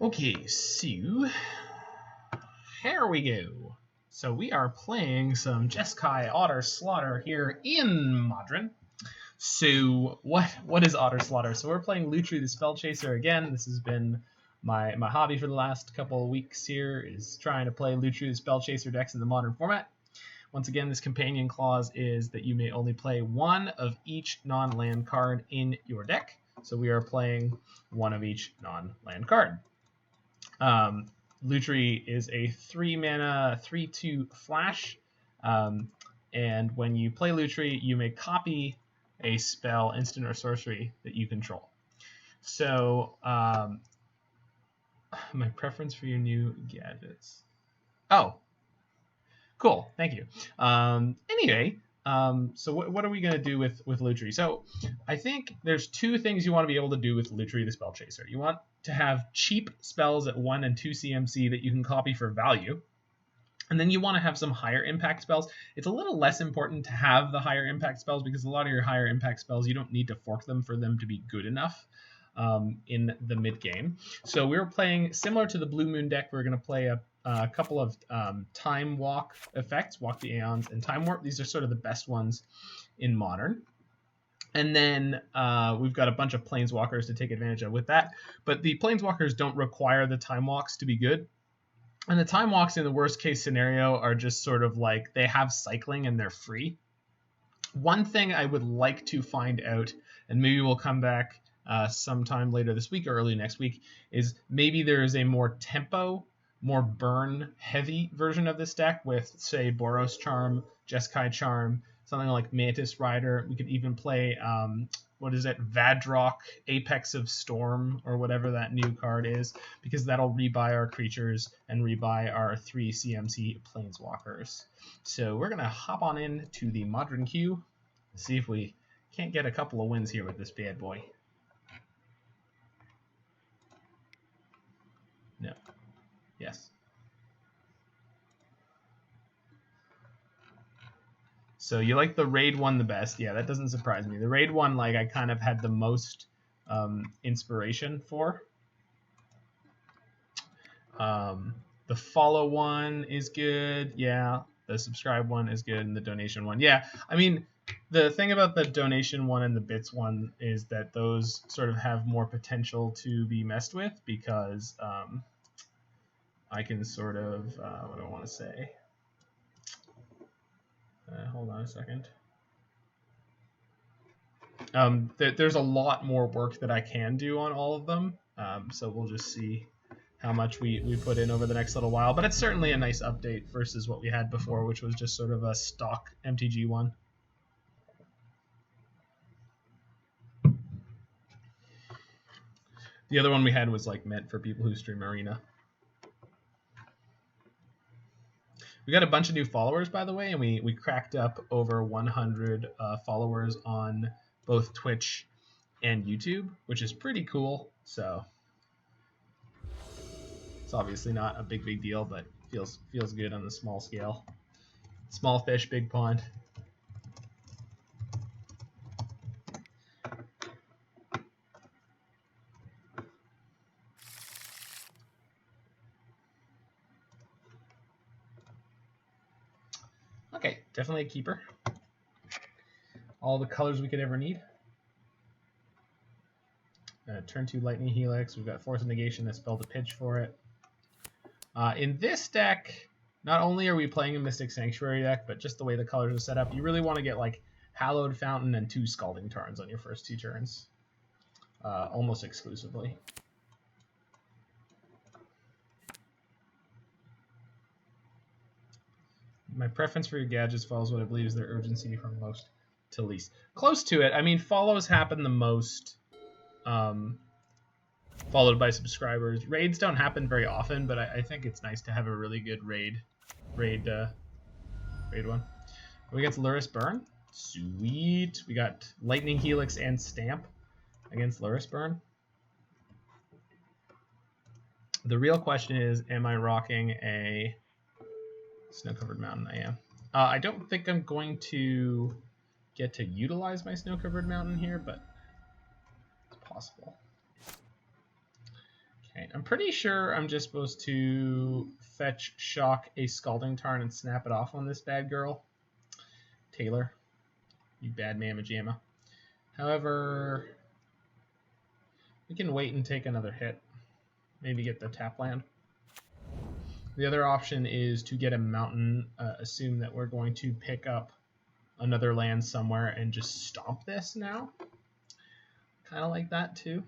Okay, so here we go. So we are playing some Jeskai Otter Sl'otter here in Modern. So what is Otter Sl'otter? So we're playing Lutri the Spell Chaser again. This has been my hobby for the last couple of weeks here, is trying to play Lutri the Spell Chaser decks in the Modern format. Once again, this companion clause is that you may only play one of each non-land card in your deck. So we are playing one of each non-land card. Lutri is a 3-mana, 3/2 flash, and when you play Lutri, you may copy a spell, instant, or sorcery that you control. So, my preference for your new gadgets. Oh, cool, thank you. Anyway, so what are we going to do with Lutri? So I think there's two things you want to be able to do with Lutri the Spell Chaser. You want to have cheap spells at 1 and 2 CMC that you can copy for value. And then you want to have some higher impact spells. It's a little less important to have the higher impact spells because a lot of your higher impact spells, you don't need to fork them for them to be good enough in the mid game. So we're playing similar to the Blue Moon deck. We're going to play a couple of Time Walk effects, Walk the Aeons and Time Warp. These are sort of the best ones in Modern. And then we've got a bunch of Planeswalkers to take advantage of with that. But the Planeswalkers don't require the Time Walks to be good. And the Time Walks in the worst case scenario are just sort of like they have cycling and they're free. One thing I would like to find out, and maybe we'll come back sometime later this week or early next week, is maybe there is a more tempo, more burn heavy version of this deck with, say, Boros Charm, Jeskai Charm, something like Mantis Rider. We could even play, Vadrock, Apex of Storm, or whatever that new card is, because that'll rebuy our creatures and rebuy our 3 CMC Planeswalkers. So we're going to hop on in to the Modern queue, see if we can't get a couple of wins here with this bad boy. No. Yes. So you like the raid one the best. Yeah, that doesn't surprise me. The raid one, like, I kind of had the most inspiration for. The follow one is good. Yeah, the subscribe one is good, and the donation one. Yeah, I mean, the thing about the donation one and the bits one is that those sort of have more potential to be messed with because I can sort of, what do I want to say? Hold on a second. There's a lot more work that I can do on all of them, so we'll just see how much we put in over the next little while. But it's certainly a nice update versus what we had before, which was just sort of a stock MTG one. The other one we had was like meant for people who stream Arena. We got a bunch of new followers, by the way, and we cracked up over 100 followers on both Twitch and YouTube, which is pretty cool. So it's obviously not a big deal, but feels good on the small scale. Small fish, big pond. Okay, definitely a keeper. All the colors we could ever need. Turn 2 Lightning Helix. We've got Force of Negation, a spell to pitch for it. In this deck, not only are we playing a Mystic Sanctuary deck, but just the way the colors are set up, you really want to get like Hallowed Fountain and 2 Scalding Tarns on your first 2 turns. Almost exclusively. My preference for your gadgets follows what I believe is their urgency from most to least. Close to it. I mean, follows happen the most, followed by subscribers. Raids don't happen very often, but I think it's nice to have a really good raid one. We got Luris Burn. Sweet. We got Lightning Helix and Stamp against Luris Burn. The real question is, am I rocking a Snow-Covered Mountain? I am. I don't think I'm going to get to utilize my Snow-Covered Mountain here, but it's possible. Okay, I'm pretty sure I'm just supposed to fetch, shock a Scalding Tarn and snap it off on this bad girl. Taylor, you bad mamma jamma. However, we can wait and take another hit. Maybe get the tap land. The other option is to get a mountain, assume that we're going to pick up another land somewhere and just stomp this now. Kind of like that too.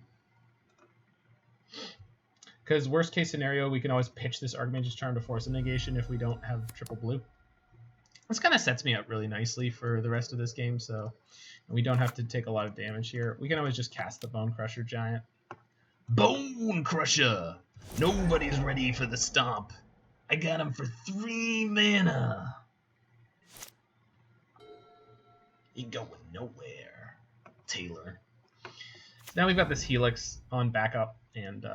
Because worst case scenario, we can always pitch this Archmage's Charm to Force of Negation if we don't have triple blue. This kind of sets me up really nicely for the rest of this game, so we don't have to take a lot of damage here. We can always just cast the Bone Crusher Giant. Bone Crusher! Nobody's ready for the stomp. I got him for 3 mana. Ain't going nowhere, Taylor. Now we've got this Helix on backup, and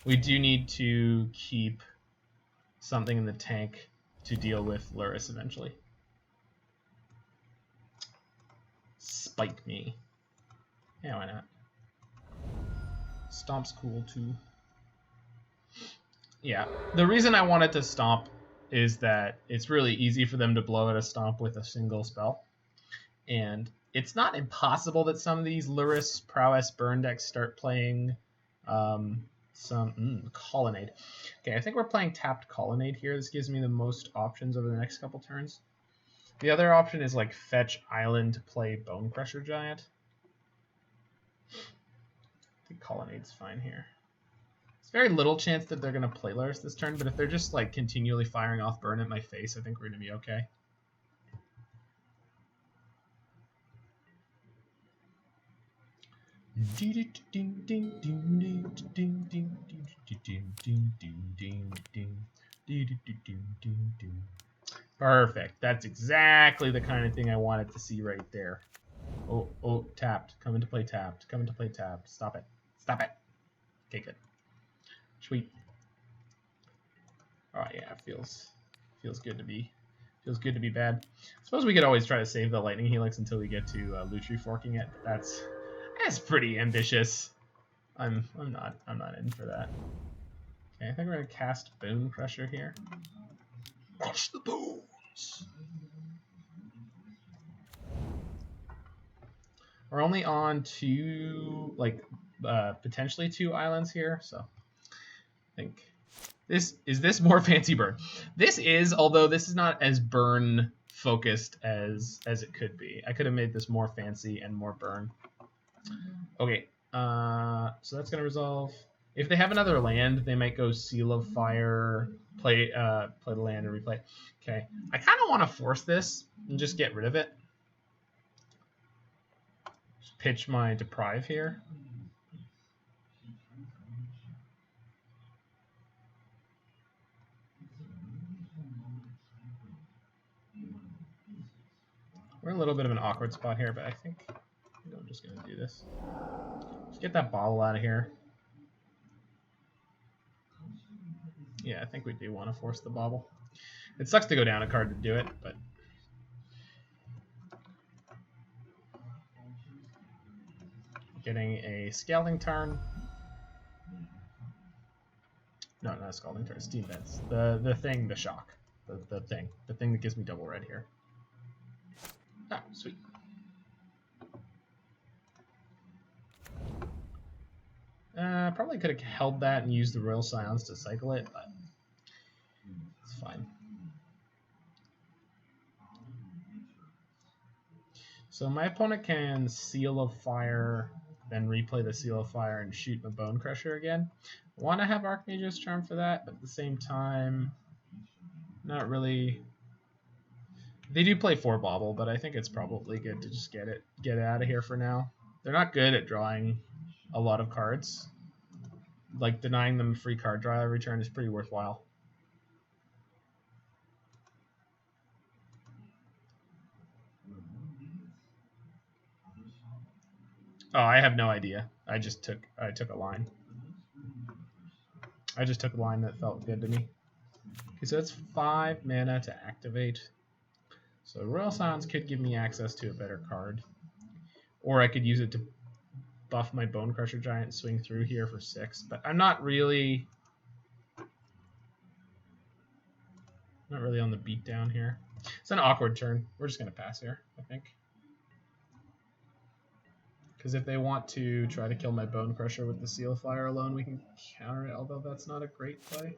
we do need to keep something in the tank to deal with Lurrus eventually. Spike me. Yeah, why not? Stomp's cool too. Yeah, the reason I wanted to stomp is that it's really easy for them to blow out a stomp with a single spell. And it's not impossible that some of these Lurrus prowess burn decks start playing some Colonnade. Okay, I think we're playing tapped Colonnade here. This gives me the most options over the next couple turns. The other option is like fetch Island to play Bone Crusher Giant. I think Colonnade's fine here. There's very little chance that they're going to play Lurrus this turn, but if they're just like continually firing off burn at my face, I think we're going to be okay. Perfect. That's exactly the kind of thing I wanted to see right there. Oh, tapped. Come into play tapped. Come into play tapped. Stop it. Stop it. Okay, good. Sweet. All right, yeah, feels good to be bad. I suppose we could always try to save the Lightning Helix until we get to Lutri forking it. That's pretty ambitious. I'm not in for that. Okay, I think we're gonna cast Bone Crusher here. Crush the bones. We're only on potentially 2 islands here, so I think this more fancy burn. This is, although this is not as burn focused as it could be. I could have made this more fancy and more burn. Okay, so that's gonna resolve. If they have another land, they might go Seal of Fire, play the land and replay. Okay, I kind of want to force this and just get rid of it. Just pitch my Deprive here. We're in a little bit of an awkward spot here, but I think I'm just going to do this. Just get that bottle out of here. Yeah, I think we do want to force the bobble. It sucks to go down a card to do it, but... Getting a Scalding Tarn. No, not a Scalding Tarn, Steam Vents. The thing, the shock. The thing that gives me double red here. Ah, sweet. Probably could have held that and used the Royal Scions to cycle it, but it's fine. So my opponent can Seal of Fire, then replay the Seal of Fire and shoot my Bone Crusher again. I want to have Archmage's Charm for that, but at the same time, not really. They do play 4 Bobble, but I think it's probably good to just get it out of here for now. They're not good at drawing a lot of cards. Like, denying them free card draw every turn is pretty worthwhile. Oh, I have no idea. I took a line. I just took a line that felt good to me. Okay, so it's 5 mana to activate. So Royal Scions could give me access to a better card. Or I could use it to buff my Bone Crusher Giant, swing through here for 6, but I'm not really on the beat down here. It's an awkward turn. We're just gonna pass here, I think. Because if they want to try to kill my Bone Crusher with the Seal Fire alone, we can counter it, although that's not a great play.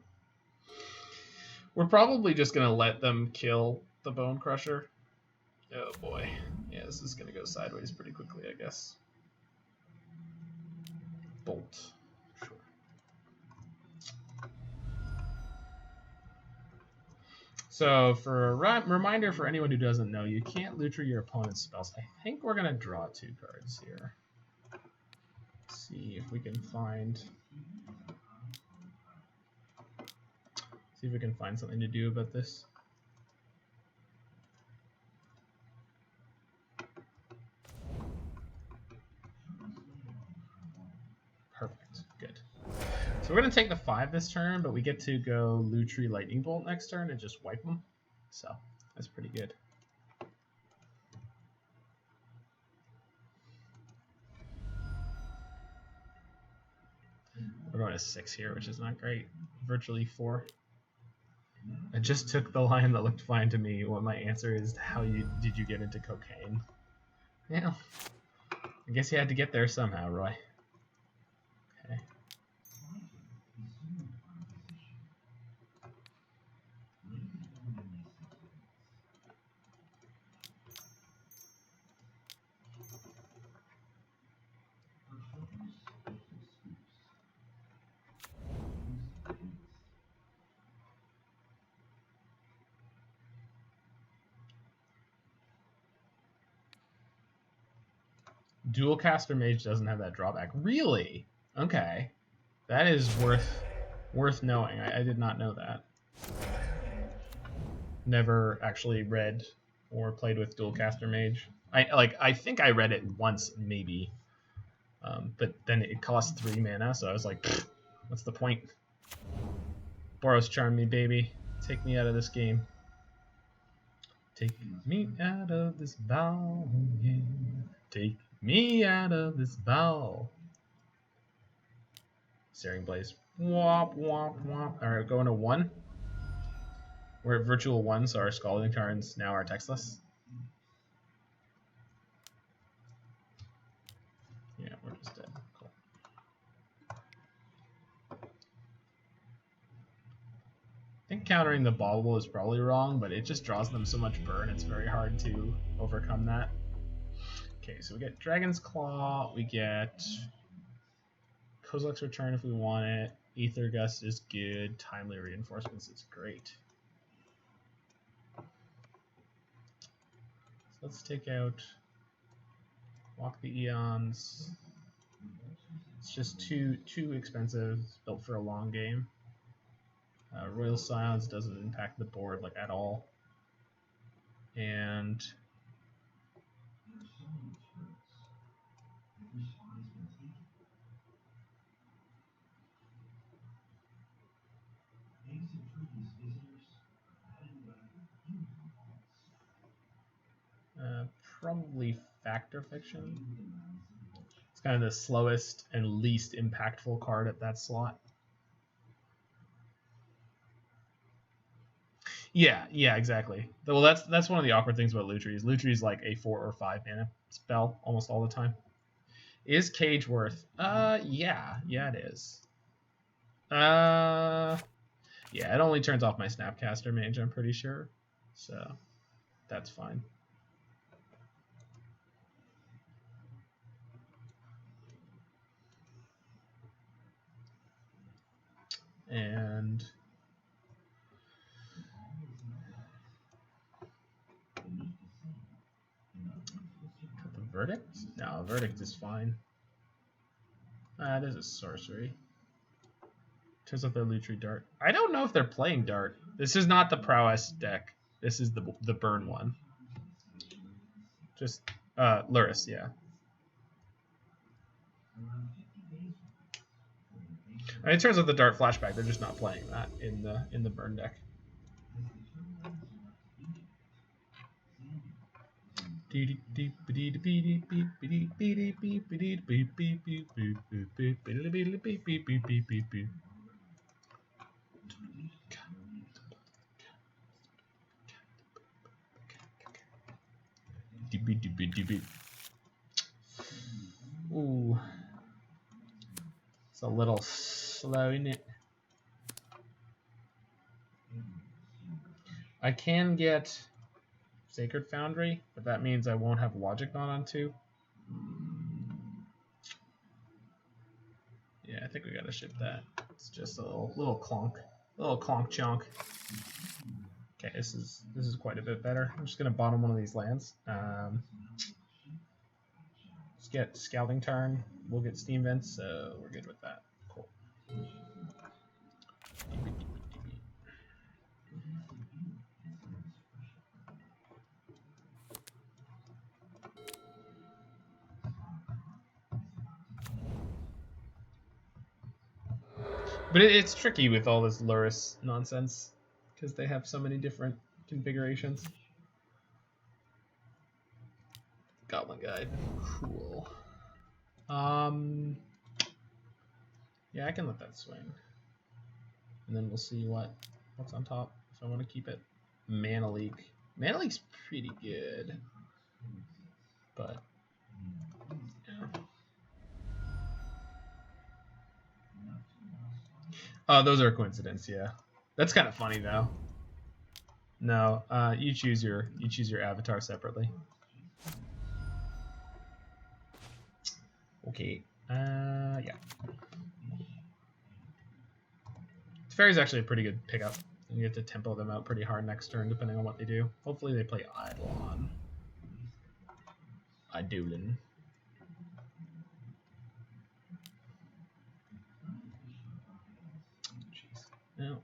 We're probably just going to let them kill the Bone Crusher. Oh boy. Yeah, this is going to go sideways pretty quickly, I guess. Bolt. Sure. So for a reminder for anyone who doesn't know, you can't Lutri your opponent's spells. I think we're going to draw 2 cards here. Let's see if we can find... See if we can find something to do about this. Perfect. Good. So we're going to take the 5 this turn, but we get to go Lutri Lightning Bolt next turn and just wipe them. So that's pretty good. We're going to 6 here, which is not great. Virtually 4. I just took the line that looked fine to me. What my answer is, how did you get into cocaine? Yeah, I guess you had to get there somehow, Roy. Okay. Dualcaster Mage doesn't have that drawback. Really? Okay. That is worth knowing. I did not know that. Never actually read or played with Dualcaster Mage. I think I read it once maybe. But then it cost 3 mana, so I was like, what's the point? Boros Charm me, baby. Take me out of this game. Take me out of this bowl game. Take me out of this bowl. Searing Blaze. Womp, womp, womp. Alright, going to 1. We're at virtual 1, so our Scalding Tarns now are textless. Yeah, we're just dead. Cool. I think countering the Bauble is probably wrong, but it just draws them so much burn, it's very hard to overcome that. Okay, so we get Dragon's Claw, we get Kozilek's Return if we want it, Aether Gust is good, Timely Reinforcements is great. So let's take out Walk the Aeons. It's just too expensive, it's built for a long game. Royal Scions doesn't impact the board like at all. And probably Factor Fiction. It's kind of the slowest and least impactful card at that slot. Yeah, exactly. Well, that's one of the awkward things about Lutri is Lutri's like a 4 or 5 mana spell almost all the time. Is Cage worth? Yeah, it is. Yeah, it only turns off my Snapcaster Mage, I'm pretty sure. So that's fine. And the Verdict? No, Verdict is fine. There's a sorcery. Turns off their Lutri Dart. I don't know if they're playing Dart. This is not the Prowess deck. This is the burn one. Just Luris, yeah. And it turns out the Dart Flashback, they're just not playing that in the burn deck. Ooh, it's a little slow, isn't it? I can get Sacred Foundry, but that means I won't have Logic Knot on 2. Yeah, I think we gotta ship that. It's just a little clonk chunk. Okay, this is quite a bit better. I'm just gonna bottom one of these lands. Let's get Scalding Tarn. We'll get Steam Vents, so we're good with that. Cool. But it's tricky with all this Luris nonsense because they have so many different configurations. Goblin Guide. Cool. Yeah, I can let that swing. And then we'll see what's on top if I want to keep it. Mana Leak. Mana Leak's pretty good. But yeah. Oh, those are a coincidence, yeah. That's kind of funny though. No, you choose your avatar separately. Okay. Yeah. Teferi's actually a pretty good pickup. You get to tempo them out pretty hard next turn, depending on what they do. Hopefully they play Eidolon. Eidolon. Jeez. No.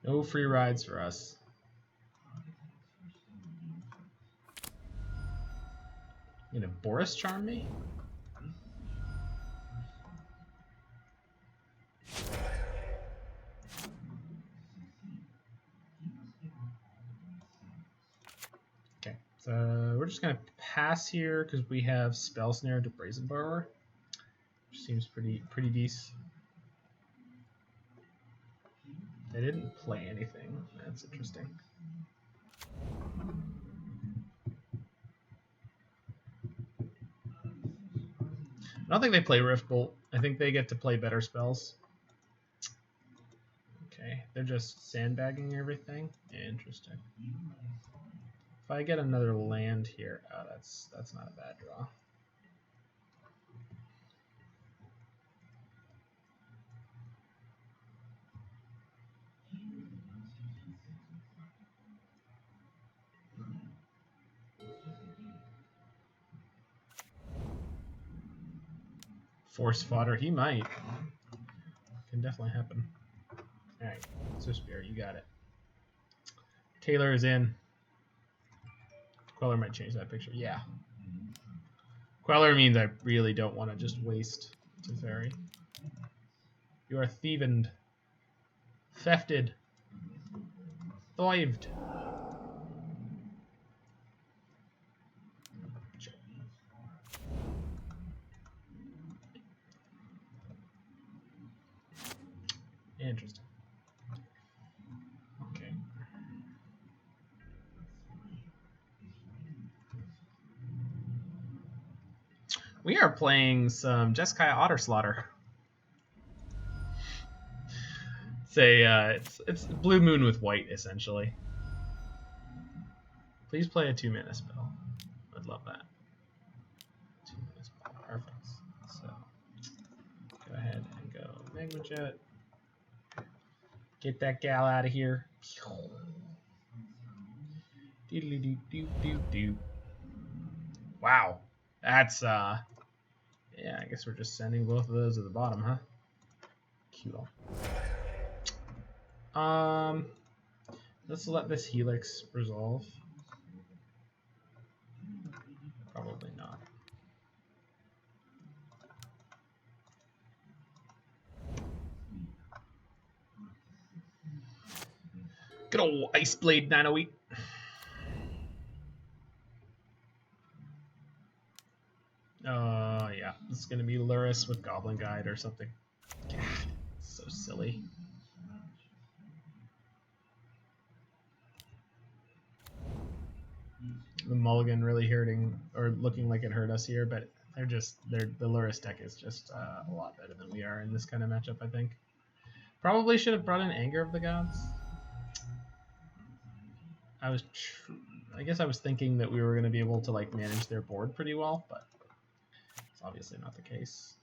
No free rides for us. You gonna Boris Charm me? Okay, so we're just gonna pass here because we have Spell Snare to Brazen Borrower, which seems pretty decent. They didn't play anything. That's interesting. I don't think they play Rift Bolt. I think they get to play better spells. Okay, they're just sandbagging everything. Interesting. If I get another land here, oh, that's not a bad draw. Force fodder, he might. Can definitely happen. Alright, so Spear, you got it. Taylor is in. Queller might change that picture. Yeah. Queller means I really don't want to just waste Teferi. You are thievened. Thefted. Thived. Interesting. Okay. We are playing some Jeskai Otter Sl'otter. It's Blue Moon with white essentially. Please play a 2-mana spell. I'd love that. 2-mana spell, perfect. So go ahead and go Magma Jet. Get that gal out of here. Wow, that's yeah. I guess we're just sending both of those to the bottom, huh? Cool. Let's let this Helix resolve. Probably not. Good old Ice Blade 908. Yeah, this is gonna be Luris with Goblin Guide or something. God, so silly. The mulligan really hurting or looking like it hurt us here, but the Luris deck is just a lot better than we are in this kind of matchup, I think. Probably should have brought in Anger of the Gods. I guess I was thinking that we were going to be able to like manage their board pretty well, but it's obviously not the case.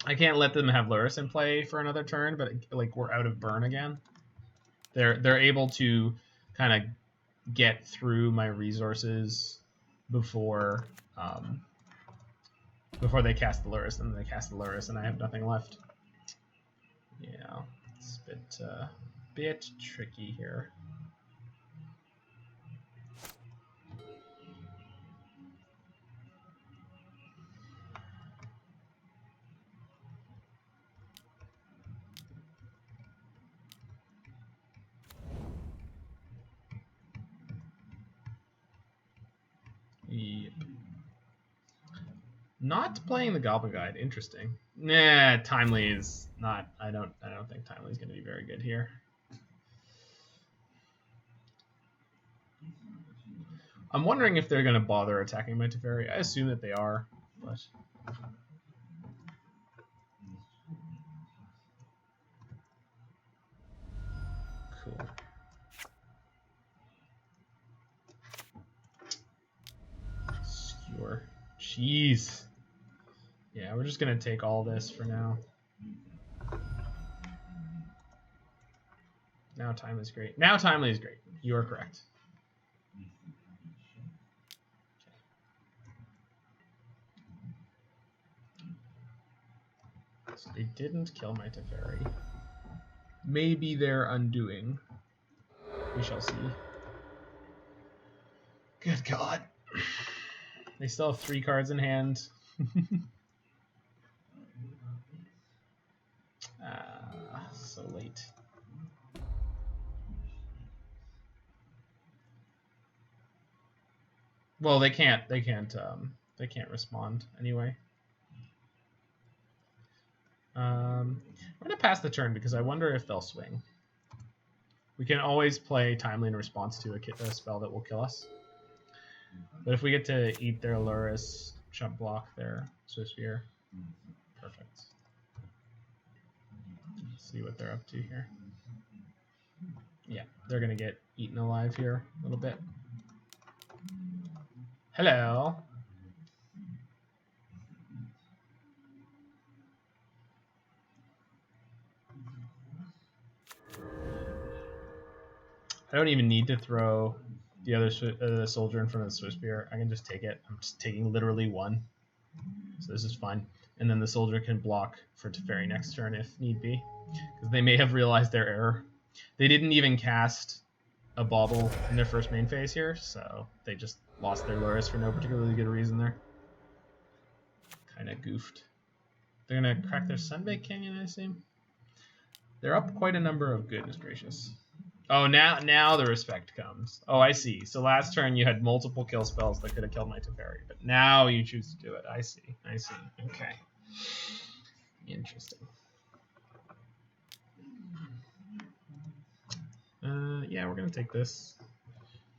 I can't let them have Luris in play for another turn, but like we're out of burn again. They're able to kind of get through my resources before they cast the Luris, and then they cast the Luris, and I have nothing left. Yeah, it's a bit tricky here. Yep. Not playing the Goblin Guide, interesting. Nah, Timely is not. I don't think Timely is going to be very good here. I'm wondering if they're going to bother attacking my Teferi. I assume that they are, but cool. Skewer. Jeez. Yeah, we're just going to take all this for now. Now Timely is great. Now Timely is great. You are correct. So they didn't kill my Teferi. Maybe they're undoing. We shall see. Good God. They still have 3 cards in hand. So late. Well, they can't respond anyway. I'm gonna pass the turn because I wonder if they'll swing. We can always play Timely in response to a spell that will kill us. But if we get to eat their Luris, chump block their Swiftspear, perfect. Let's see what they're up to here. Yeah, they're gonna get eaten alive here a little bit. Hello. I don't even need to throw the other soldier in front of the Swiftspear. I can just take it. I'm just taking literally 1. So this is fine. And then the soldier can block for Teferi next turn if need be. Because they may have realized their error. They didn't even cast a bauble in their first main phase here, so they just lost their Luris for no particularly good reason there. Kind of goofed. They're going to crack their Sunbake Canyon, I assume. They're up quite a number of goodness gracious. Oh, now the respect comes. Oh, I see. So last turn you had multiple kill spells that could have killed my Teferi, but now you choose to do it. I see. Okay. Interesting. Yeah, we're going to take this.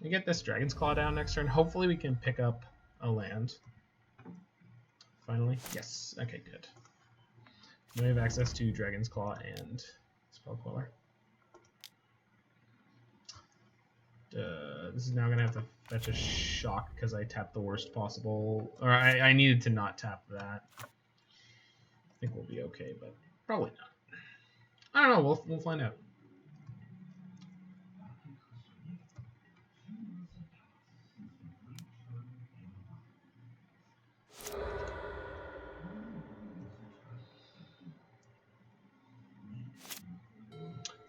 We get this Dragon's Claw down next turn. Hopefully we can pick up a land. Finally. Yes. Okay, good. Now we have access to Dragon's Claw and Spell Queller. This is now going to have to fetch a shock because I tapped the worst possible. Or I needed to not tap that. I think we'll be okay, but probably not. I don't know. We'll find out.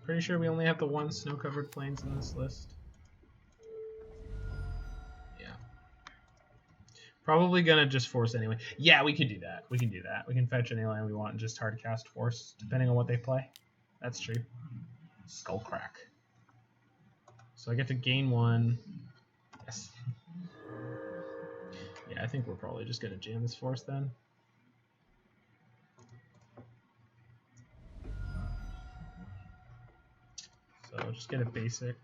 Pretty sure we only have the 1 snow-covered plains in this list. Yeah. Probably gonna just force anyway. Yeah, we could do that. We can do that. We can fetch any land we want and just hard cast force, depending on what they play. That's true. Skullcrack. So I get to gain 1. Yes. Yeah, I think we're probably just going to jam this Force then. So I'll just get a basic.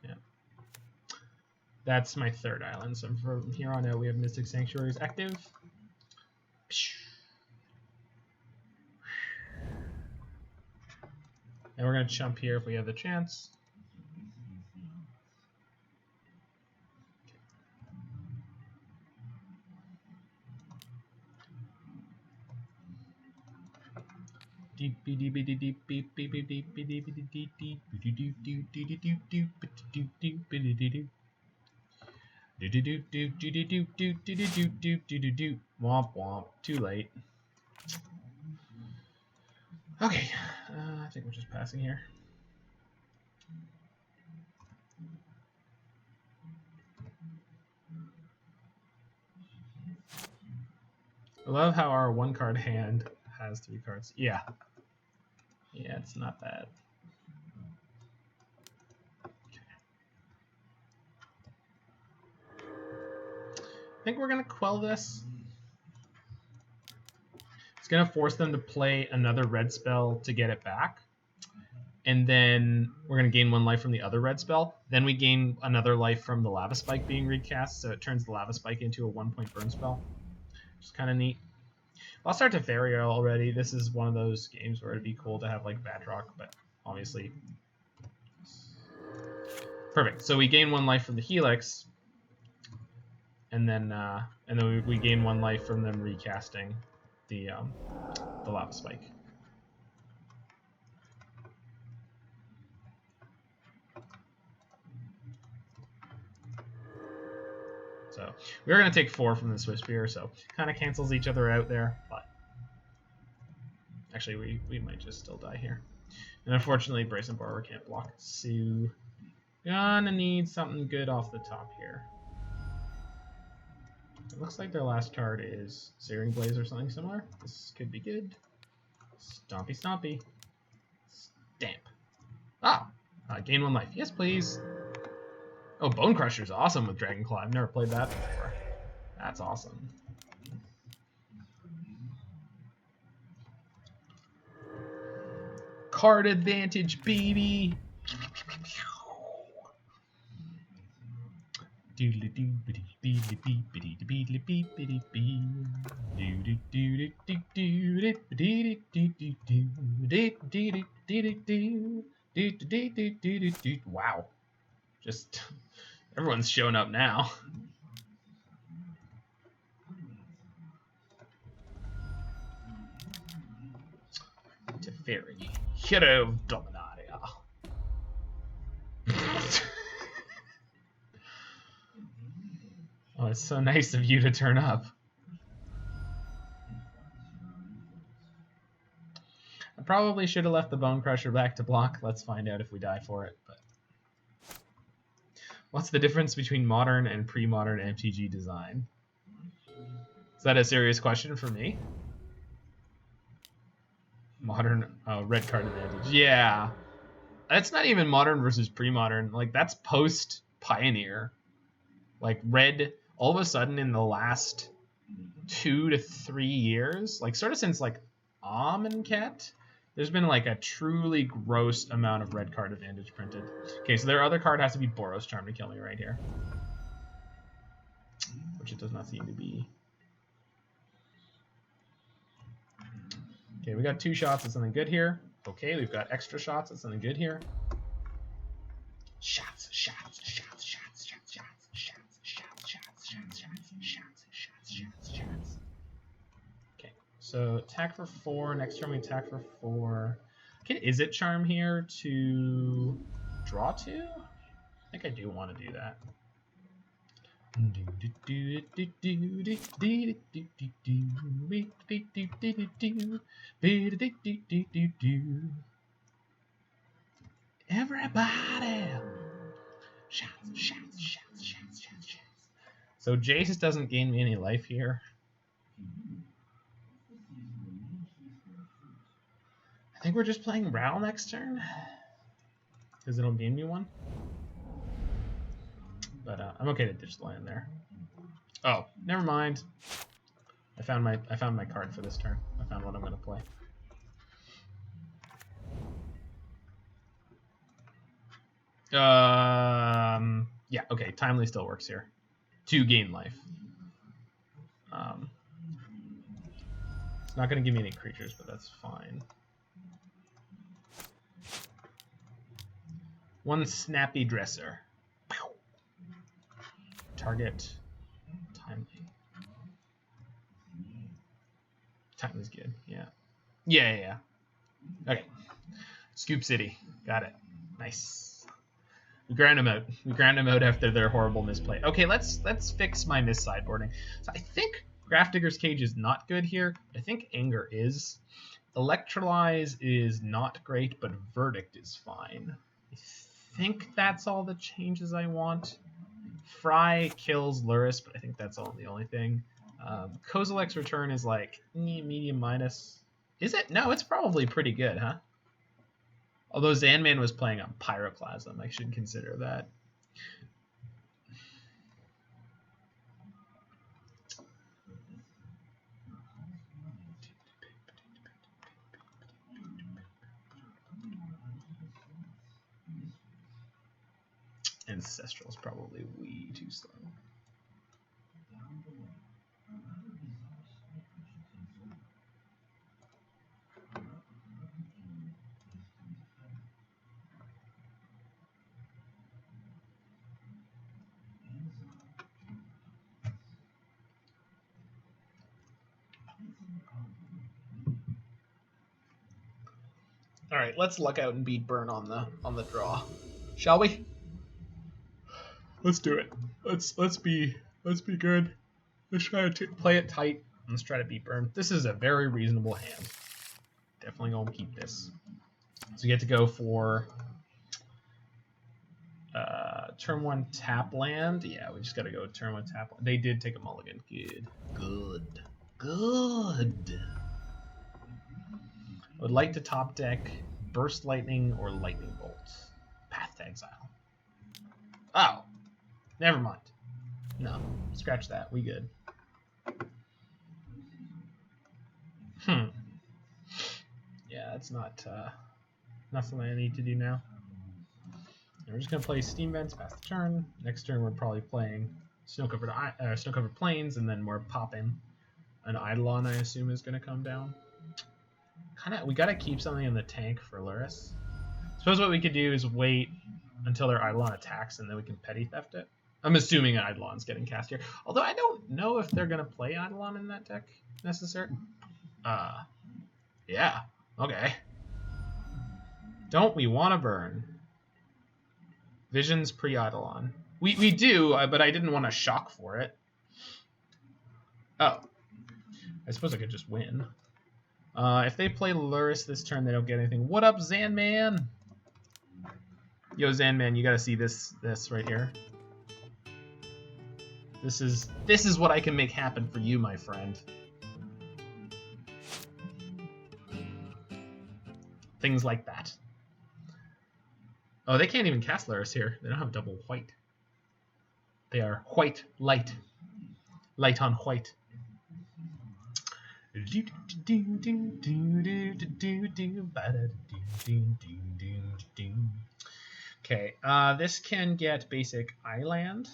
Yeah. That's my 3rd island. So from here on out, we have Mystic Sanctuaries active. And we're going to jump here if we have the chance. Womp womp. Too late. Okay. I think we're just passing here. I love how our 1-card hand has 3 cards. Yeah. Yeah, it's not bad. I think we're going to quell this. It's going to force them to play another red spell to get it back. And then we're going to gain 1 life from the other red spell. Then we gain another life from the Lava Spike being recast, so it turns the Lava Spike into a 1-point burn spell. Which is kind of neat. I'll start Teferi already. This is one of those games where it'd be cool to have like Batroc, but obviously. Perfect. So we gain 1 life from the Helix, and then we gain 1 life from them recasting the Lava Spike. So we're going to take 4 from the Swift Spear, so kind of cancels each other out there. But actually, we might just still die here. And unfortunately, Brace and Borrower can't block. So gonna need something good off the top here. It looks like their last card is Searing Blaze or something similar. This could be good. Stompy Stompy. Stamp. Ah! Gain 1 life. Yes, please. Oh, Bone Crusher's awesome with Dragonclaw. I've never played that before. That's awesome. Card advantage, baby! Wow. Just everyone's showing up now. Teferi, hero of Dominaria. Oh, it's so nice of you to turn up. I probably should have left the Bone Crusher back to block. Let's find out if we die for it. But what's the difference between modern and pre-modern MTG design? Is that a serious question for me? Modern red card advantage. Yeah. That's not even modern versus pre-modern. Like, that's post-Pioneer. Like, red, all of a sudden in the last 2 to 3 years, like, sort of since, like, Amonkhet, there's been, like, a truly gross amount of red card advantage printed. Okay, so their other card has to be Boros Charm to kill me right here. Which it does not seem to be. Okay, we got 2 shots at something good here. Okay, we've got extra shots at something good here. Shots. Okay, so attack for 4. Next turn we attack for 4. Can Izzet Charm here to draw 2? I think I do want to do that. Everybody! Shots. So Jace doesn't gain me any life here. I think we're just playing Ral next turn. Because it'll gain me 1. but I'm okay to ditch the land there. Oh, never mind. I found my card for this turn. I found what I'm gonna play. Yeah, okay. Timely still works here. 2 gain life. It's not gonna give me any creatures, but that's fine. 1 snappy dresser. Pow. Target. Timely. Timely's good. Yeah. Yeah. Okay. Scoop City. Got it. Nice. We ground them out. We ground them out after their horrible misplay. Okay, let's fix my miss sideboarding. So I think Grafdigger's Cage is not good here. I think Anger is. Electrolyze is not great, but Verdict is fine. I think that's all the changes I want. Fry kills Luris, but I think that's the only thing. Kozilek's Return is like medium minus. Is it? No, it's probably pretty good, huh? Although Zanman was playing on Pyroclasm, I should consider that. Ancestral is probably way too slow. All right, let's luck out and beat Burn on the draw, shall we? Let's do it. Let's be good. Let's try to play it tight. Let's try to beat Burn. This is a very reasonable hand. Definitely gonna keep this. So we get to go for turn 1 tap land. Yeah, we just gotta go with turn 1 tap land. They did take a mulligan. Good. I would like to top deck Burst Lightning or Lightning Bolt. Path to Exile. Oh, never mind. No, scratch that. We good. Yeah, that's not something I need to do now. And we're just gonna play Steam Vents, pass the turn. Next turn we're probably playing Snow-Covered Plains, and then we're popping an Eidolon. I assume is gonna come down. We gotta keep something in the tank for Luris. Suppose what we could do is wait until their Eidolon attacks, and then we can petty theft it. I'm assuming Eidolon's getting cast here. Although I don't know if they're gonna play Eidolon in that deck necessarily. Yeah. Okay. Don't we want to burn? Visions pre-Eidolon. We do, but I didn't want to shock for it. Oh. I suppose I could just win. If they play Luris this turn, they don't get anything. What up, Zanman? Yo, Zanman, you gotta see this right here. This is what I can make happen for you, my friend. Things like that. Oh, they can't even cast Luris here. They don't have double white. They are white light. Light on white. Okay, this can get basic island.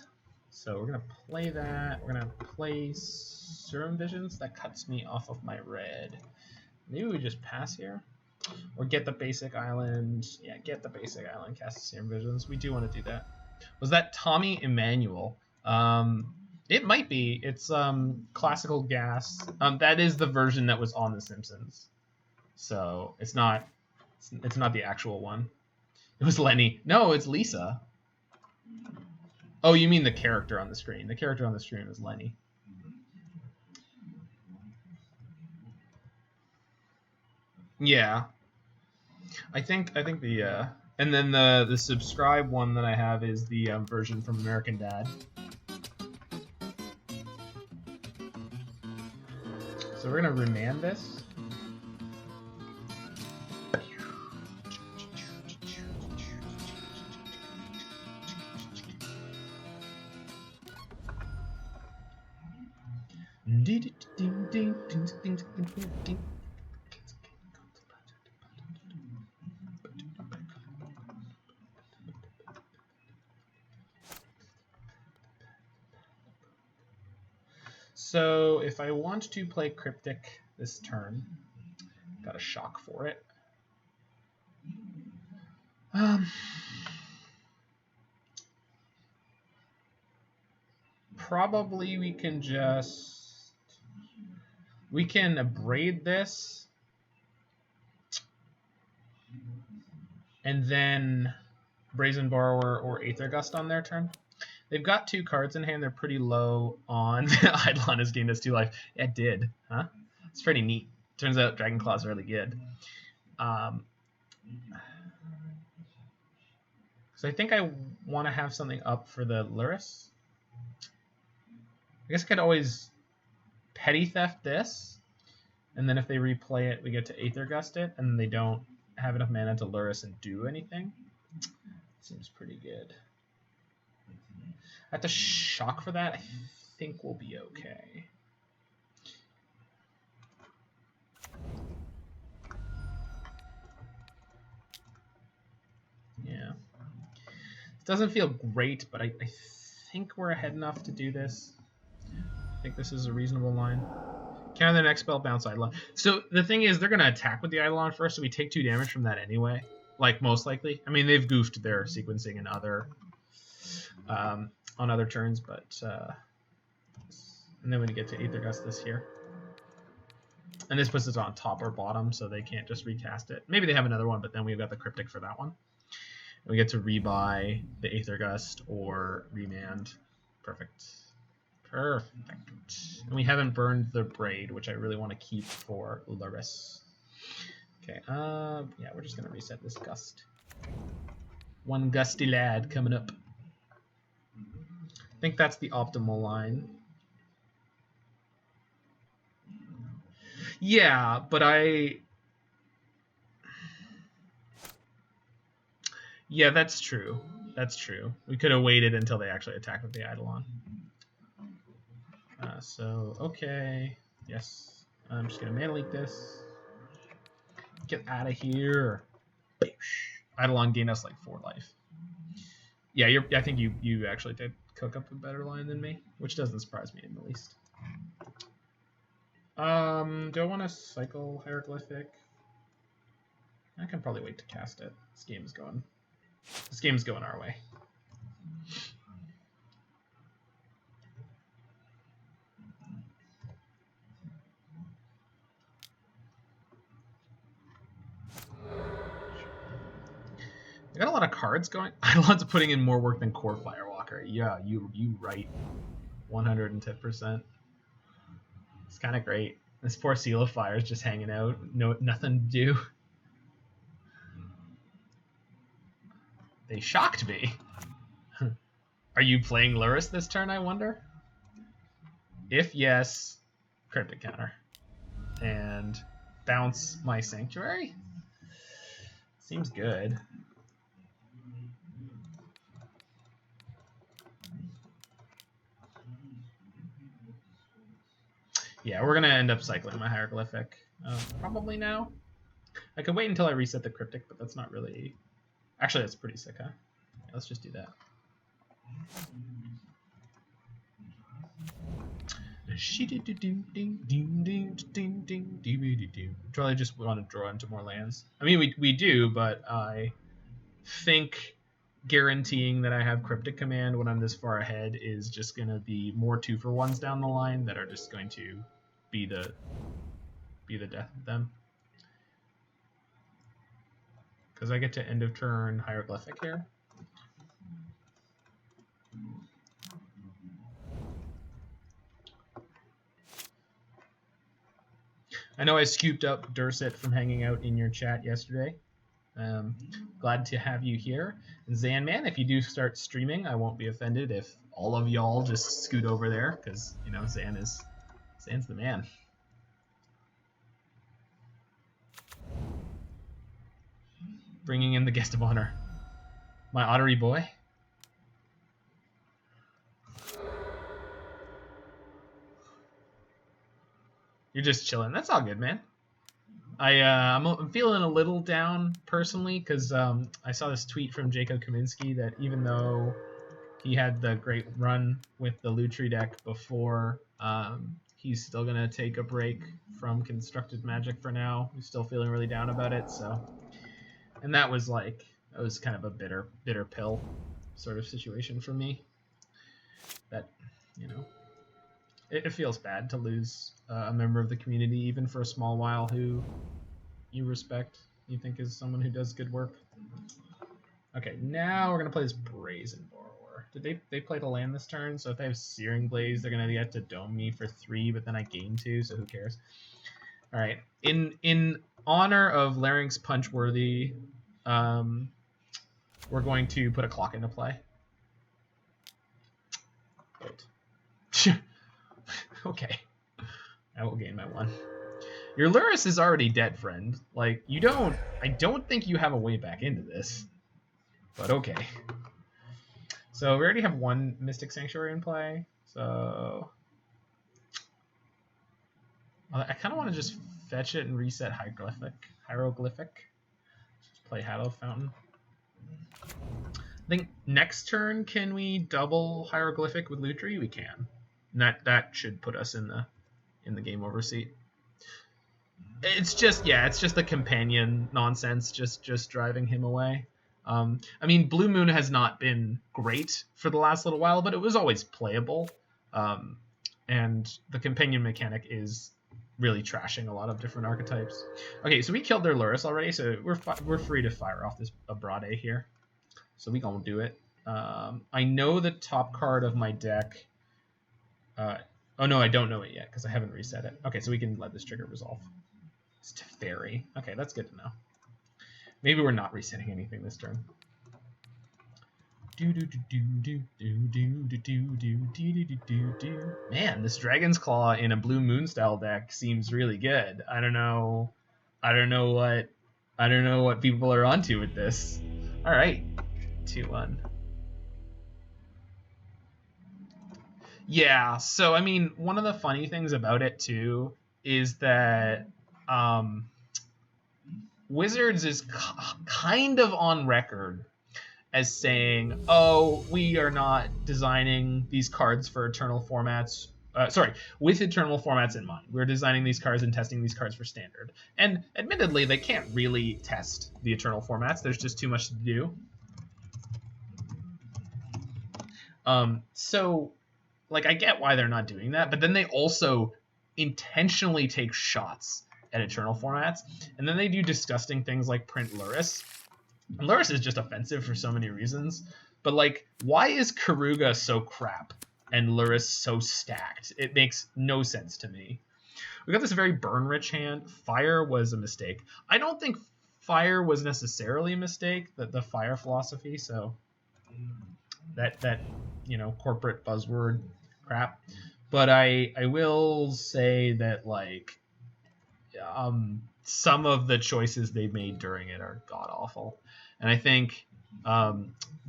So we're gonna play that. We're gonna play Serum Visions. That cuts me off of my red. Maybe we just pass here. Or get the basic island. Yeah, get the basic island, cast the Serum Visions. We do want to do that. Was that Tommy Emmanuel? It might be. It's classical gas. That is the version that was on The Simpsons. So it's not the actual one. It was Lenny. No, it's Lisa. Oh, you mean the character on the screen. The character on the screen is Lenny. Yeah. I think the and then the subscribe one that I have is the version from American Dad. So we're gonna remand this. So if I want to play Cryptic this turn, got a shock for it. Probably we can abrade this and then Brazen Borrower or Aether Gust on their turn. They've got 2 cards in hand. They're pretty low on Eidolon has gained us 2 life. Yeah, it did, huh? It's pretty neat. Turns out Dragon Claw's really good. So I think I want to have something up for the Luris. I guess I could always Petty Theft this, and then if they replay it, we get to Aether Gust it, and they don't have enough mana to Luris and do anything. Seems pretty good. I have to shock for that. I think we'll be okay. Yeah. It doesn't feel great, but I think we're ahead enough to do this. I think this is a reasonable line. Counter the next spell, bounce Eidolon. So the thing is, they're going to attack with the Eidolon first, so we take 2 damage from that anyway. Like, most likely. I mean, they've goofed their sequencing in other on other turns, but and then when you get to Aether Gust this here. And this puts it on top or bottom, so they can't just recast it. Maybe they have another one, but then we've got the Cryptic for that one. And we get to rebuy the Aether Gust or Remand. Perfect. Perfect. And we haven't burned the Braid, which I really want to keep for Luris. Okay, yeah, we're just going to reset this Gust. One gusty lad coming up. I think that's the optimal line. Yeah, but yeah, that's true. That's true. We could have waited until they actually attacked with the Eidolon. So, okay. Yes. I'm just going to mana leak this. Get out of here. Eidolon gained us like 4 life. Yeah, I think you actually did cook up a better line than me, which doesn't surprise me in the least. Do I want to cycle Hieroglyphic? I can probably wait to cast it. This game's going our way. I got a lot of cards going. Eidolon's putting in more work than Core Firewalker. Yeah, you right. 110%. It's kind of great. This poor Seal of Fire is just hanging out. Nothing to do. They shocked me. Are you playing Luris this turn, I wonder? If yes, Cryptic counter. And bounce my Sanctuary? Seems good. Yeah, we're going to end up cycling my Hieroglyphic. Probably now. I could wait until I reset the Cryptic, but that's not really... Actually, that's pretty sick, huh? Yeah, let's just do that. Probably just want to draw into more lands. I mean, we do, but I think guaranteeing that I have Cryptic Command when I'm this far ahead is just going to be more 2-for-1s down the line that are just going to be the death of them. Because I get to end of turn Hieroglyphic here. I know I scooped up Dursit from hanging out in your chat yesterday. Glad to have you here. And Zanman, if you do start streaming, I won't be offended if all of y'all just scoot over there, because, you know, Zan's the man. Bringing in the guest of honor. My Ottery boy. You're just chilling. That's all good, man. I'm feeling a little down personally because I saw this tweet from Jacob Kaminsky that even though he had the great run with the Lutri deck before, he's still gonna take a break from constructed Magic for now. He's still feeling really down about it. So, and that was kind of a bitter pill sort of situation for me. That, you know, it feels bad to lose a member of the community, even for a small while, who you respect, you think is someone who does good work. Okay, now we're gonna play this Brazen Borrower. Did they played a land this turn? So if they have Searing Blaze, they're gonna get to dome me for 3, but then I gain 2, so who cares? All right, in honor of Larynx Punchworthy, we're going to put a clock into play. Okay, I will gain my 1. Your Lurrus is already dead, friend. Like, I don't think you have a way back into this. But okay. So we already have 1 Mystic Sanctuary in play. So I kind of want to just fetch it and reset Hieroglyphic. Just play Hallowed Fountain. I think next turn, can we double Hieroglyphic with Lutri? We can. And that should put us in the game over seat. It's just the companion nonsense just driving him away. I mean, Blue Moon has not been great for the last little while, but it was always playable. And the companion mechanic is really trashing a lot of different archetypes. Okay, so we killed their Lurrus already, so we're free to fire off this Abrade here. So we gonna do it. I know the top card of my deck. Oh no, I don't know it yet because I haven't reset it. Okay, so we can let this trigger resolve. It's Teferi. Okay, that's good to know. Maybe we're not resetting anything this turn. Man, this Dragon's Claw in a Blue Moon style deck seems really good. I don't know what people are onto with this. All right, 2-1. Yeah, so I mean, one of the funny things about it too is that Wizards is kind of on record as saying, oh, we are not designing these cards for Eternal formats. With Eternal formats in mind. We're designing these cards and testing these cards for Standard. And admittedly, they can't really test the Eternal formats. There's just too much to do. So, like, I get why they're not doing that, but then they also intentionally take shots at Eternal formats, and then they do disgusting things like print Lurrus. And Lurrus is just offensive for so many reasons, but like, why is Karuga so crap and Lurrus so stacked? It makes no sense to me. We got this very burn-rich hand. Fire was a mistake. I don't think fire was necessarily a mistake, the fire philosophy, so that corporate buzzword crap. But I will say that, like, some of the choices they made during it are god-awful. And I think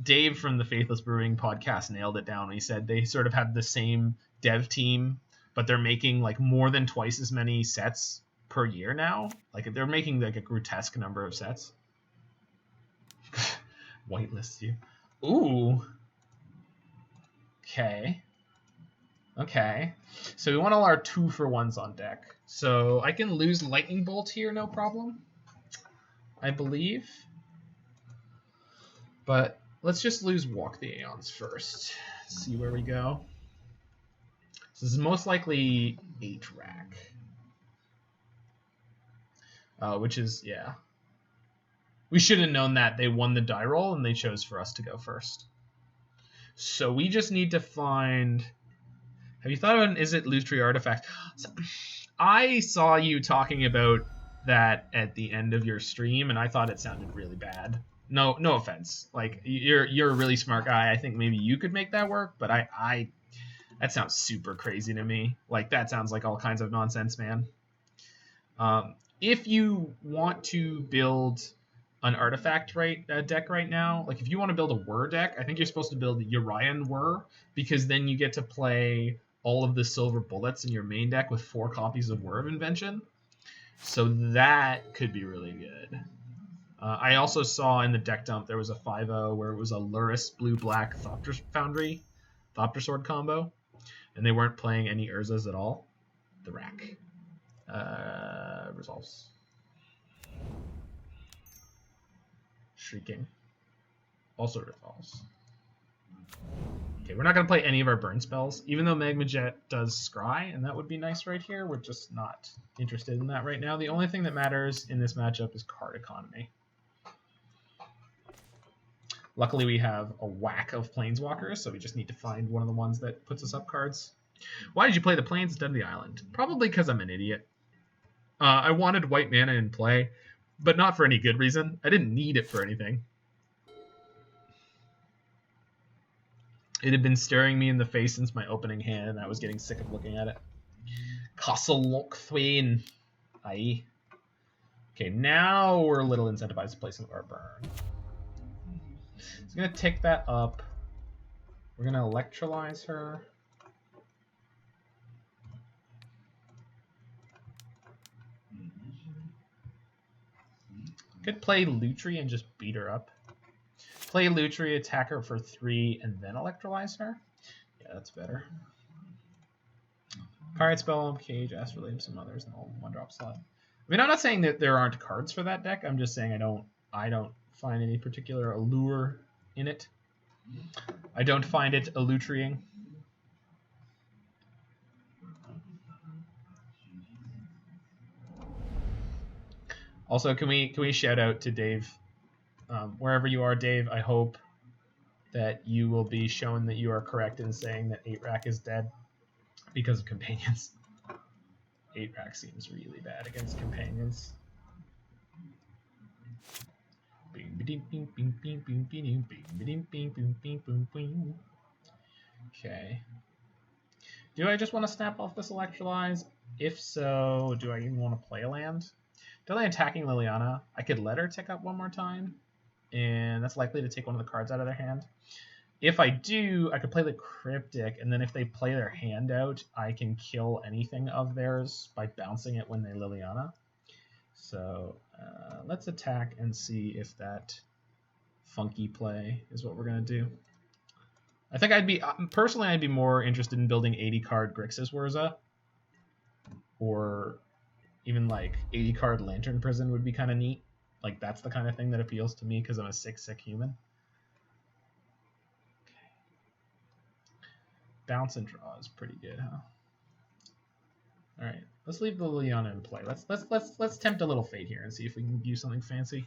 Dave from the Faithless Brewing podcast nailed it down. He said they sort of have the same dev team, but they're making like more than twice as many sets per year now. Like, they're making like a grotesque number of sets. Whitelist you. Ooh. Okay. So we want all our 2-for-1s on deck. So I can lose Lightning Bolt here, no problem, I believe. But let's just lose Walk the Aeons first. See where we go. So this is most likely 8-rack. Which is, yeah. We should have known that. They won the die roll and they chose for us to go first. So we just need to find... Have you thought of an Izzet Lutri artifact? So, I saw you talking about that at the end of your stream, and I thought it sounded really bad. No offense. Like, you're a really smart guy. I think maybe you could make that work, but I that sounds super crazy to me. Like, that sounds like all kinds of nonsense, man. If you want to build an artifact deck right now, like if you want to build a Whir deck, I think you're supposed to build Urian Whir, because then you get to play all of the silver bullets in your main deck with 4 copies of War of Invention. So that could be really good. I also saw in the deck dump there was a 5-0 where it was a Luris blue-black Thopter Foundry, Thopter Sword combo, and they weren't playing any Urzas at all. The rack. Resolves. Shrieking. Also resolves. Okay, we're not going to play any of our burn spells, even though Magma Jet does scry, and that would be nice right here. We're just not interested in that right now. The only thing that matters in this matchup is card economy. Luckily, we have a whack of Planeswalkers, so we just need to find one of the ones that puts us up cards. Why did you play the Plains instead of the Island? Probably because I'm an idiot. I wanted white mana in play, but not for any good reason. I didn't need it for anything. It had been staring me in the face since my opening hand, and I was getting sick of looking at it. Castle Lochthwain. Aye. Okay, now we're a little incentivized to play some of our burn. So I'm going to take that up. We're going to Electrolyze her. Could play Lutri and just beat her up. Play Lutri, attack her for 3, and then Electrolyze her? Yeah, that's better. Pirate Spell, Cage, Astrolabe, and some others, and all 1-drop slot. I mean, I'm not saying that there aren't cards for that deck. I'm just saying I don't find any particular allure in it. I don't find it Lutriing. Also, can we shout out to Dave? Wherever you are, Dave, I hope that you will be shown that you are correct in saying that 8-rack is dead because of companions. 8-rack seems really bad against companions. Okay. Do I just want to snap off this Electrolyze? If so, do I even want to play a land? Definitely attacking Liliana. I could let her tick up one more time, and that's likely to take one of the cards out of their hand. If I do, I could play the Cryptic, and then if they play their hand out, I can kill anything of theirs by bouncing it when they Liliana. So let's attack and see if that funky play is what we're going to do. I think I'd be more interested in building 80-card Grixis Wurza, or even like 80-card Lantern Prison would be kind of neat. Like, that's the kind of thing that appeals to me because I'm a sick human. Okay. Bounce and draw is pretty good, huh? All right, let's leave the Liliana in play. Let's tempt a little fate here and see if we can do something fancy.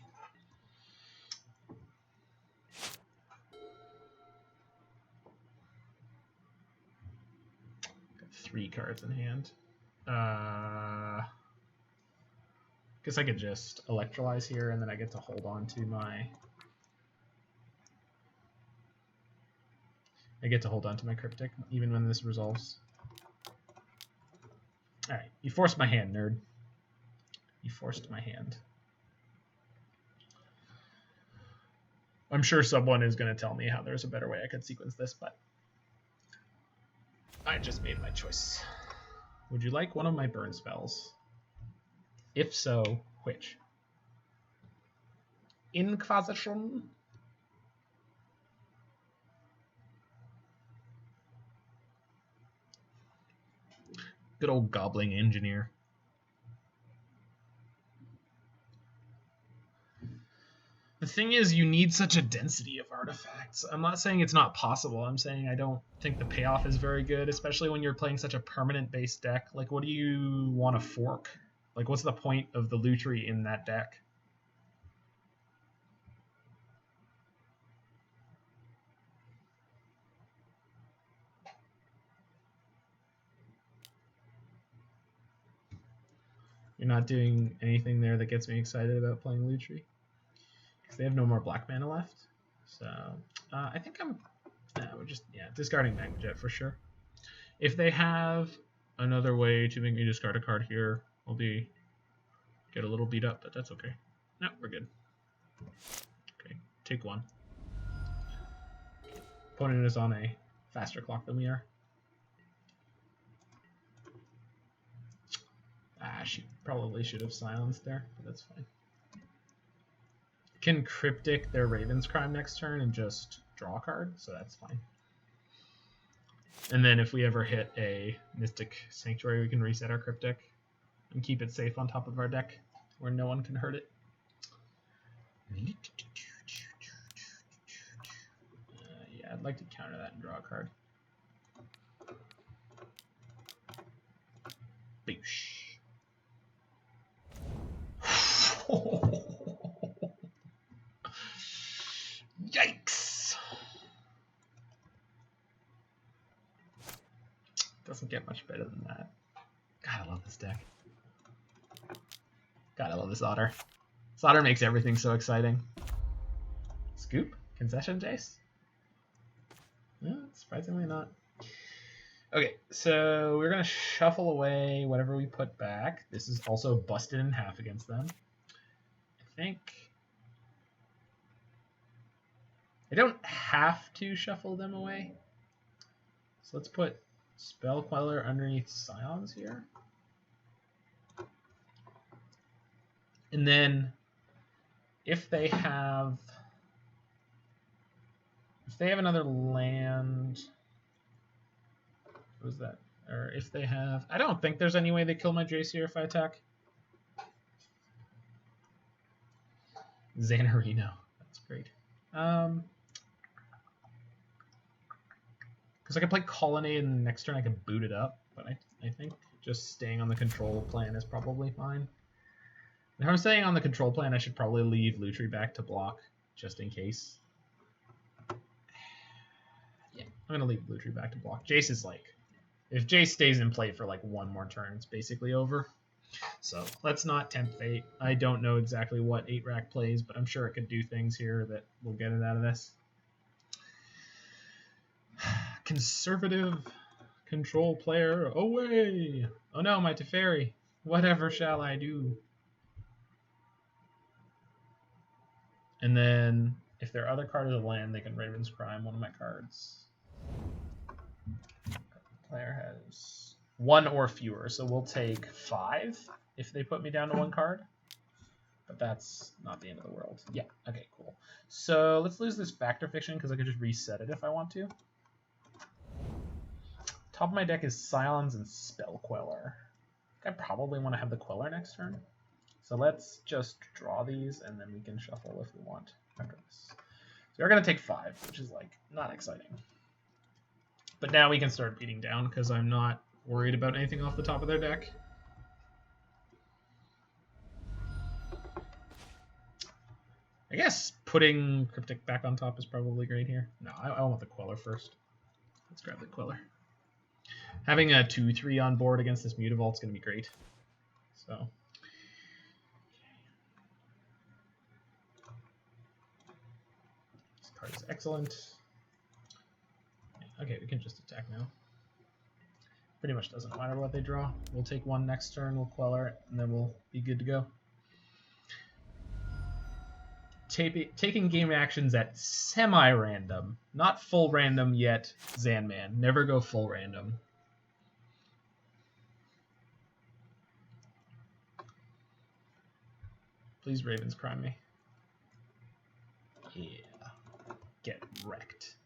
Got 3 cards in hand. Guess I could just Electrolyze here, and then I get to hold on to my... Cryptic, even when this resolves. Alright, you forced my hand, nerd. You forced my hand. I'm sure someone is going to tell me how there's a better way I could sequence this, but I just made my choice. Would you like one of my burn spells? If so, which? Inquisition? Good old gobbling engineer. The thing is, you need such a density of artifacts. I'm not saying it's not possible. I'm saying I don't think the payoff is very good, especially when you're playing such a permanent-based deck. Like, what do you want to fork? Like, what's the point of the Lutri in that deck? You're not doing anything there that gets me excited about playing Lutri? Because they have no more black mana left. So, I think we're just, discarding Magma Jet for sure. If they have another way to make me discard a card here, I'll get a little beat up, but that's okay. No, we're good. Okay, take 1. Opponent is on a faster clock than we are. Probably should have silenced there, but that's fine. Can Cryptic their Raven's Crime next turn and just draw a card, so that's fine. And then if we ever hit a Mystic Sanctuary, we can reset our Cryptic and keep it safe on top of our deck where no one can hurt it. Yeah, I'd like to counter that and draw a card. Boosh. Yikes! Doesn't get much better than that. God, I love this deck. God, I love this Sl'otter. Sl'otter makes everything so exciting. Scoop? Concession, Jace? No, surprisingly not. Okay, so we're going to shuffle away whatever we put back. This is also busted in half against them. I think I don't have to shuffle them away. So let's put Spell Queller underneath Scions here. And then if they have another land, what was that? Or if they have, I don't think there's any way they kill my Jace here if I attack. Xanarino, that's great. Because I can play Colonnade and next turn I can boot it up, but I think just staying on the control plan is probably fine. And if I'm staying on the control plan, I should probably leave Lutri back to block, just in case. Yeah, I'm going to leave Lutri back to block. Jace is like, if Jace stays in play for like one more turn, it's basically over. So let's not tempt fate. I don't know exactly what 8-rack plays, but I'm sure it could do things here that will get it out of this. Conservative control player away. Oh no, my Teferi. Whatever shall I do? And then if their other card is a land, they can Raven's Crime one of my cards. Player has 1 or fewer, so we'll take 5 if they put me down to 1 card. But that's not the end of the world. Yeah, okay, cool. So let's lose this Factor Fiction because I could just reset it if I want to. Top of my deck is Scions and Spell Queller. I probably want to have the Queller next turn. So let's just draw these and then we can shuffle if we want after this. So we're going to take 5, which is like not exciting. But now we can start beating down because I'm not worried about anything off the top of their deck. I guess putting Cryptic back on top is probably great here. No, I want the Queller first. Let's grab the Queller. Having a 2/3 on board against this Mutavault is going to be great. So this card is excellent. Okay, we can just attack now. Pretty much doesn't matter what they draw. We'll take 1 next turn, we'll Queller it, and then we'll be good to go. Taking game actions at semi-random. Not full random yet, Zanman. Never go full random. Please Raven's Crime me. Yeah. Get wrecked.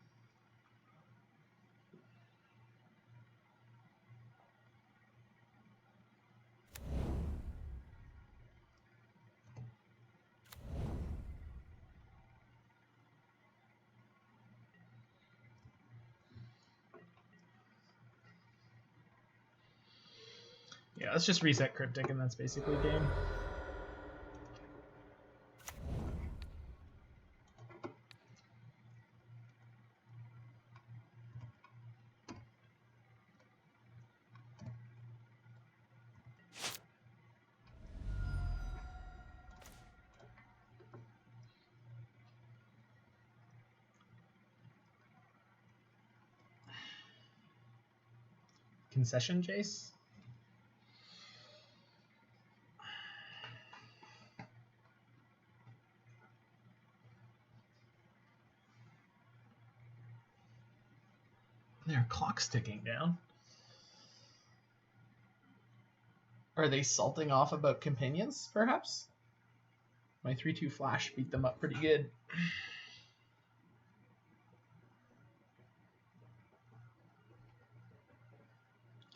Yeah, let's just reset Cryptic and that's basically game. Concession, Jace? Their clock's ticking down. Are they salting off about companions, perhaps? My 3/2 flash beat them up pretty good.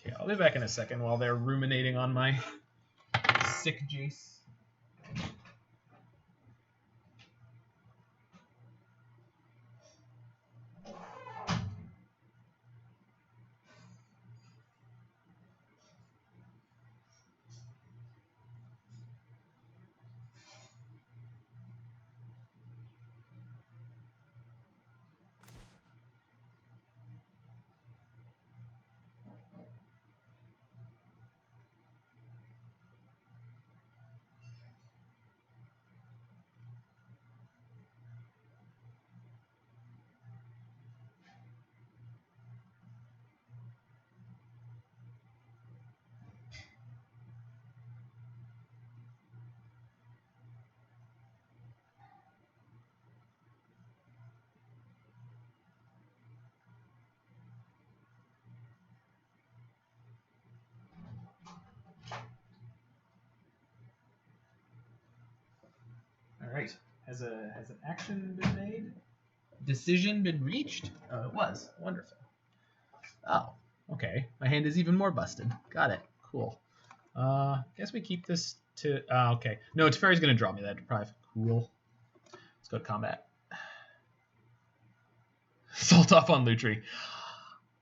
Okay, I'll be back in a second while they're ruminating on my sick Jace. All right. Has an action been made? Decision been reached? Oh, it was. Wonderful. Oh, okay. My hand is even more busted. Got it. Cool. Guess we keep this to... okay. No, Teferi's going to draw me that Deprive. Cool. Let's go to combat. Salt off on Lutri.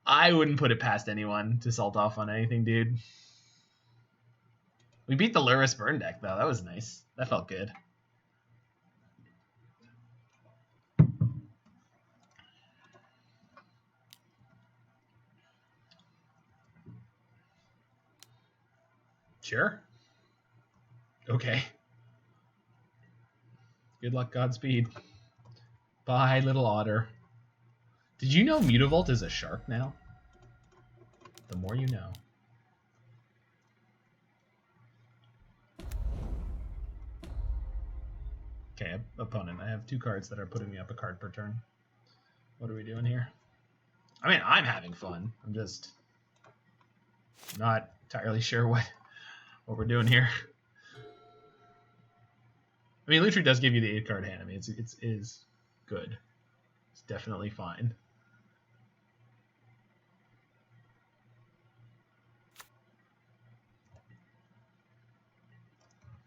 I wouldn't put it past anyone to salt off on anything, dude. We beat the Luris burn deck, though. That was nice. That felt good. Sure. Okay. Good luck, Godspeed. Bye, little otter. Did you know Mutavault is a shark now? The more you know. Okay, opponent. I have 2 cards that are putting me up a card per turn. What are we doing here? I mean, I'm having fun. I'm just not entirely sure what we're doing here. I mean, Lutri does give you the 8-card hand. I mean, it is good. It's definitely fine.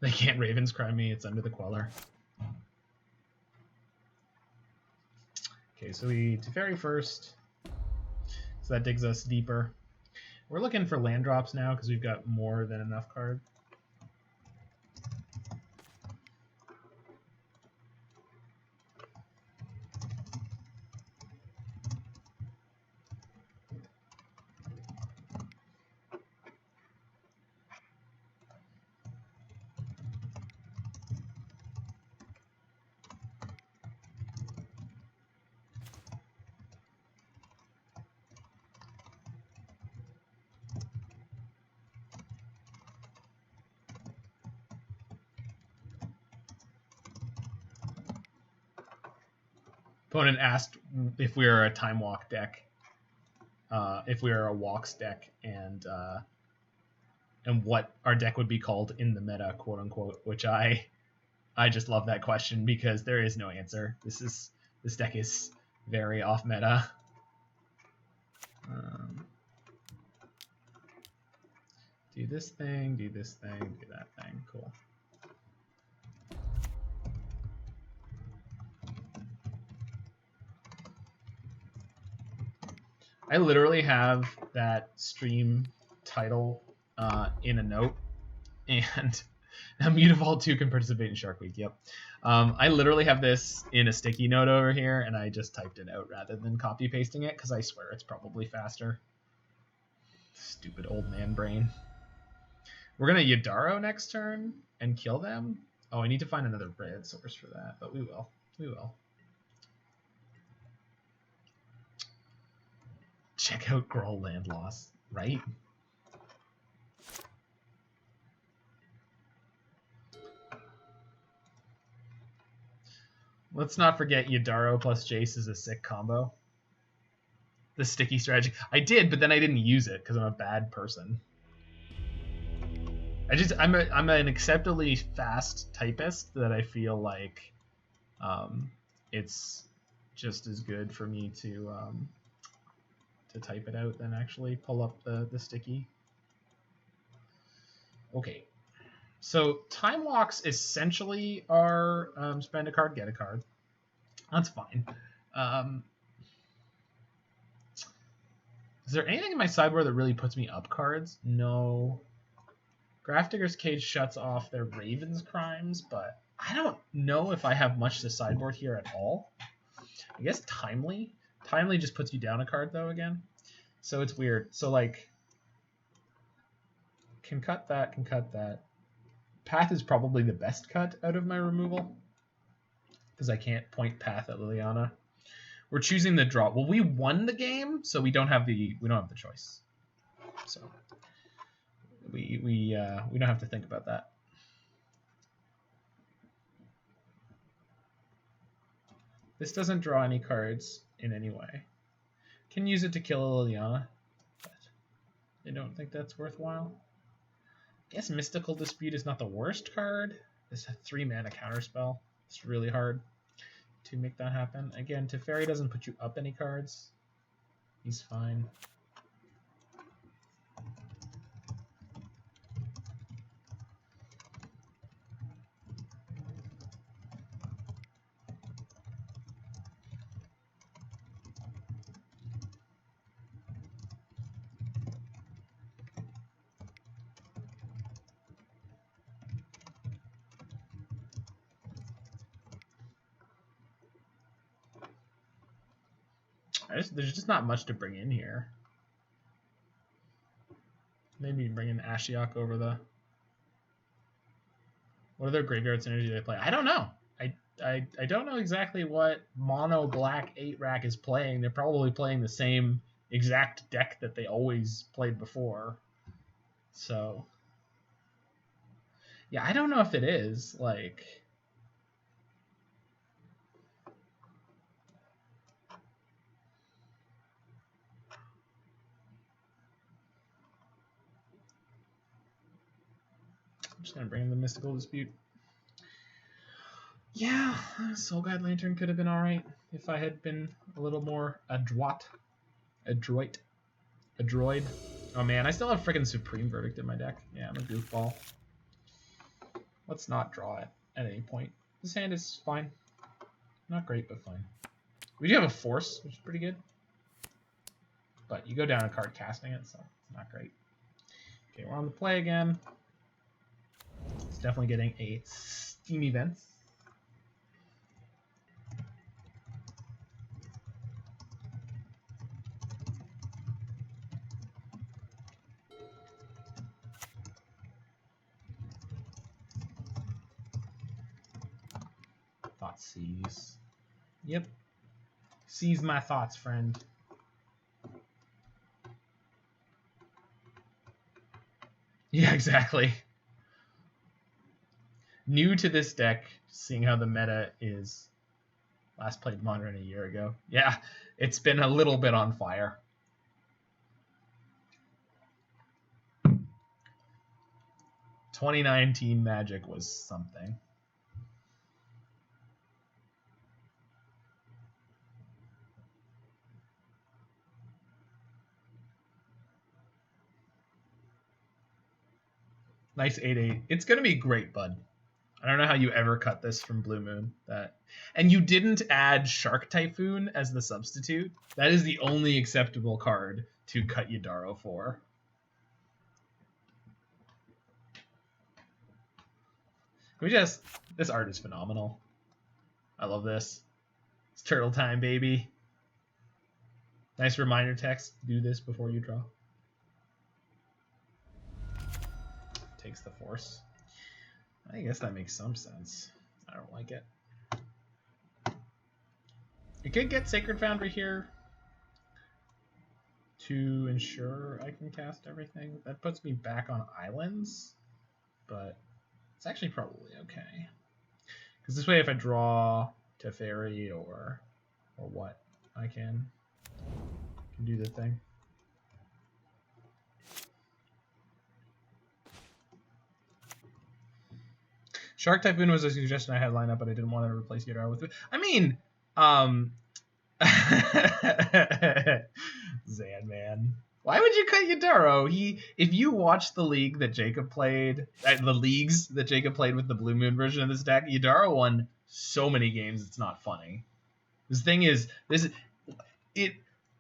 They can't Ravens cry me. It's under the Queller. Okay, so we Teferi first. So that digs us deeper. We're looking for land drops now because we've got more than enough cards. Opponent asked if we are a Time Walk deck, if we are a Walks deck, and what our deck would be called in the meta, quote unquote. Which I just love that question because there is no answer. This deck is very off meta. Do this thing, do this thing, do that thing. Cool. I literally have that stream title in a note, and Mutavault 2 can participate in Shark Week. Yep. I literally have this in a sticky note over here, and I just typed it out rather than copy pasting it because I swear it's probably faster. Stupid old man brain. We're gonna Yidaro next turn and kill them. Oh, I need to find another red source for that, but we will. We will. Check out Gruul land loss, right? Let's not forget Yidaro plus Jace is a sick combo. The sticky strategy. I did, but then I didn't use it because I'm a bad person. I'm an acceptably fast typist that I feel like it's just as good for me to type it out than actually pull up the sticky. Okay, so time walks essentially are spend a card, get a card. That's fine. Is there anything in my sideboard that really puts me up cards? No. Grafdigger's Cage shuts off their Raven's Crimes, but I don't know if I have much to sideboard here at all. I guess Timely. Timely just puts you down a card, though, again. So it's weird. So, like, can cut that, can cut that. Path is probably the best cut out of my removal, because I can't point Path at Liliana. We're choosing the draw. Well, we won the game, so we don't have the choice. So we don't have to think about that. This doesn't draw any cards in any way. Can use it to kill a Liliana, but I don't think that's worthwhile. I guess Mystical Dispute is not the worst card. It's a 3-mana counterspell. It's really hard to make that happen. Again, Teferi doesn't put you up any cards. He's fine. There's just not much to bring in here. Maybe bring in Ashiok over the... What other graveyard synergy they play? I don't know. I don't know exactly what mono black 8-rack is playing. They're probably playing the same exact deck that they always played before. So, yeah, I don't know if it is. Like... I'm just going to bring in the Mystical Dispute. Yeah, Soul Guide Lantern could have been alright if I had been a little more adroit. Oh man, I still have freaking Supreme Verdict in my deck. Yeah, I'm a goofball. Let's not draw it at any point. This hand is fine. Not great, but fine. We do have a Force, which is pretty good. But you go down a card casting it, so it's not great. Okay, we're on the play again. It's definitely getting a Steam event. Thought seize. Yep. Seize my thoughts, friend. Yeah, exactly. New to this deck, seeing how the meta is. Last played Modern a year ago. Yeah, it's been a little bit on fire. "2019 Magic was something." Nice 8/8. It's gonna be great, bud. I don't know how you ever cut this from Blue Moon. And you didn't add Shark Typhoon as the substitute. That is the only acceptable card to cut Yidaro for. This art is phenomenal. I love this. It's turtle time, baby. Nice reminder text. Do this before you draw. Takes the Force. I guess that makes some sense. I don't like it. You could get Sacred Foundry here to ensure I can cast everything. That puts me back on islands, but it's actually probably okay. Because this way, if I draw Teferi or what, I can do the thing. Shark Typhoon was a suggestion I had lined up, but I didn't want to replace Yidaro with it. I mean, Zan, man. Why would you cut Yidaro? If you watch the league that Jacob played, the leagues that Jacob played with the Blue Moon version of this deck, Yidaro won so many games. It's not funny. This thing is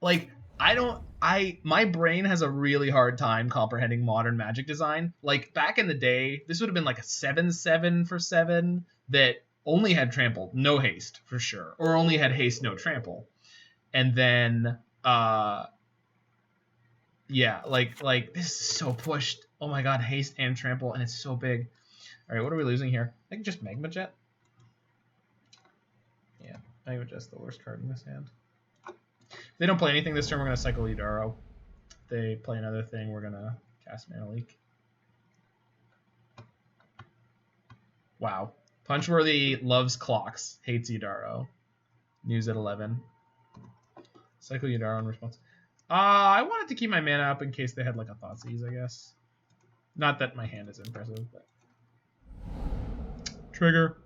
my brain has a really hard time comprehending modern Magic design. Like back in the day, this would have been like a 7/7 for 7 that only had trample, no haste for sure, or only had haste, no trample, and then yeah, like this is so pushed. Oh my god, haste and trample, and it's so big. All right, what are we losing here? I think just Magma Jet. Yeah, Magma Jet's the worst card in this hand. If they don't play anything this turn, we're gonna cycle Yidaro. If they play another thing, we're gonna cast Mana Leak. Wow. Punchworthy loves clocks, hates Yidaro. News at 11. Cycle Yidaro in response. I wanted to keep my mana up in case they had like a Thoughtseize, I guess. Not that my hand is impressive, but. Trigger.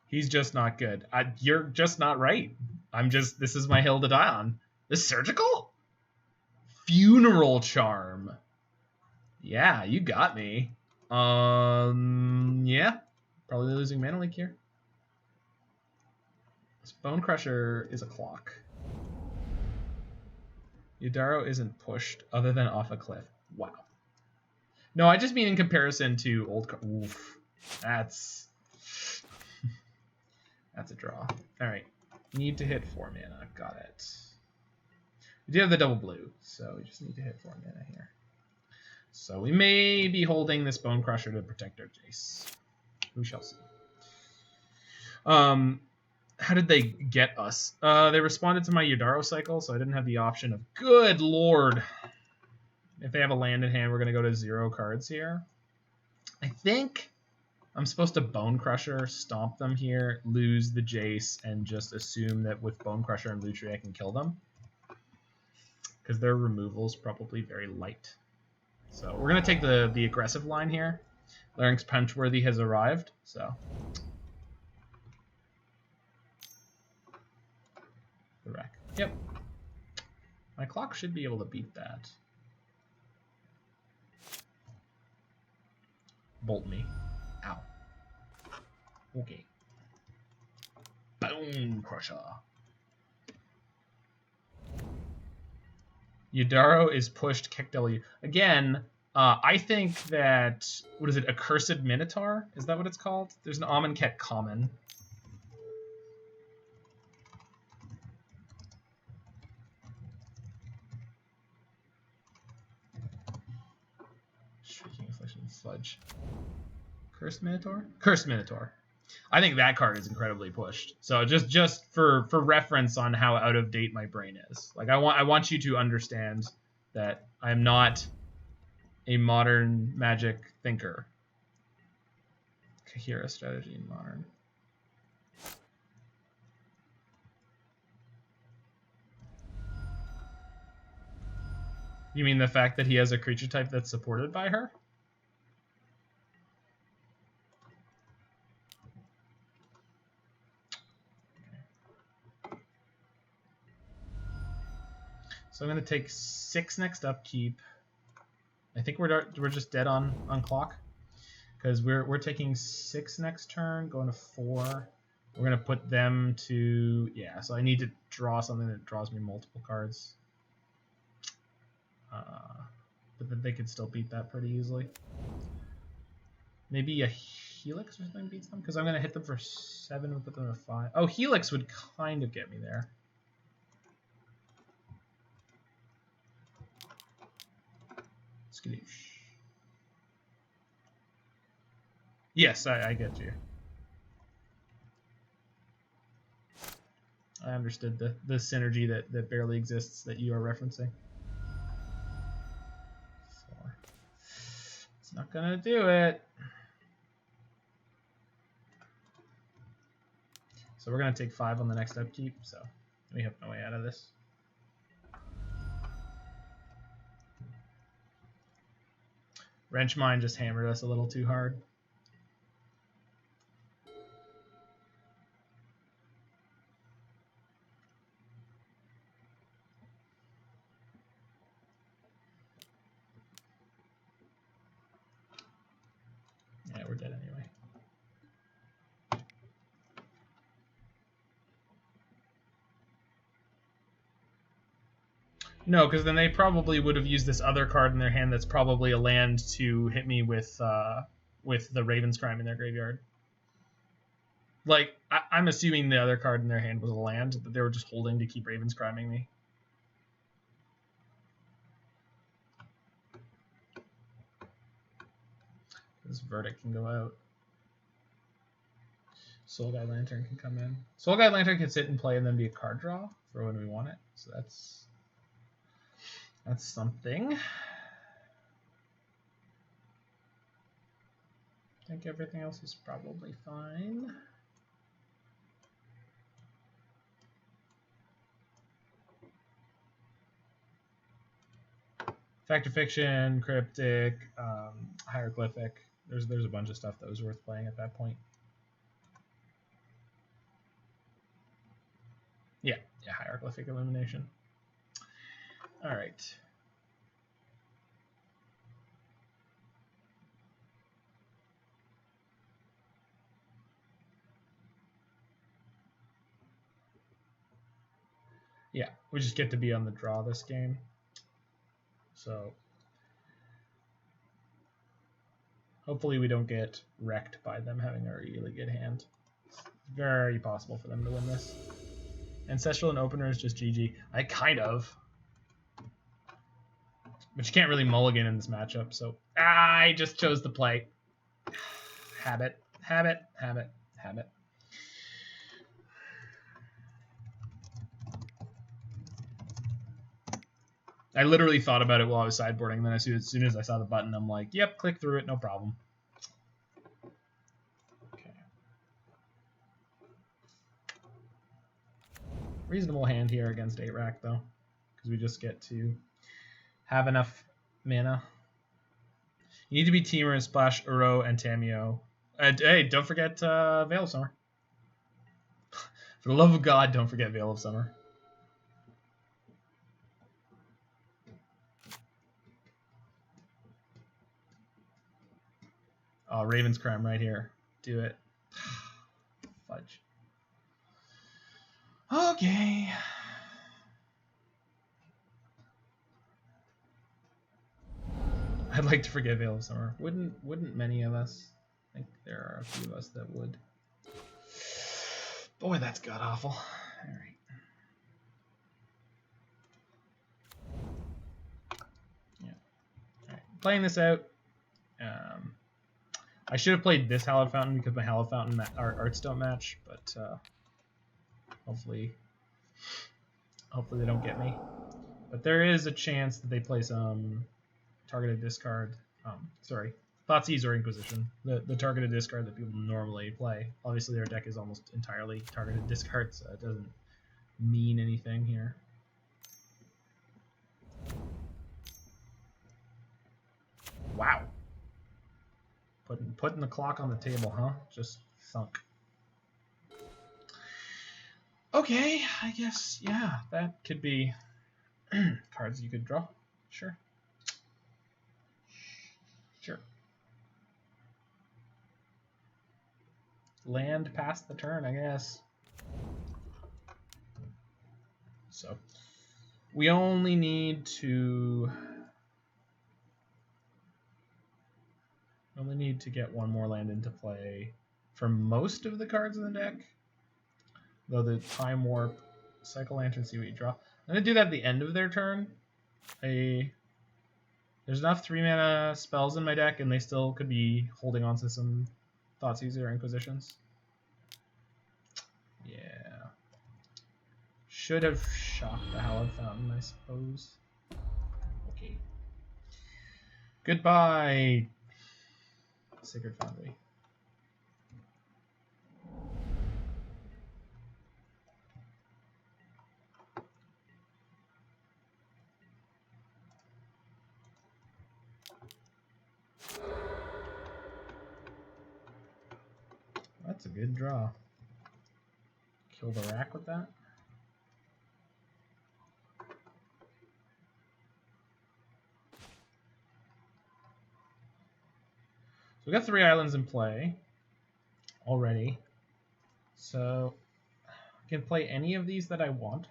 He's just not good. You're just not right. This is my hill to die on. This surgical? Funeral Charm. Yeah, you got me. Yeah. Probably losing Mana Leak here. This Bone Crusher is a clock. Yidaro isn't pushed other than off a cliff. Wow. No, I just mean in comparison to old. Oof. That's a draw. All right. Need to hit 4 mana. Got it. We do have the double blue, so we just need to hit 4 mana here. So we may be holding this Bone Crusher to protect our Jace. We shall see. How did they get us? They responded to my Yidaro cycle, so I didn't have the option of... Good lord! If they have a land in hand, we're going to go to 0 cards here. I think I'm supposed to Bone Crusher, stomp them here, lose the Jace, and just assume that with Bone Crusher and Lutri I can kill them. Because their removal is probably very light. So we're going to take the aggressive line here. Larynx Punchworthy has arrived, so... The wreck. Yep. My clock should be able to beat that. Bolt me. Ow. Okay. Bone Crusher. Yidaro is pushed, kick W. Again, I think that... What is it? Accursed Minotaur? Is that what it's called? There's an Amonkhet common. Shrieking Affliction, Fudge. Cursed Minotaur? Cursed Minotaur. I think that card is incredibly pushed. So just for reference on how out of date my brain is. Like I want you to understand that I am not a modern Magic thinker. Kahira strategy in modern. You mean the fact that he has a creature type that's supported by her? So I'm going to take 6 next upkeep. I think we're just dead on clock. Because we're taking 6 next turn, going to 4. We're going to put them to... Yeah, so I need to draw something that draws me multiple cards. But then they could still beat that pretty easily. Maybe a Helix or something beats them? Because I'm going to hit them for 7 and put them to 5. Oh, Helix would kind of get me there. Skadoosh. Yes, I get you. I understood the synergy that barely exists that you are referencing. 4. It's not gonna do it. So we're gonna take 5 on the next upkeep, so we have no way out of this. Wrench Mine just hammered us a little too hard. Yeah, we're dead anyway. No, because then they probably would have used this other card in their hand that's probably a land to hit me with the Raven's Crime in their graveyard. Like, I'm assuming the other card in their hand was a land that they were just holding to keep Raven's Criming me. This Verdict can go out. Soul Guide Lantern can come in. Soul Guide Lantern can sit and play and then be a card draw for when we want it. So that's something. I think everything else is probably fine. Fact or Fiction, Cryptic, Hieroglyphic. There's a bunch of stuff that was worth playing at that point. Yeah, Hieroglyphic Illumination. All right. Yeah, we just get to be on the draw this game. So hopefully we don't get wrecked by them having a really good hand. It's very possible for them to win this. Ancestral and Opener is just GG. I kind of. But you can't really mulligan in this matchup, so I just chose to play. Habit. I literally thought about it while I was sideboarding, and then as soon as I saw the button, I'm like, yep, click through it, no problem. Okay. Reasonable hand here against 8-rack, though, because we just get to have enough mana. You need to be Teamer and splash Uro and Tamiyo. Hey, don't forget Veil of Summer. For the love of God, don't forget Veil of Summer. Oh, Raven's Crime right here. Do it. Fudge. Okay. I'd like to forget Veil of Summer. Wouldn't many of us? I think there are a few of us that would. Boy, that's god awful. All right. Yeah. All right. Playing this out. I should have played this Hallowed Fountain because my Hallowed Fountain arts don't match, but hopefully they don't get me. But there is a chance that they play some targeted discard. Thoughtseize or Inquisition. The targeted discard that people normally play. Obviously, their deck is almost entirely targeted discard, so it doesn't mean anything here. Wow. Putting the clock on the table, huh? Just thunk. Okay, I guess, yeah, that could be cards you could draw. Sure. Land past the turn, I guess. So we only need to get one more land into play for most of the cards in the deck. Though the Time Warp, Cycle Lantern, see what you draw. I'm going to do that at the end of their turn. There's enough 3-mana spells in my deck, and they still could be holding on to some Thoughtseize or Inquisitions. Yeah. Should have shocked the Hallowed Fountain, I suppose. Okay. Goodbye, Sacred Foundry. That's a good draw. Kill the rack with that. So we got 3 islands in play already. So I can play any of these that I want.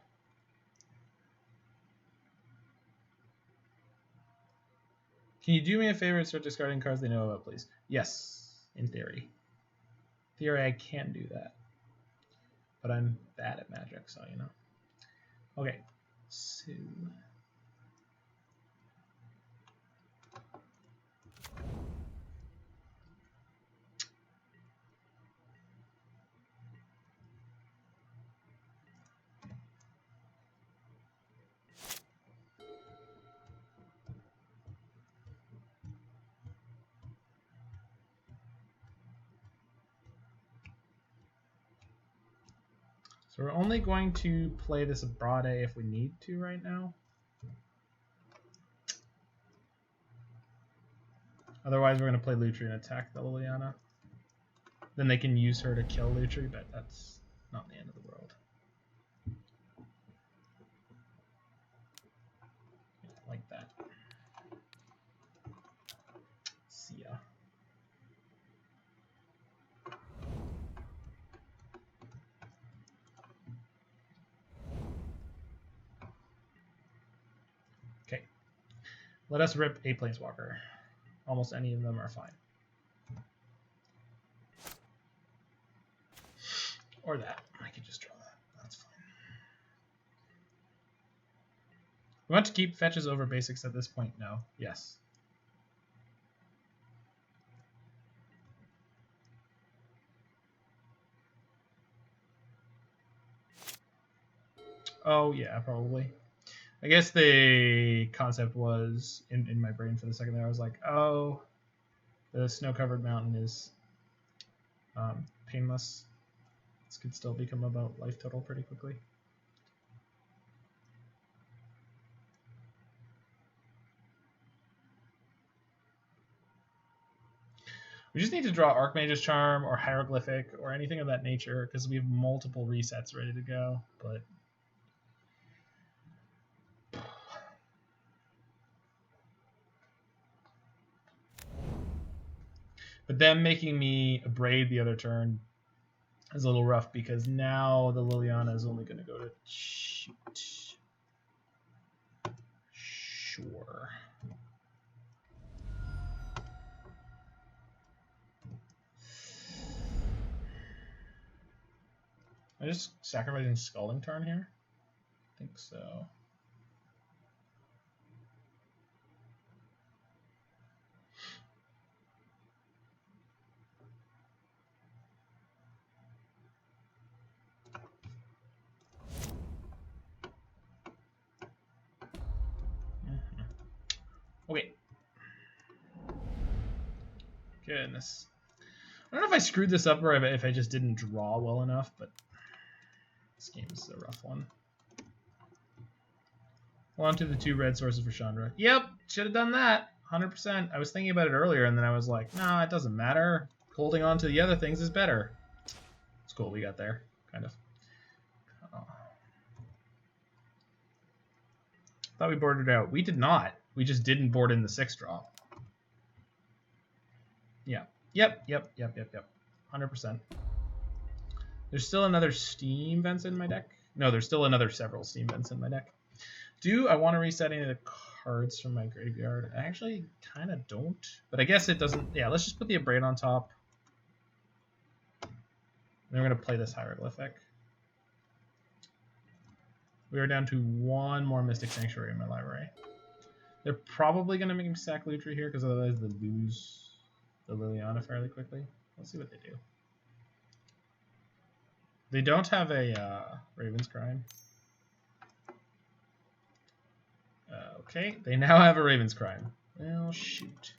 Can you do me a favor and start discarding cards they know about, please? Yes, in theory. In theory, I can do that. But I'm bad at Magic, so you know. Okay, so... So we're only going to play this Abrade if we need to right now. Otherwise, we're going to play Lutri and attack the Liliana. Then they can use her to kill Lutri, but that's not the end of the world. Like that. See ya. Okay. Let us rip a Planeswalker. Almost any of them are fine. Or that. I could just draw that. That's fine. We want to keep fetches over basics at this point? No. Yes. Oh, yeah, probably. I guess the concept was in my brain for the second there. I was like, oh, the snow-covered mountain is painless. This could still become about life total pretty quickly. We just need to draw Archmage's Charm or Hieroglyphic or anything of that nature because we have multiple resets ready to go. But them making me Abrade the other turn is a little rough because now the Liliana is only going to go to shoot. Sure. Am I just sacrificing Scalding Tarn here? I think so. Okay. Goodness. I don't know if I screwed this up or if I just didn't draw well enough, but this game is a rough one. Hold on to the 2 red sources for Chandra. Yep, should have done that. 100%. I was thinking about it earlier, and then I was like, nah, it doesn't matter. Holding on to the other things is better. It's cool we got there, kind of. Thought we boarded out. We did not. We just didn't board in the 6 draw. Yeah. Yep. 100%. There's still another Steam Vents in my deck. No, there's still another several Steam Vents in my deck. Do I want to reset any of the cards from my graveyard? I actually kind of don't. But I guess it doesn't... Yeah, let's just put the Abrade on top. Then we're going to play this Hieroglyphic. We are down to 1 more Mystic Sanctuary in my library. They're probably going to make me sack Lutri here, because otherwise they lose the Liliana fairly quickly. Let's see what they do. They don't have a Raven's Crime. Okay, they now have a Raven's Crime. Well, shoot.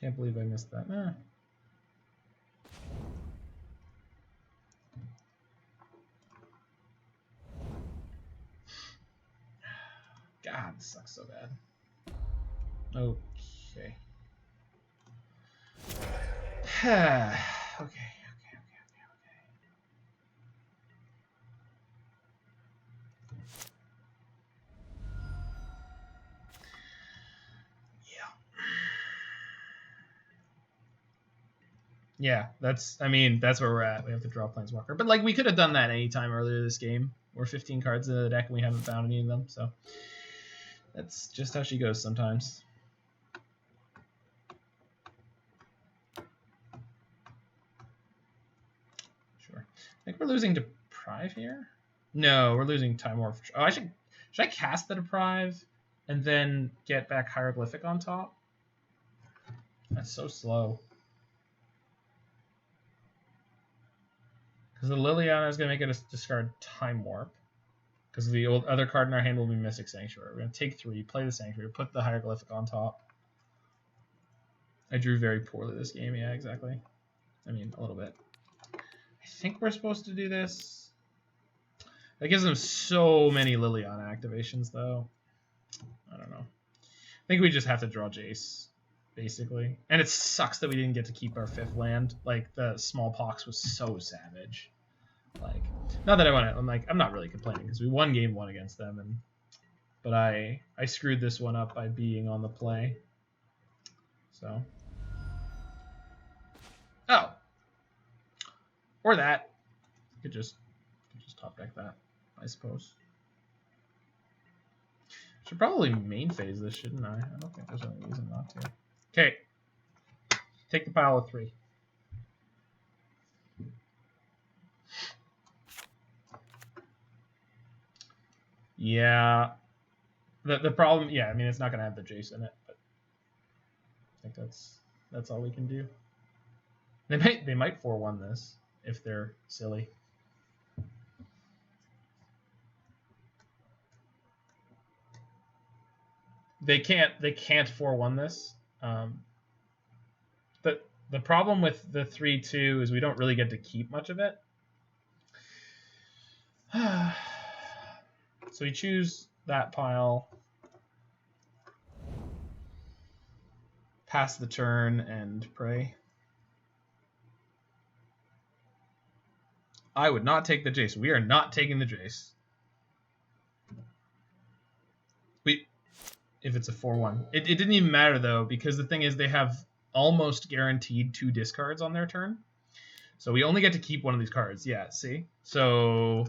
Can't believe I missed that. Nah. God, this sucks so bad. Okay. Okay. Okay. Yeah, that's where we're at. We have to draw Planeswalker. But like we could have done that anytime earlier this game. We're 15 cards in the deck and we haven't found any of them, so that's just how she goes sometimes. Sure. I think we're losing Deprive here. No, we're losing Time Warp. Oh, should I cast the Deprive and then get back Hieroglyphic on top? That's so slow. Because the Liliana is going to make it a discard Time Warp. Because the other card in our hand will be Mystic Sanctuary. We're going to take 3, play the Sanctuary, put the Hieroglyphic on top. I drew very poorly this game. Yeah, exactly. I mean, a little bit. I think we're supposed to do this. That gives them so many Liliana activations, though. I don't know. I think we just have to draw Jace, basically. And it sucks that we didn't get to keep our 5th land. Like, the Smallpox was so savage. Like, not that I want to. I'm not really complaining because we won game 1 against them, but I screwed this one up by being on the play. So, oh, or that could just top deck that, I suppose. Should probably main phase this, shouldn't I? I don't think there's any reason not to. Okay, take the pile of 3. Yeah, the problem, yeah, I mean it's not gonna have the Jace in it, but I think that's all we can do. They might 4-1 this if they're silly. They can't 4-1 this. The problem with the 3-2 is we don't really get to keep much of it. So we choose that pile, pass the turn, and pray. I would not take the Jace. We are not taking the Jace. If it's a 4-1. It didn't even matter, though, because the thing is they have almost guaranteed 2 discards on their turn. So we only get to keep one of these cards. Yeah, see? So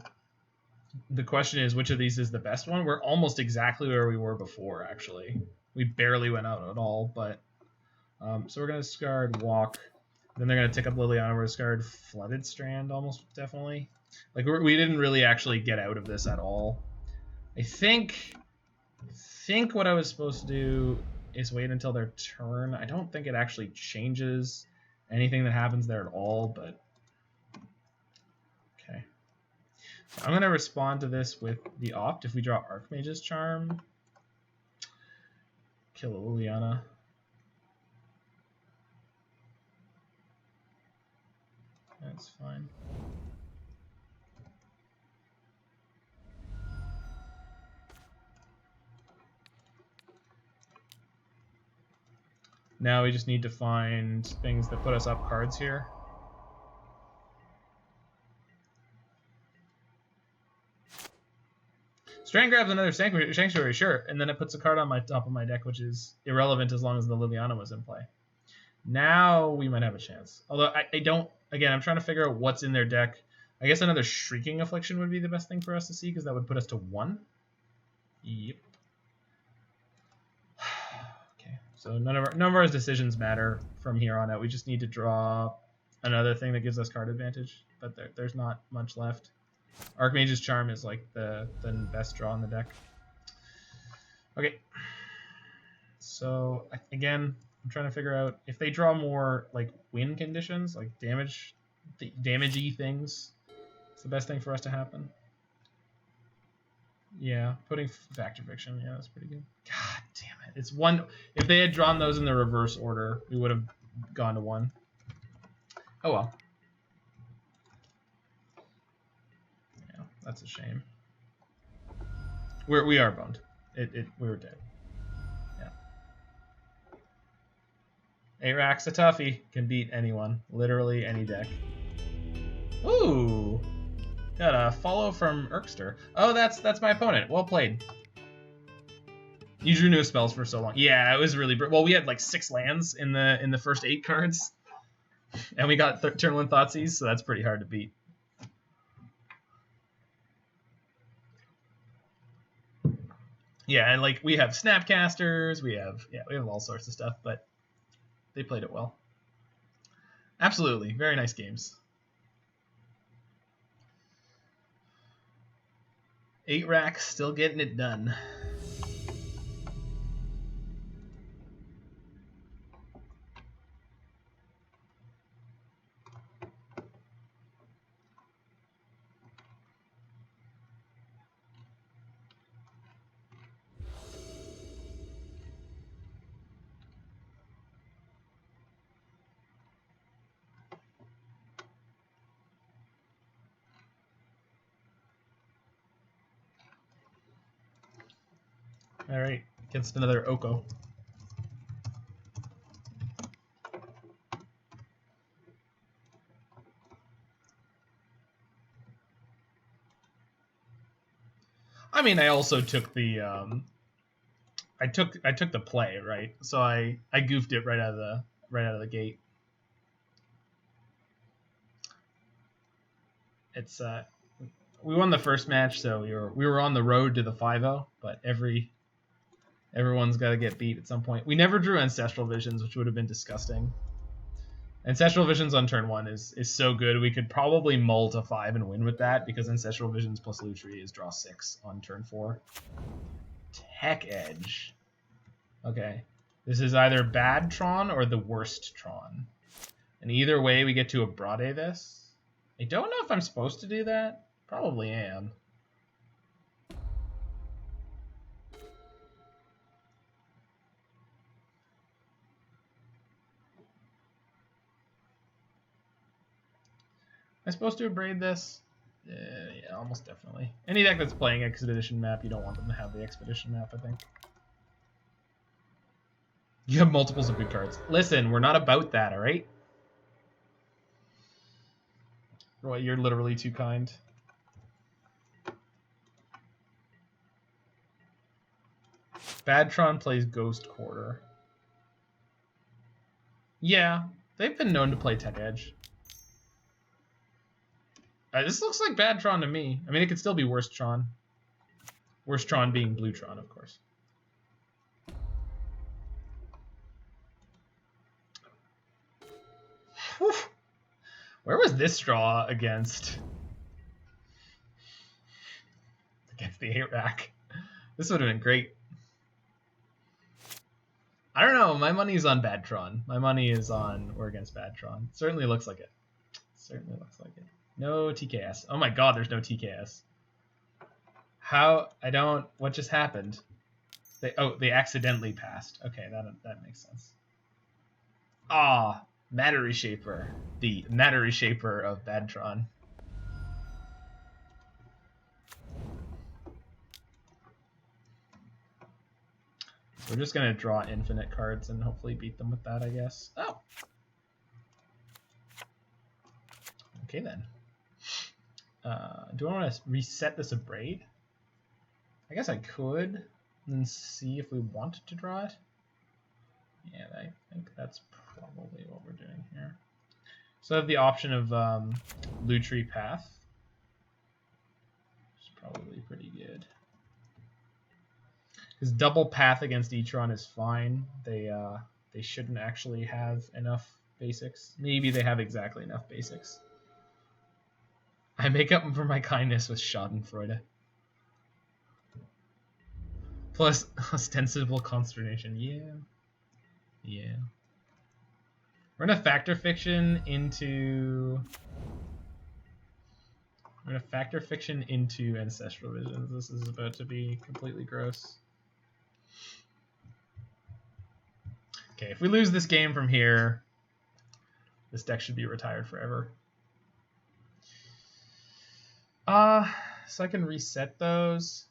the question is, which of these is the best one? We're almost exactly where we were before, actually. We barely went out at all, but... so we're going to discard Walk. Then they're going to tick up Liliana. We're going to discard Flooded Strand, almost definitely. Like, we didn't really actually get out of this at all. I think what I was supposed to do is wait until their turn. I don't think it actually changes anything that happens there at all, but... Okay. So I'm going to respond to this with the opt. If we draw Archmage's Charm, kill Liliana. That's fine. Now we just need to find things that put us up cards here. Strand grabs another Sanctuary, sure, and then it puts a card on my top of my deck, which is irrelevant as long as the Liliana was in play. Now we might have a chance. Although I don't... Again, I'm trying to figure out what's in their deck. I guess another Shrieking Affliction would be the best thing for us to see, because that would put us to 1. Yep. Okay, so none of our decisions matter from here on out. We just need to draw another thing that gives us card advantage, but there's not much left. Archmage's Charm is like the best draw in the deck. Okay. So, again... I'm trying to figure out if they draw more like win conditions, like damagey things. It's the best thing for us to happen. Yeah, putting Factor Fiction. Yeah, that's pretty good. God damn it! It's 1. If they had drawn those in the reverse order, we would have gone to 1. Oh well. Yeah, that's a shame. We are boned. We were dead. 8-Rack's a toughie. Can beat anyone. Literally any deck. Ooh! Got a follow from Erkster. Oh, that's my opponent. Well played. You drew no spells for so long. Yeah, it was really... Well, we had like 6 lands in the first 8 cards. And we got turn 1 Thoughtseize, so that's pretty hard to beat. Yeah, and like we have Snapcasters, we have all sorts of stuff, but they played it well. Absolutely, very nice games. 8-Rack still getting it done. All right, against another Oko. I mean, I also took the I took the play, right? So I goofed it right out of the gate. It's we won the first match, so we were on the road to the 5-0, but everyone's got to get beat at some point. We never drew Ancestral Visions, which would have been disgusting. Ancestral Visions on turn 1 is so good. We could probably mull to 5 and win with that, because Ancestral Visions plus Lutri is draw 6 on turn 4. Tech Edge. Okay. This is either bad Tron or the worst Tron. And either way, we get to Abrade this. I don't know if I'm supposed to do that. Probably am. Am I supposed to abrade this? Yeah, almost definitely. Any deck that's playing Expedition map, you don't want them to have the Expedition map, I think. You have multiples of good cards. Listen, we're not about that, alright? Roy, you're literally too kind. Badtron plays Ghost Quarter. Yeah, they've been known to play Tech Edge. This looks like bad Tron to me. I mean, it could still be worst Tron. Worst Tron being blue Tron, of course. Whew. Where was this draw against the 8-Rack? This would have been great. I don't know. My money's on bad Tron. My money is on or against bad Tron. Certainly looks like it. Certainly looks like it. No TKS. Oh my god, there's no TKS. How? I don't... What just happened? They accidentally passed. Okay, that makes sense. Ah, Matter Reshaper. The Matter Reshaper of Badtron. We're just going to draw infinite cards and hopefully beat them with that, I guess. Oh! Okay, then. Do I want to reset this Abrade? I guess I could, and then see if we wanted to draw it. Yeah, I think that's probably what we're doing here. So I have the option of Lutri Path, which is probably pretty good. Because double Path against E-Tron is fine. They shouldn't actually have enough basics. Maybe they have exactly enough basics. I make up for my kindness with Schadenfreude. Plus ostensible consternation. Yeah. We're gonna Factor Fiction into Ancestral Visions. This is about to be completely gross. Okay, if we lose this game from here, this deck should be retired forever. So I can reset those.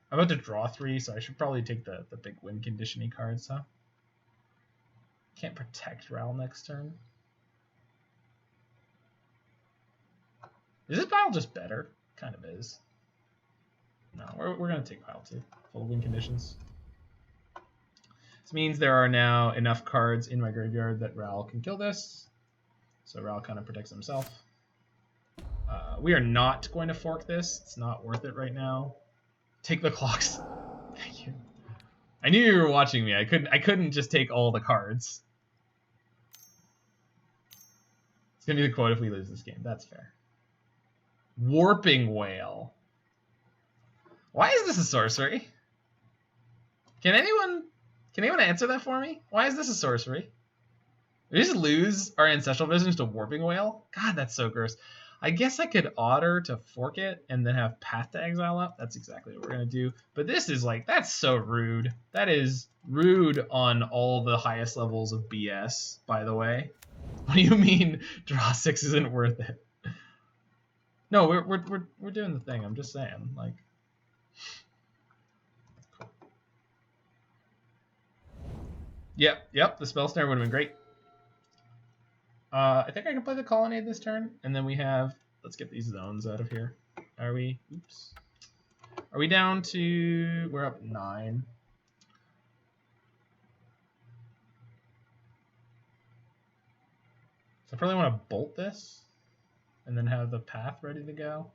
I'm about to draw 3, so I should probably take the big win conditioning cards, huh? Can't protect Ral next turn. Is this pile just better? Kind of is. No, we're going to take pile 2. Full win conditions. This means there are now enough cards in my graveyard that Ral can kill this. So Ral kind of protects himself. We are not going to fork this. It's not worth it right now. Take the clocks. Thank you. I knew you were watching me. I couldn't just take all the cards. It's going to be the quote if we lose this game. That's fair. Warping Whale. Why is this a sorcery? Can anyone answer that for me? Why is this a sorcery? We just lose our Ancestral Visions to Warping Whale? God, that's so gross. I guess I could order to fork it and then have Path to Exile up. That's exactly what we're going to do. But this is like, that's so rude. That is rude on all the highest levels of BS, by the way. What do you mean draw 6 isn't worth it? No, we're doing the thing. I'm just saying, like. Yep. The Spell Snare would have been great. I think I can play the Colonnade this turn, and then we have. Let's get these zones out of here. Are we? Oops. Are we down to? We're up 9. So I probably want to bolt this, and then have the path ready to go.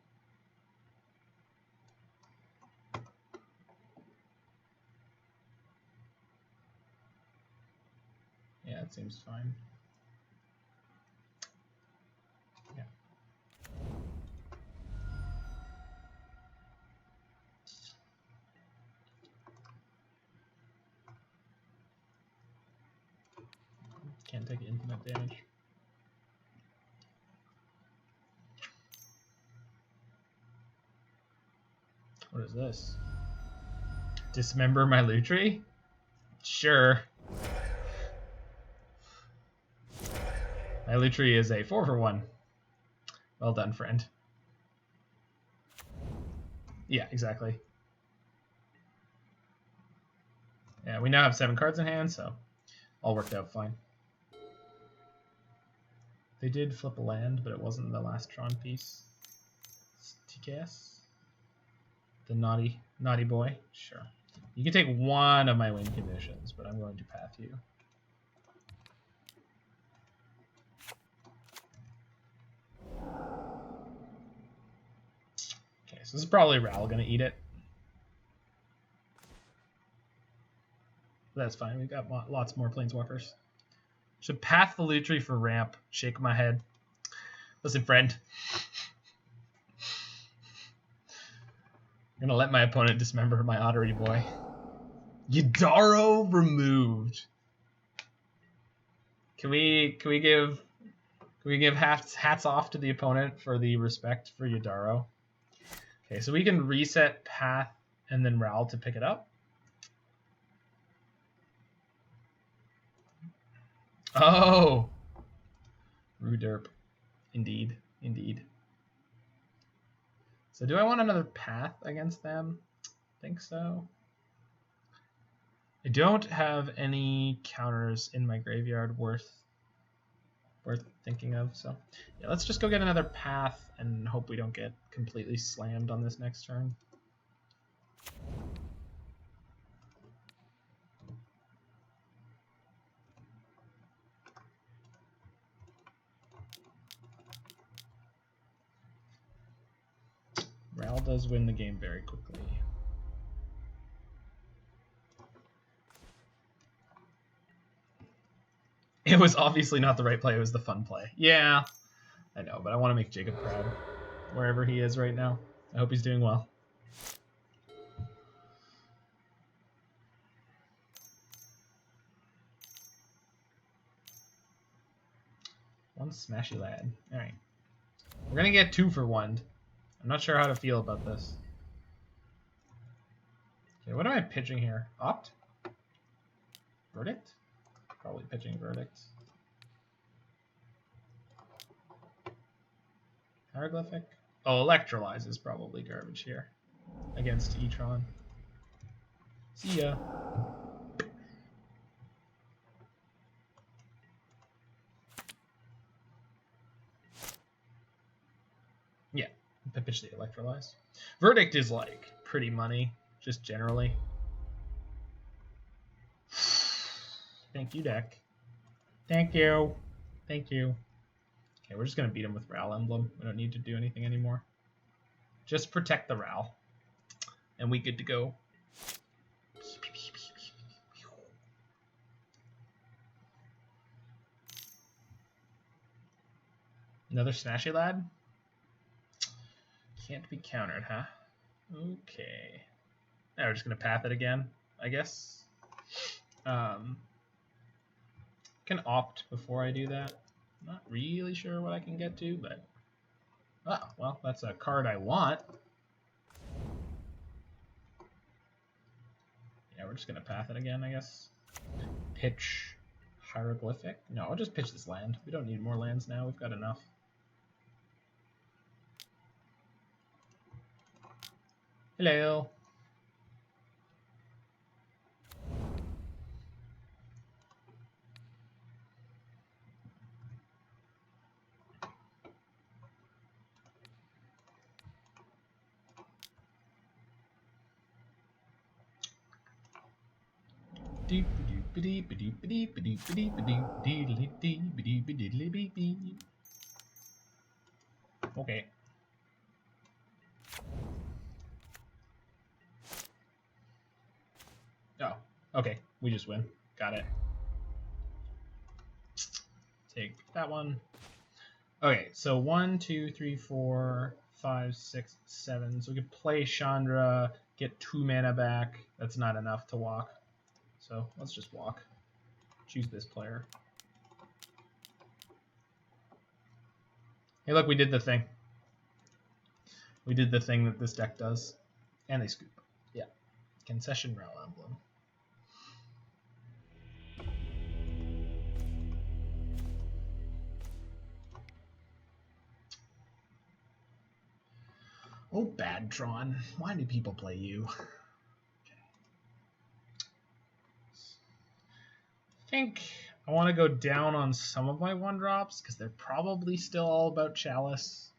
Yeah, it seems fine. Yeah. Can't take infinite damage. What is this? Dismember my Lutri? Sure. My Lutri is a 4-for-1. Well done, friend. Yeah, exactly. Yeah, we now have 7 cards in hand, so all worked out fine. They did flip a land, but it wasn't the last Tron piece. It's TKS. The naughty boy. Sure. You can take one of my win conditions, but I'm going to path you. Okay, so this is probably Ral going to eat it. That's fine. We've got lots more Planeswalkers. Should path the Lutri for ramp. Shake my head. Listen, friend. I'm going to let my opponent dismember my Ottery boy. Yidaro removed. Can we give hats off to the opponent for the respect for Yidaro? Okay, so we can reset path and then Ral to pick it up. Oh, Ruderp. Indeed. So do I want another path against them? I think so. I don't have any counters in my graveyard worth thinking of. So yeah, let's just go get another path and hope we don't get completely slammed on this next turn. Ral does win the game very quickly. It was obviously not the right play, it was the fun play. Yeah, I know, but I want to make Jacob proud wherever he is right now. I hope he's doing well. One smashy lad. Alright. We're going to get 2 for 1. I'm not sure how to feel about this. Okay, what am I pitching here? Opt? Verdict? Probably pitching Verdict. Hieroglyphic? Oh, Electrolyze is probably garbage here against E-Tron. See ya. Yeah, pitch the Electrolyze. Verdict is like pretty money, just generally. Thank you, deck. Thank you. Thank you. Okay, we're just going to beat him with Ral Emblem. We don't need to do anything anymore. Just protect the Ral. And we good to go. Another Snashy Lad? Can't be countered, huh? Okay. Now we're just going to path it again, I guess. Can opt before I do that. Not really sure what I can get to, but... Oh, well, that's a card I want. Yeah, we're just going to path it again, I guess. Pitch Hieroglyphic? No, I'll just pitch this land. We don't need more lands now. We've got enough. Hello. Okay. Oh, okay. We just win. Got it. Take that one. Okay, so 1, 2, 3, 4, 5, 6, 7. So we could play Chandra, get 2 mana back. That's not enough to walk. So let's just walk. Choose this player. Hey, look, we did the thing. We did the thing that this deck does. And they scoop. Yeah. Concession Royal Emblem. Oh, bad Tron. Why do people play you? Okay. I think I want to go down on some of my 1-drops because they're probably still all about Chalice.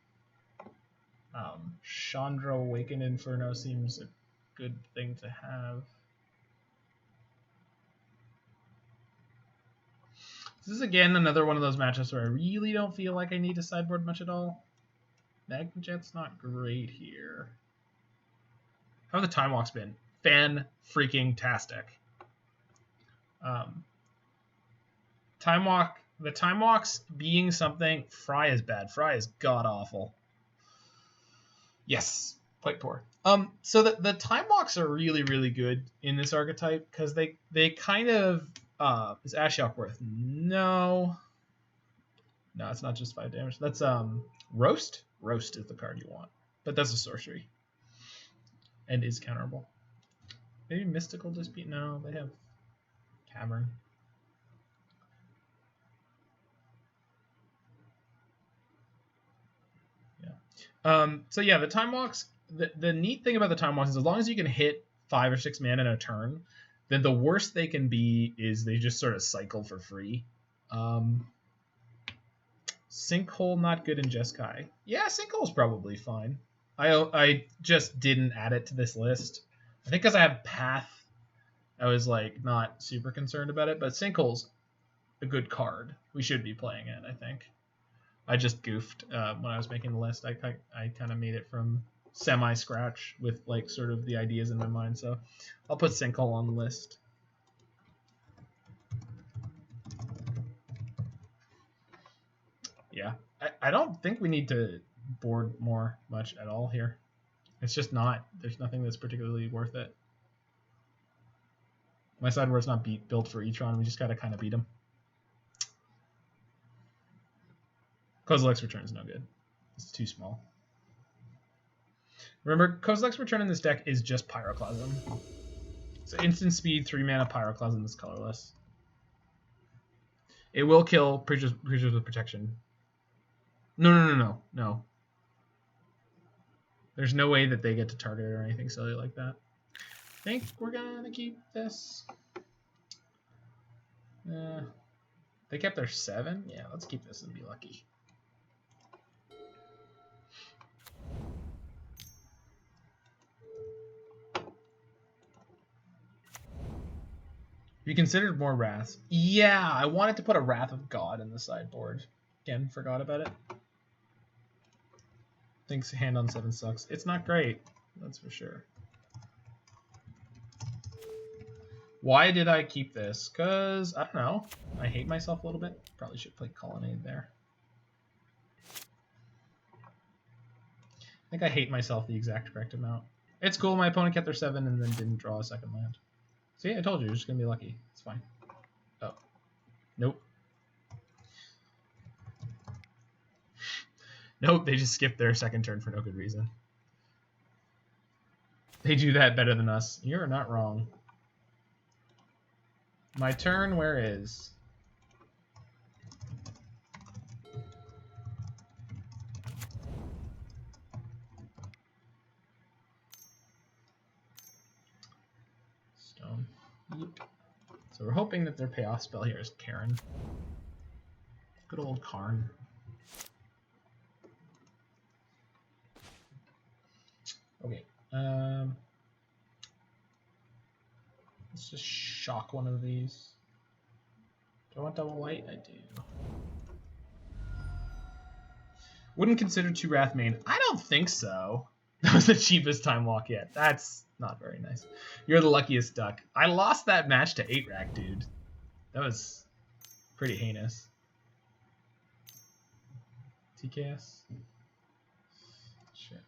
Chandra Awakened Inferno seems a good thing to have. This is again another one of those matchups where I really don't feel like I need to sideboard much at all. Magma Jet's not great here. How have the Time Walks been? Fan-freaking-tastic. The Time Walks being something, Fry is bad. Fry is god-awful. Yes, quite poor. So the Time Walks are really, really good in this archetype because they kind of... is Ashiok worth? No. No, it's not just 5 damage. That's Roast? Roast is the card you want. But that's a sorcery. And is counterable. Maybe Mystical Dispute? No, they have Cavern. Yeah. So yeah, the Time Walks, the neat thing about the Time Walks is as long as you can hit 5 or 6 mana in a turn, then the worst they can be is they just sort of cycle for free. Sinkhole not good in Jeskai. Yeah, Sinkhole's probably fine. I just didn't add it to this list. I think because I have Path, I was like not super concerned about it. But Sinkhole's a good card. We should be playing it, I think. I just goofed when I was making the list. I kind of made it from semi-scratch with like sort of the ideas in my mind. So I'll put Sinkhole on the list. Yeah, I don't think we need to board much at all here. It's just not. There's nothing that's particularly worth it. My sideboard's not built for Etron. We just got to kind of beat him. Kozilek's Return is no good. It's too small. Remember, Kozilek's Return in this deck is just Pyroclasm. So instant speed, 3 mana Pyroclasm is colorless. It will kill creatures with protection. No. There's no way that they get to target it or anything silly like that. I think we're gonna keep this. They kept their 7? Yeah, let's keep this and be lucky. You considered more Wraths. Yeah, I wanted to put a Wrath of God in the sideboard. Again, forgot about it. Thinks hand on 7 sucks. It's not great, that's for sure. Why did I keep this? Because, I don't know. I hate myself a little bit. Probably should play Colonnade there. I think I hate myself the exact correct amount. It's cool, my opponent kept their 7 and then didn't draw a second land. See, I told you, you're just going to be lucky. It's fine. Oh. Nope. Nope, they just skipped their second turn for no good reason. They do that better than us. You're not wrong. My turn, where is? Stone. Yep. So we're hoping that their payoff spell here is Karen. Good old Karn. Okay. Let's just shock one of these. Do I want double white? I do. Wouldn't consider 2 Wrath main. I don't think so. That was the cheapest time walk yet. That's not very nice. You're the luckiest duck. I lost that match to 8-rack, dude. That was pretty heinous. TKS? Shit.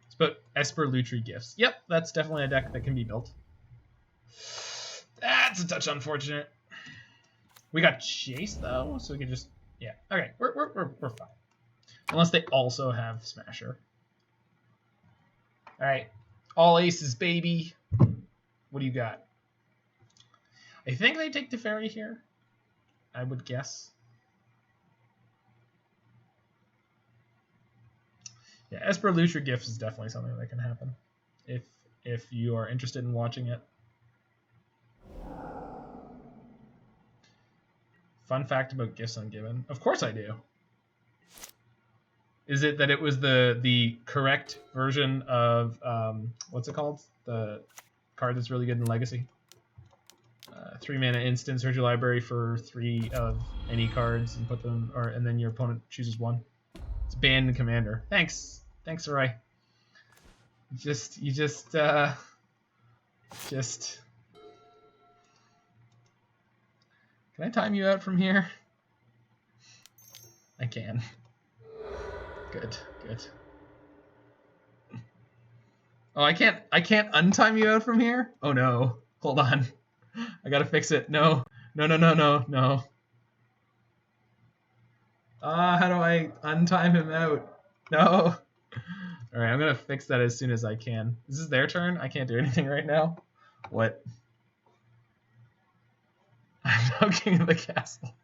Let's put Esper Lutri Gifts. Yep, that's definitely a deck that can be built. That's a touch unfortunate. We got Jace though, so we can just Okay, we're fine. Unless they also have Smasher. All right, all aces, baby. What do you got? I think they take Teferi here. I would guess. Yeah, Esper Lutri Gifts is definitely something that can happen if you are interested in watching it. Fun fact about Gifts Ungiven. Of course I do. Is it that it was the correct version of what's it called? The card that's really good in Legacy. 3 mana instant, search your library for 3 of any cards and put them, and then your opponent chooses 1. It's banned in Commander. Thanks, Roy. You just. Can I time you out from here? I can. Good. Oh, I can't untime you out from here? Oh no. Hold on. I gotta fix it. No. How do I untime him out? No. Alright, I'm gonna fix that as soon as I can. This is their turn? I can't do anything right now? What? I'm now king of the castle.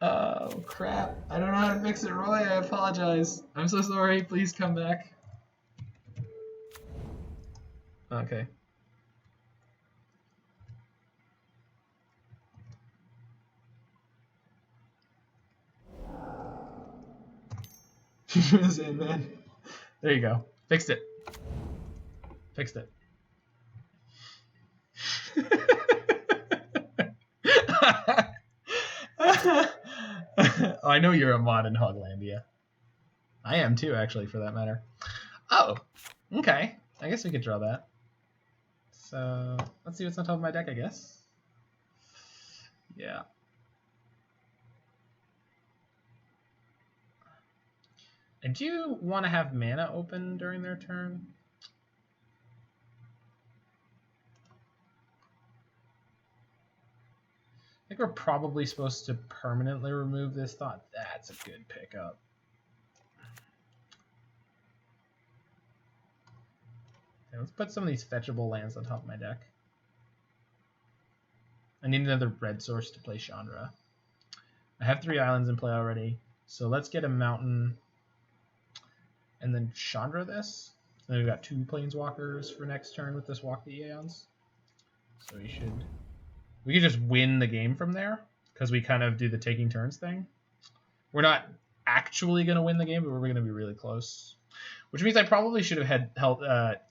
Oh, crap. I don't know how to fix it, Roy. I apologize. I'm so sorry. Please come back. Okay. Man. There you go. Fixed it. Oh, I know you're a mod in Hoglandia. I am too, actually, for that matter. Oh, okay. I guess we could draw that. So let's see what's on top of my deck, I guess. Yeah. I do want to have mana open during their turn. I think we're probably supposed to permanently remove this thought. That's a good pickup. Okay, let's put some of these fetchable lands on top of my deck. I need another red source to play Chandra. I have 3 islands in play already, so let's get a mountain and then Chandra this. Then we've got 2 planeswalkers for next turn with this Walk the Aeons. So we could just win the game from there because we kind of do the taking turns thing. We're not actually going to win the game, but we're going to be really close. Which means I probably should have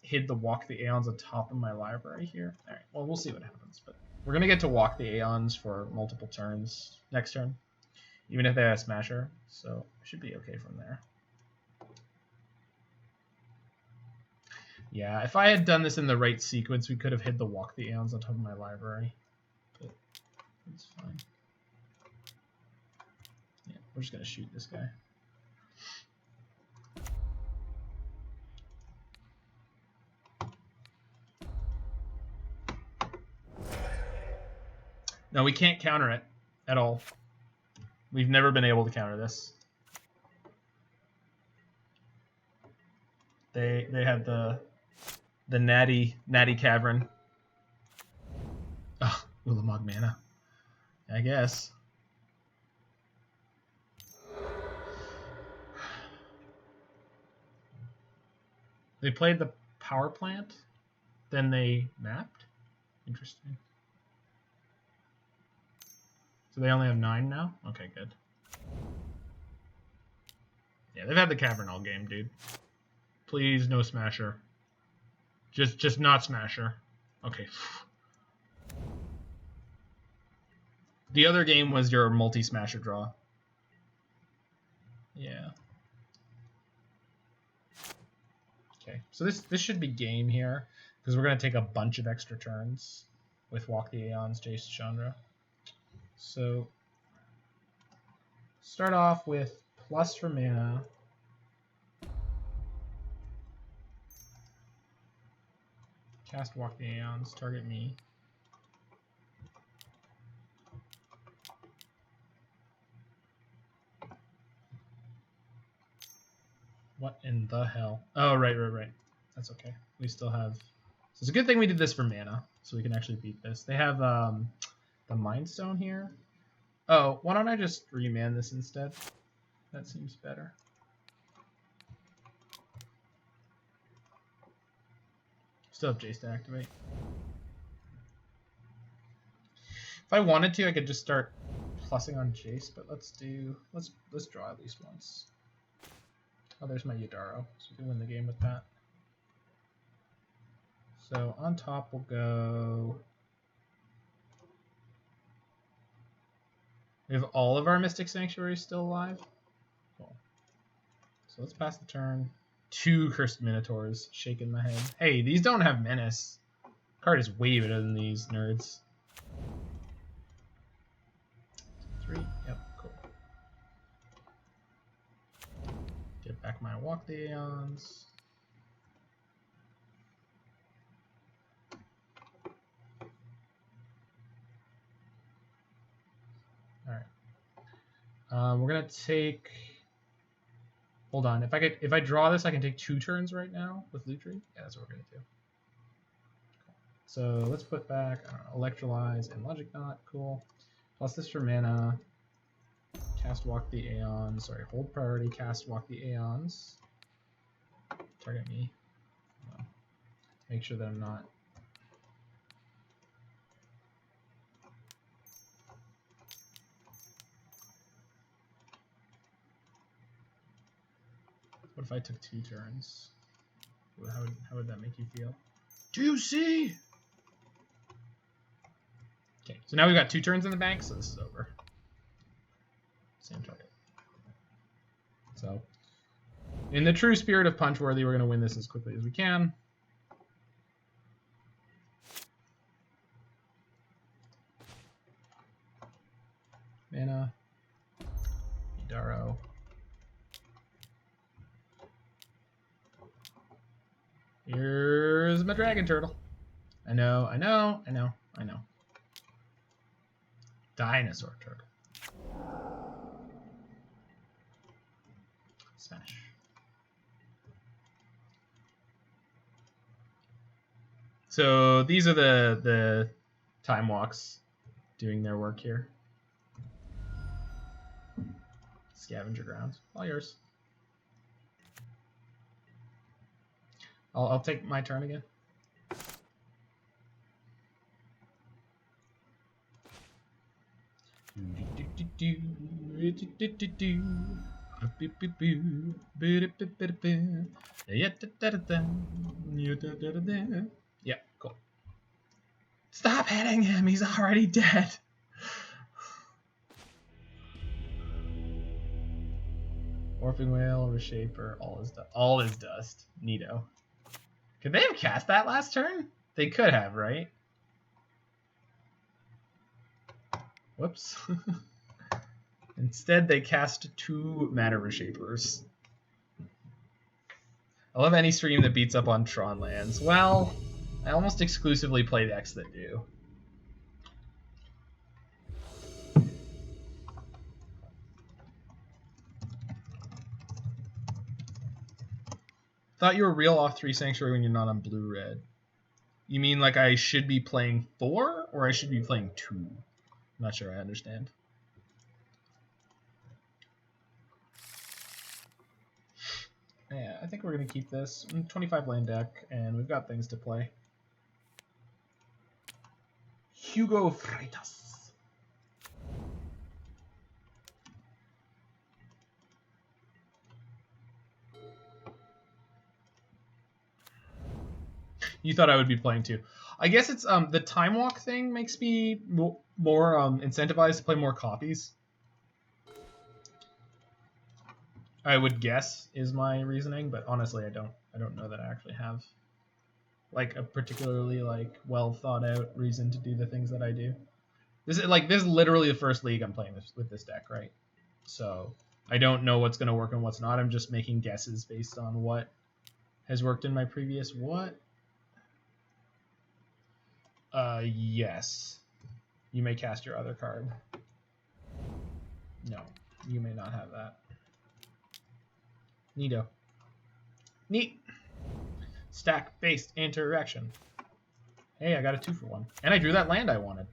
hid the Walk the Aeons on top of my library here. All right, well, we'll see what happens. But we're going to get to Walk the Aeons for multiple turns next turn, even if they have a Smasher. So it should be okay from there. Yeah, if I had done this in the right sequence, we could have hid the Walk the Aeons on top of my library. But it's fine. Yeah, we're just going to shoot this guy. No, we can't counter it at all. We've never been able to counter this. They had the natty cavern. Oh, Ulamog mana. I guess. They played the power plant, then they mapped. Interesting. So they only have 9 now? Okay, good. Yeah, they've had the cavern all game, dude. Please, no Smasher. Just not Smasher. Okay. The other game was your multi-Smasher draw. Yeah. Okay, so this should be game here, because we're going to take a bunch of extra turns with Walk the Aeons, Jace, Chandra. So, start off with plus for mana. Cast Walk the Aeons, target me. What in the hell? Oh, right. That's okay. We still have... So it's a good thing we did this for mana, so we can actually beat this. They have the Mind Stone here. Oh, why don't I just remand this instead? That seems better. Still have Jace to activate. If I wanted to, I could just start plussing on Jace, but let's draw at least once. Oh, there's my Yidaro, so we can win the game with that. So on top we'll go... We have all of our Mystic Sanctuaries still alive. Cool. So let's pass the turn. 2 Cursed Minotaurs shaking the head. Hey, these don't have Menace. Card is way better than these nerds. 3. Yep, cool. Get back my Walk the Aeons. Alright. We're gonna take... Hold on. If I draw this, I can take 2 turns right now with Lutri. Yeah, that's what we're gonna do. Cool. So let's put back Electrolyze and Logic Knot. Cool. Plus this for mana. Cast Walk the Aeons. Sorry, hold priority. Cast Walk the Aeons. Target me. Make sure that I'm not. What if I took 2 turns? How would that make you feel? Juicy! Okay, so now we've got 2 turns in the bank, so this is over. Same target. So, in the true spirit of Punchworthy, we're going to win this as quickly as we can. Mana. Yidaro. Here's my Dragon Turtle. I know. Dinosaur Turtle. Smash. So these are the Time Walks doing their work here. Scavenger Grounds. All yours. I'll take my turn again. Yeah, cool. Stop hitting him. He's already dead. Orphan Whale, Reshaper, all is dust. Neato. Could they have cast that last turn? They could have, right? Whoops. Instead, they cast 2 Mana Reshapers. I love any stream that beats up on Tron lands. Well, I almost exclusively play decks that do. Thought you were real off 3 Sanctuary when you're not on blue-red. You mean like I should be playing 4 or I should be playing 2? I'm not sure I understand. Yeah, I think we're going to keep this. 25 land deck, and we've got things to play. Hugo Freitas. You thought I would be playing too. I guess it's the time walk thing makes me more incentivized to play more copies. I would guess is my reasoning, but honestly, I don't know that I actually have like a particularly like well thought out reason to do the things that I do. This is literally the first league I'm playing with this deck, right? So I don't know what's gonna work and what's not. I'm just making guesses based on what has worked in my previous what. Yes. You may cast your other card. No, you may not have that. Neato. Neat. Stack-based interaction. Hey, I got a 2-for-1. And I drew that land I wanted.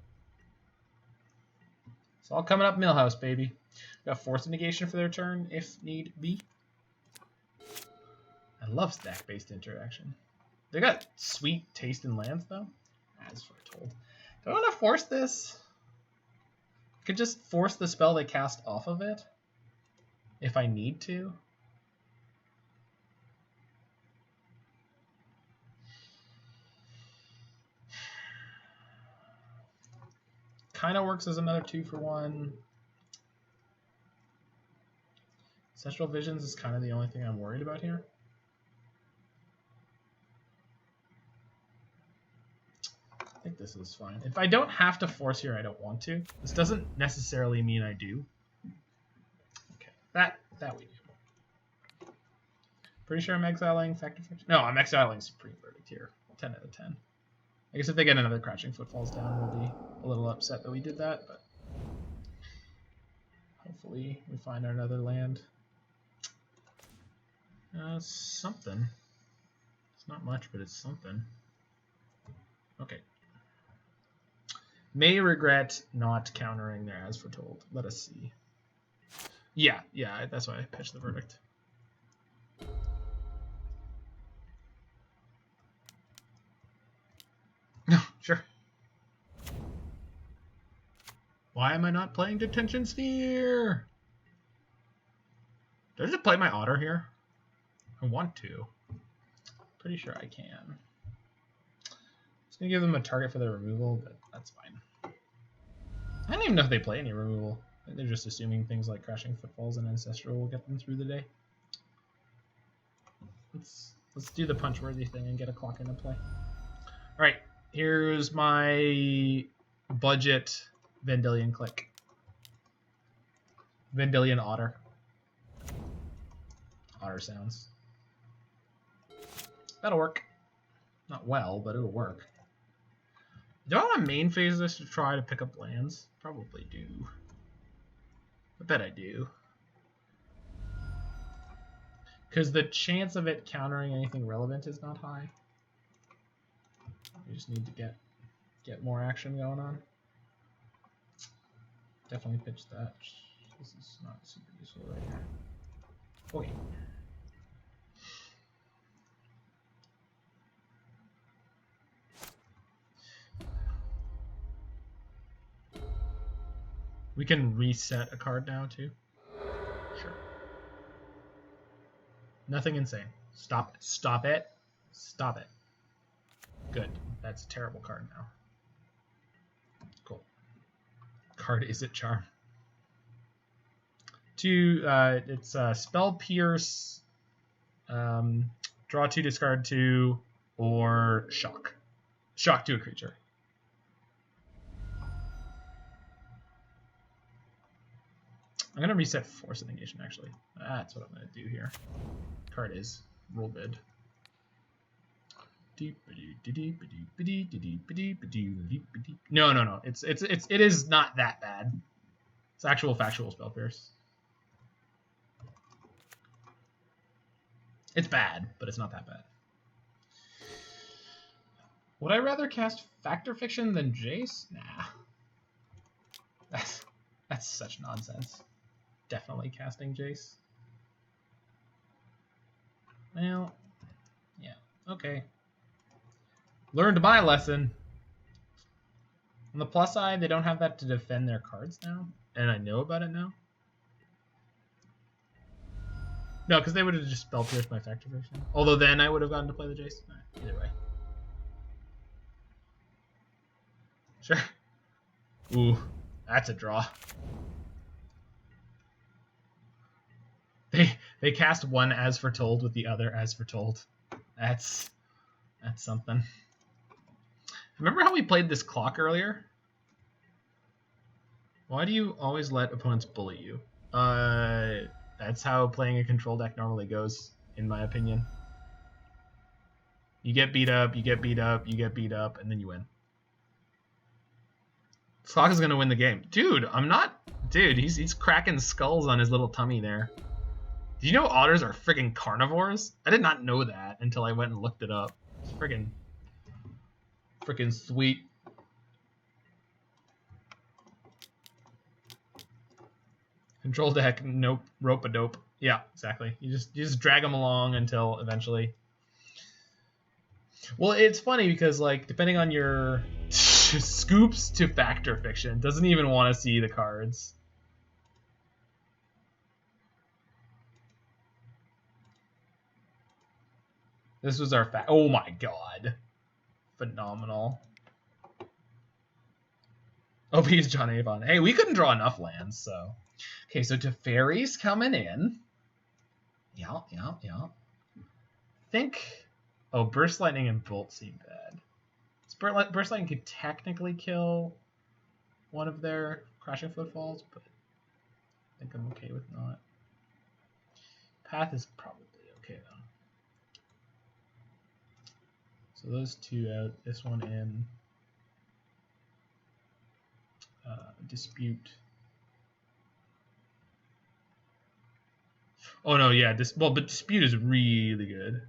It's all coming up Millhouse, baby. Got Force of Negation for their turn, if need be. I love stack-based interaction. They got sweet taste in lands, though. As foretold. Do I want to force this? I could just force the spell they cast off of it. If I need to. Kind of works as another 2-for-1. Ancestral Visions is kind of the only thing I'm worried about here. I think this is fine. If I don't have to force here, I don't want to. This doesn't necessarily mean I do. Okay, that we do. Pretty sure I'm exiling Factor. No, I'm exiling Supreme Verdict here. 10 out of 10. I guess if they get another Crouching Footfalls down, we'll be a little upset that we did that, but hopefully we find another land. Something. It's not much, but it's something. Okay. May regret not countering there as foretold. Let us see. Yeah, that's why I pitched the verdict. No, sure. Why am I not playing Detention Sphere? Do I just play my Otter here? I want to. Pretty sure I can. Just gonna give them a target for their removal, but that's fine. I don't even know if they play any removal. They're just assuming things like Crashing Footfalls and Ancestral will get them through the day. Let's do the punch-worthy thing and get a clock into play. All right, here's my budget Vendilion click. Vendilion Otter. Otter sounds. That'll work. Not well, but it'll work. Do I want to main phase this to try to pick up lands? Probably do. I bet I do. Because the chance of it countering anything relevant is not high. We just need to get more action going on. Definitely pitch that. This is not super useful right here. Okay. We can reset a card now too. Sure. Nothing insane. Stop it. Stop it. Stop it. Good. That's a terrible card now. Cool. Card Izzet Charm. It's Spell Pierce, draw 2, discard 2, or Shock. Shock to a creature. I'm going to reset Force of Negation, actually. That's what I'm going to do here. Card is roll bid. No. It is not that bad. It's actual factual Spell Pierce. It's bad, but it's not that bad. Would I rather cast Factor Fiction than Jace? Nah. That's such nonsense. Definitely casting Jace. Well, yeah, okay. Learned my lesson. On the plus side, they don't have that to defend their cards now, and I know about it now. No, because they would have just spell pierced my Factor Fiction. Although then I would have gotten to play the Jace. Either way. Sure. Ooh, that's a draw. They cast one As Foretold with the other As Foretold. That's something. Remember how we played this clock earlier? Why do you always let opponents bully you? That's how playing a control deck normally goes, in my opinion. You get beat up, you get beat up, you get beat up, and then you win. Clock is gonna win the game. Dude, I'm not... Dude, he's cracking skulls on his little tummy there. Do you know otters are friggin' carnivores? I did not know that until I went and looked it up. It's friggin' sweet. Control deck, nope, rope-a-dope. Yeah, exactly. You just drag them along until eventually. Well, it's funny because, like, depending on your scoops to Factor Fiction, doesn't even want to see the cards. This was our oh my god. Phenomenal. OP's John Avon. Hey, we couldn't draw enough lands, so. Okay, so Teferi's coming in. Yeah. Think. Oh, Burst Lightning and Bolt seem bad. Burst Lightning could technically kill one of their Crashing Footfalls, but I think I'm okay with not. Path is probably okay, though. So those two out, this one in. Dispute. Oh no, yeah, but Dispute is really good.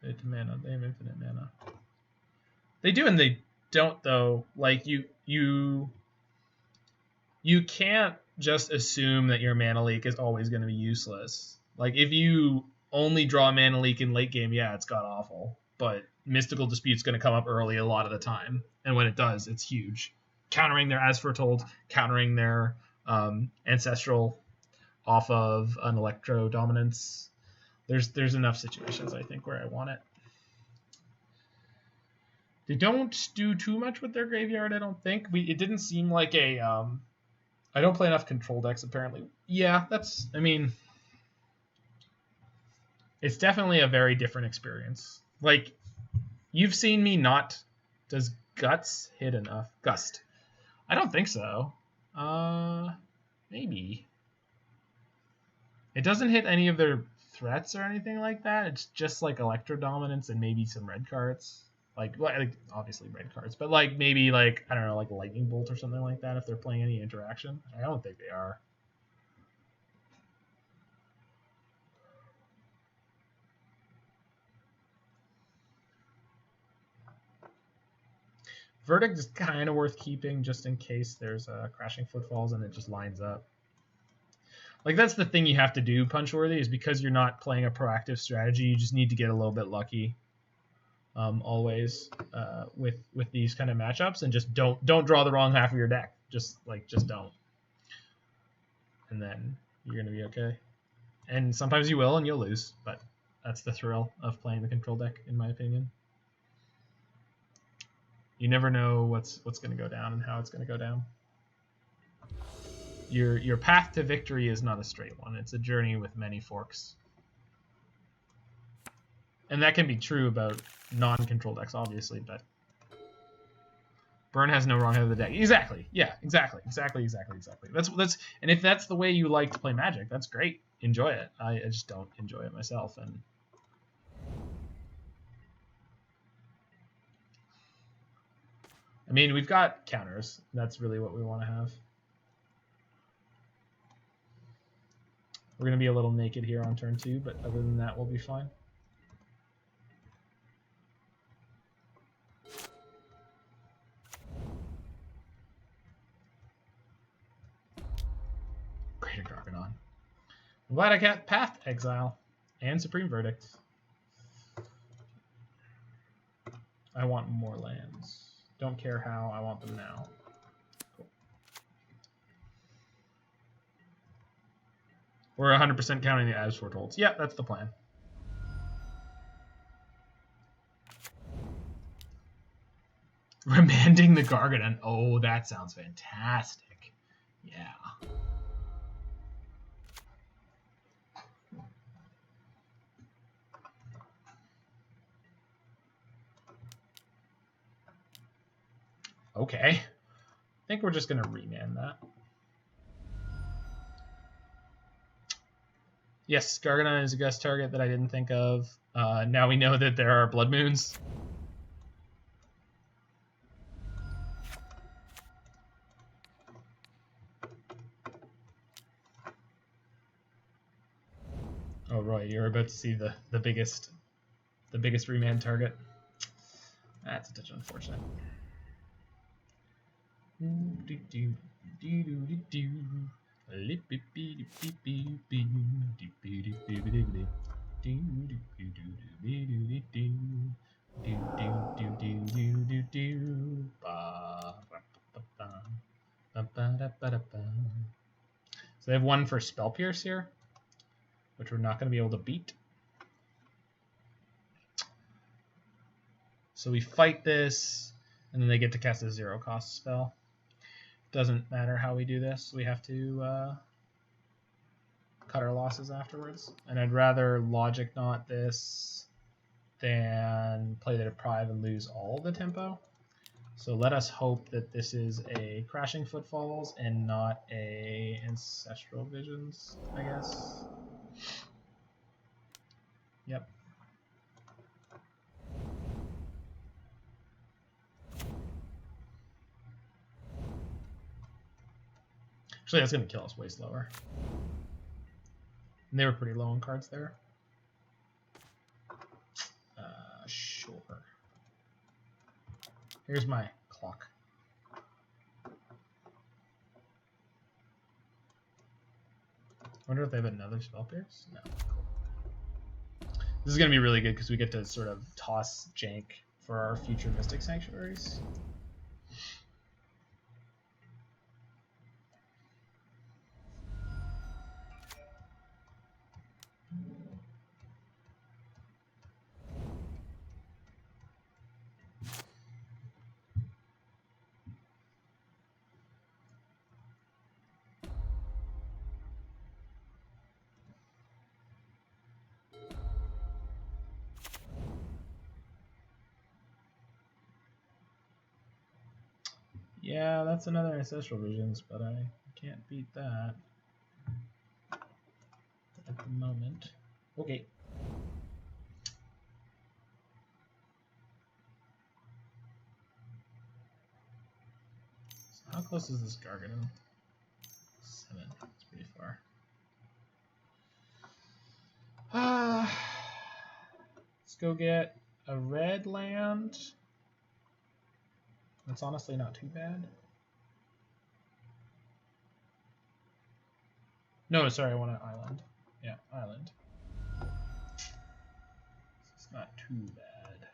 They have mana. They have infinite mana. They do and they don't though. Like you can't just assume that your mana leak is always going to be useless. Like if you only draw a mana leak in late game, yeah, it's god awful. But Mystical Dispute's going to come up early a lot of the time, and when it does, it's huge. Countering their As Foretold, countering their Ancestral off of an Electro Dominance. There's enough situations, I think, where I want it. They don't do too much with their graveyard, I don't think. It didn't seem like a... I don't play enough control decks, apparently. Yeah, I mean... It's definitely a very different experience. Like, you've seen me not... Does Guts hit enough? Gust. I don't think so. Maybe. It doesn't hit any of their threats or anything like that. It's just like Electro Dominance and maybe some red cards. Like obviously red cards, but like maybe like, I don't know, like Lightning Bolt or something like that if they're playing any interaction. I don't think they are. Verdict is kind of worth keeping just in case there's Crashing Footfalls and it just lines up. Like, that's the thing you have to do, Punchworthy, is because you're not playing a proactive strategy, you just need to get a little bit lucky. Always with these kind of matchups, and just don't draw the wrong half of your deck. Just don't. And then you're gonna be okay. And sometimes you will and you'll lose, but that's the thrill of playing the control deck, in my opinion. You never know what's going to go down and how it's going to go down. Your path to victory is not a straight one. It's a journey with many forks. And that can be true about non-control decks, obviously, but burn has no wrong head of the deck. Exactly. Yeah, exactly. That's and if that's the way you like to play Magic, that's great. Enjoy it. I just don't enjoy it myself. And I mean, we've got counters. That's really what we want to have. We're going to be a little naked here on turn 2, but other than that, we'll be fine. Greater Gargadon. I'm glad I got Path Exile and Supreme Verdict. I want more lands. Don't care how, I want them now. Cool. We're 100% counting the as foretold. Yeah, that's the plan. Remanding the Gargadon. Oh, that sounds fantastic. Yeah. Okay. I think we're just going to remand that. Yes, Gargadon is a guest target that I didn't think of. Now we know that there are Blood Moons. Oh, Roy, you're about to see the biggest remand target. That's a touch unfortunate. So they have one for Spell Pierce here, which we're not going to be able to beat. So we fight this, and then they get to cast a 0-cost spell. Doesn't matter how we do this. We have to cut our losses afterwards. And I'd rather Logic Knot this than play the Deprive and lose all the tempo. So let us hope that this is a Crashing Footfalls and not a Ancestral Visions, I guess. Yep. Actually, that's going to kill us way slower. And they were pretty low on cards there. Sure. Here's my clock. Wonder if they have another Spell Pierce? No. This is going to be really good because we get to sort of toss jank for our future Mystic Sanctuaries. Yeah, that's another Ancestral Visions, but I can't beat that at the moment. Okay. So how close is this Gargadon? 7. That's pretty far. Let's go get a red land. That's honestly not too bad. No, sorry, I want an island. Yeah, island. It's not too bad.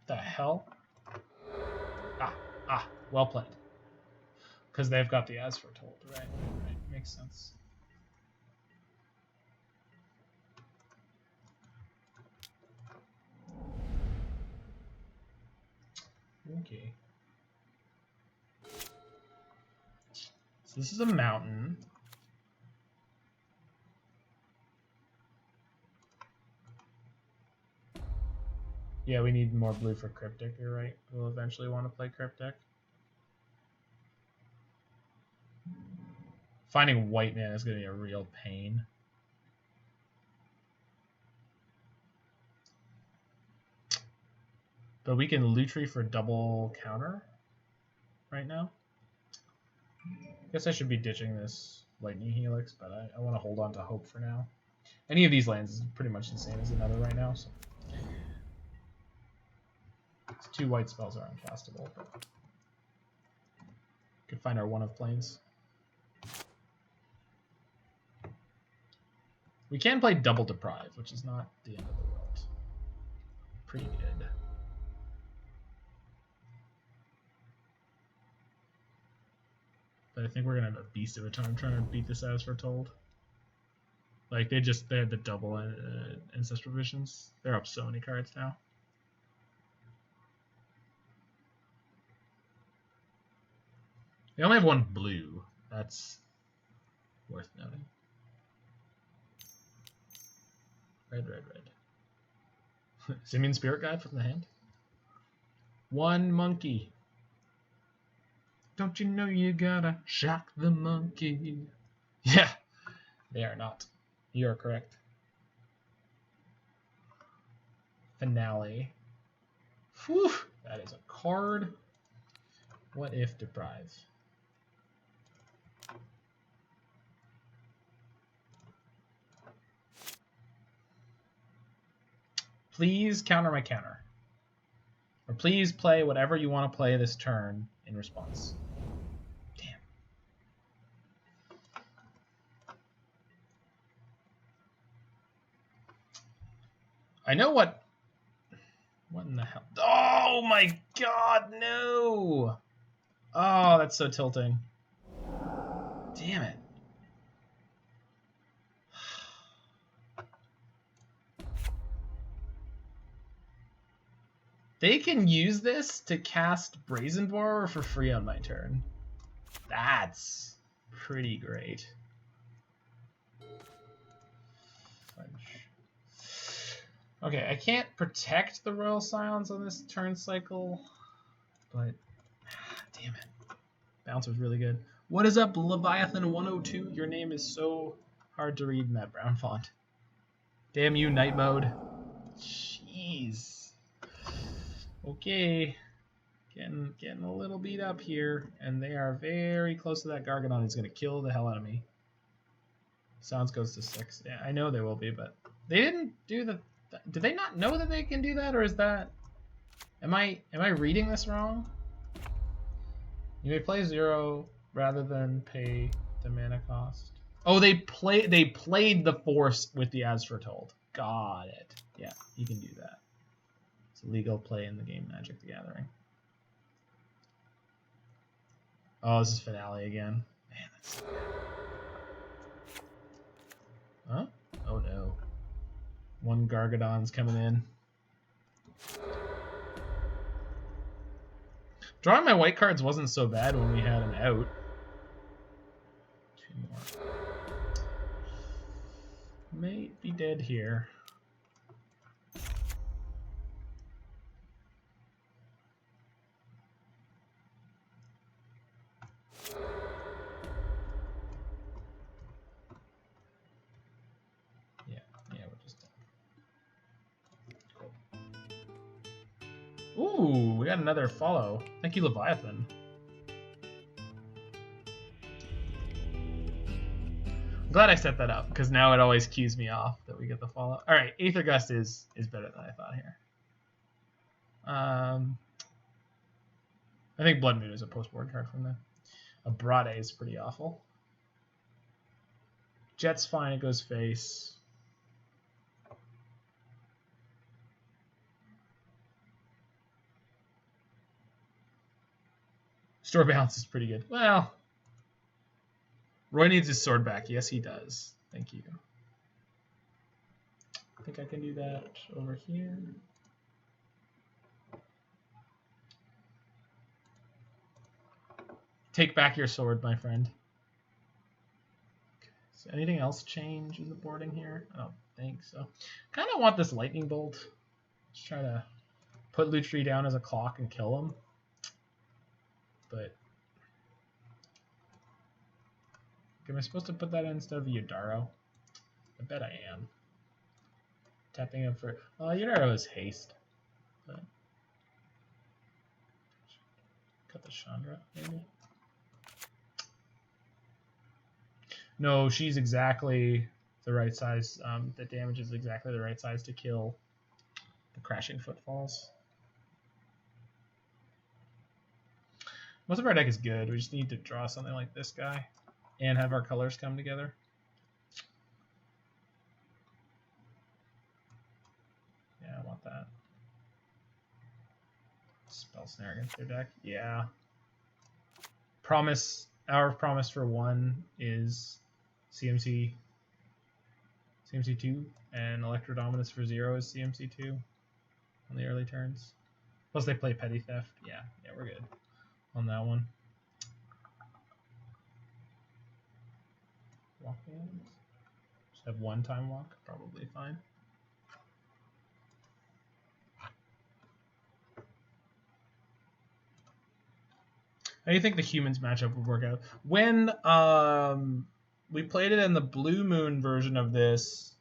The hell? Well played. Because they've got the As Foretold, right? Right, makes sense. Okay. So this is a mountain. Yeah, we need more blue for Cryptic, you're right. We'll eventually want to play Cryptic. Finding white mana is going to be a real pain. But we can Lutri for double counter right now. Guess I should be ditching this Lightning Helix, but I want to hold on to hope for now. Any of these lands is pretty much the same as another right now. So. These 2 white spells are uncastable, but could find our 1 of planes. We can play double Deprive, which is not the end of the world. Pretty good. But I think we're gonna have a beast of a time trying to beat this As Foretold. Like they had the double Ancestral Visions. They're up so many cards now. They only have 1 blue. That's worth noting. Red, red, red. Simian Spirit Guide from the hand. 1 monkey. Don't you know you gotta shock the monkey? Yeah, they are not. You are correct. Finale. Whew, that is a card. What if Deprive? Please counter my counter. Or please play whatever you want to play this turn in response. Damn. I know what... What in the hell? Oh my god, no! Oh, that's so tilting. Damn it. They can use this to cast Brazen Borer for free on my turn. That's pretty great. Okay, I can't protect the Royal Scions on this turn cycle, but damn it. Bounce was really good. What is up, Leviathan102? Your name is so hard to read in that brown font. Damn you, Night Mode. Jeez. Okay, getting a little beat up here, and they are very close to that Gargadon. He's going to kill the hell out of me. Sounds goes to 6. Yeah, I know they will be, but they didn't do the... Do they not know that they can do that, or is that... Am I reading this wrong? You may play 0 rather than pay the mana cost. Oh, they played the Force with the As Foretold. Got it. Yeah, you can do that. Legal play in the game Magic the Gathering. Oh, this is Finale again. Man, that's so bad. Huh? Oh no. 1 Gargadon's coming in. Drawing my white cards wasn't so bad when we had an out. 2 more. May be dead here. Ooh, we got another follow. Thank you, Leviathan. I'm glad I set that up, because now it always cues me off that we get the follow. Alright, Aether Gust is better than I thought here. I think Blood Moon is a post-board card from them. Abrade is pretty awful. Jet's fine, it goes face. Store Balance is pretty good. Well, Roy needs his sword back. Yes, he does. Thank you. I think I can do that over here. Take back your sword, my friend. Okay. So anything else change in the boarding here? I don't think so. Kind of want this lightning bolt. Just try to put Lutri down as a clock and kill him. But am I supposed to put that in instead of Yidaro? I bet I am. Tapping him for Yidaro is haste. But cut the Chandra, maybe. No, she's exactly the right size. The damage is exactly the right size to kill the Crashing Footfalls. Most of our deck is good. We just need to draw something like this guy and have our colors come together. Yeah, I want that. Spell Snare against their deck. Yeah. Our promise for 1 is CMC 2, and Electrodominus for 0 is CMC 2 on the early turns. Plus they play Petty Theft. Yeah, we're good on that one. Walk the Aeons. Just have 1 time walk, probably fine. How do you think the humans matchup would work out? When we played it in the Blue Moon version of this,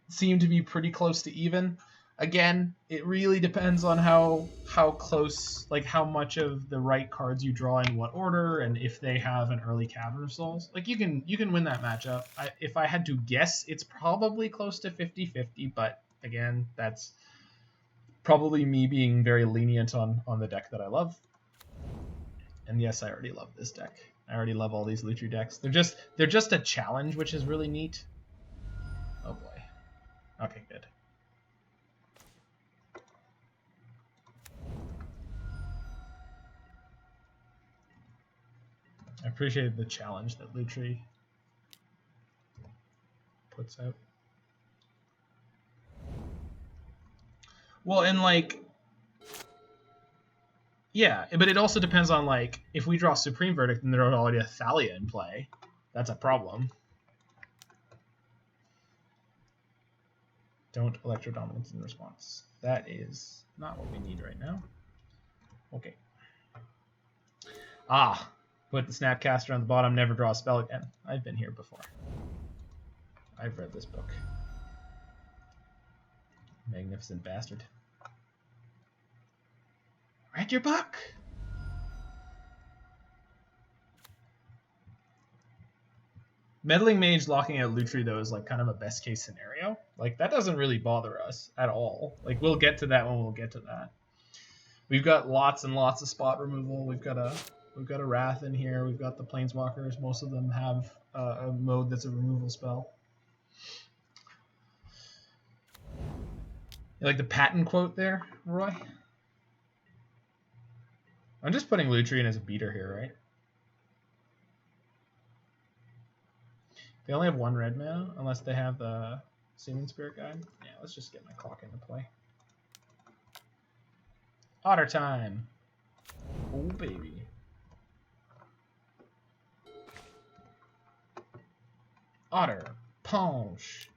seemed to be pretty close to even. Again, it really depends on how close, like how much of the right cards you draw in what order, and if they have an early Cavern of Souls. Like you can win that matchup. If I had to guess, it's probably close to 50-50, but again, that's probably me being very lenient on the deck that I love. And yes, I already love this deck. I already love all these Lutri decks. They're just a challenge, which is really neat. Oh boy. Okay, good. I appreciate the challenge that Lutri puts out. Well, and like, yeah, but it also depends on like if we draw Supreme Verdict and there's already a Thalia in play, that's a problem. Don't Electrodominance in response. That is not what we need right now. Okay. Put the Snapcaster on the bottom, never draw a spell again. I've been here before. I've read this book. Magnificent bastard. Read your book! Meddling Mage locking out Lutri, though, is like kind of a best case scenario. Like, that doesn't really bother us at all. Like, we'll get to that when we'll get to that. We've got lots and lots of spot removal. We've got a Wrath in here. We've got the Planeswalkers. Most of them have a mode that's a removal spell. You like the patent quote there, Roy? I'm just putting Lutri in as a beater here, right? They only have 1 red mana, unless they have the Seeming Spirit Guide. Yeah, let's just get my clock into play. Otter time! Oh, baby. Otter. Ponche.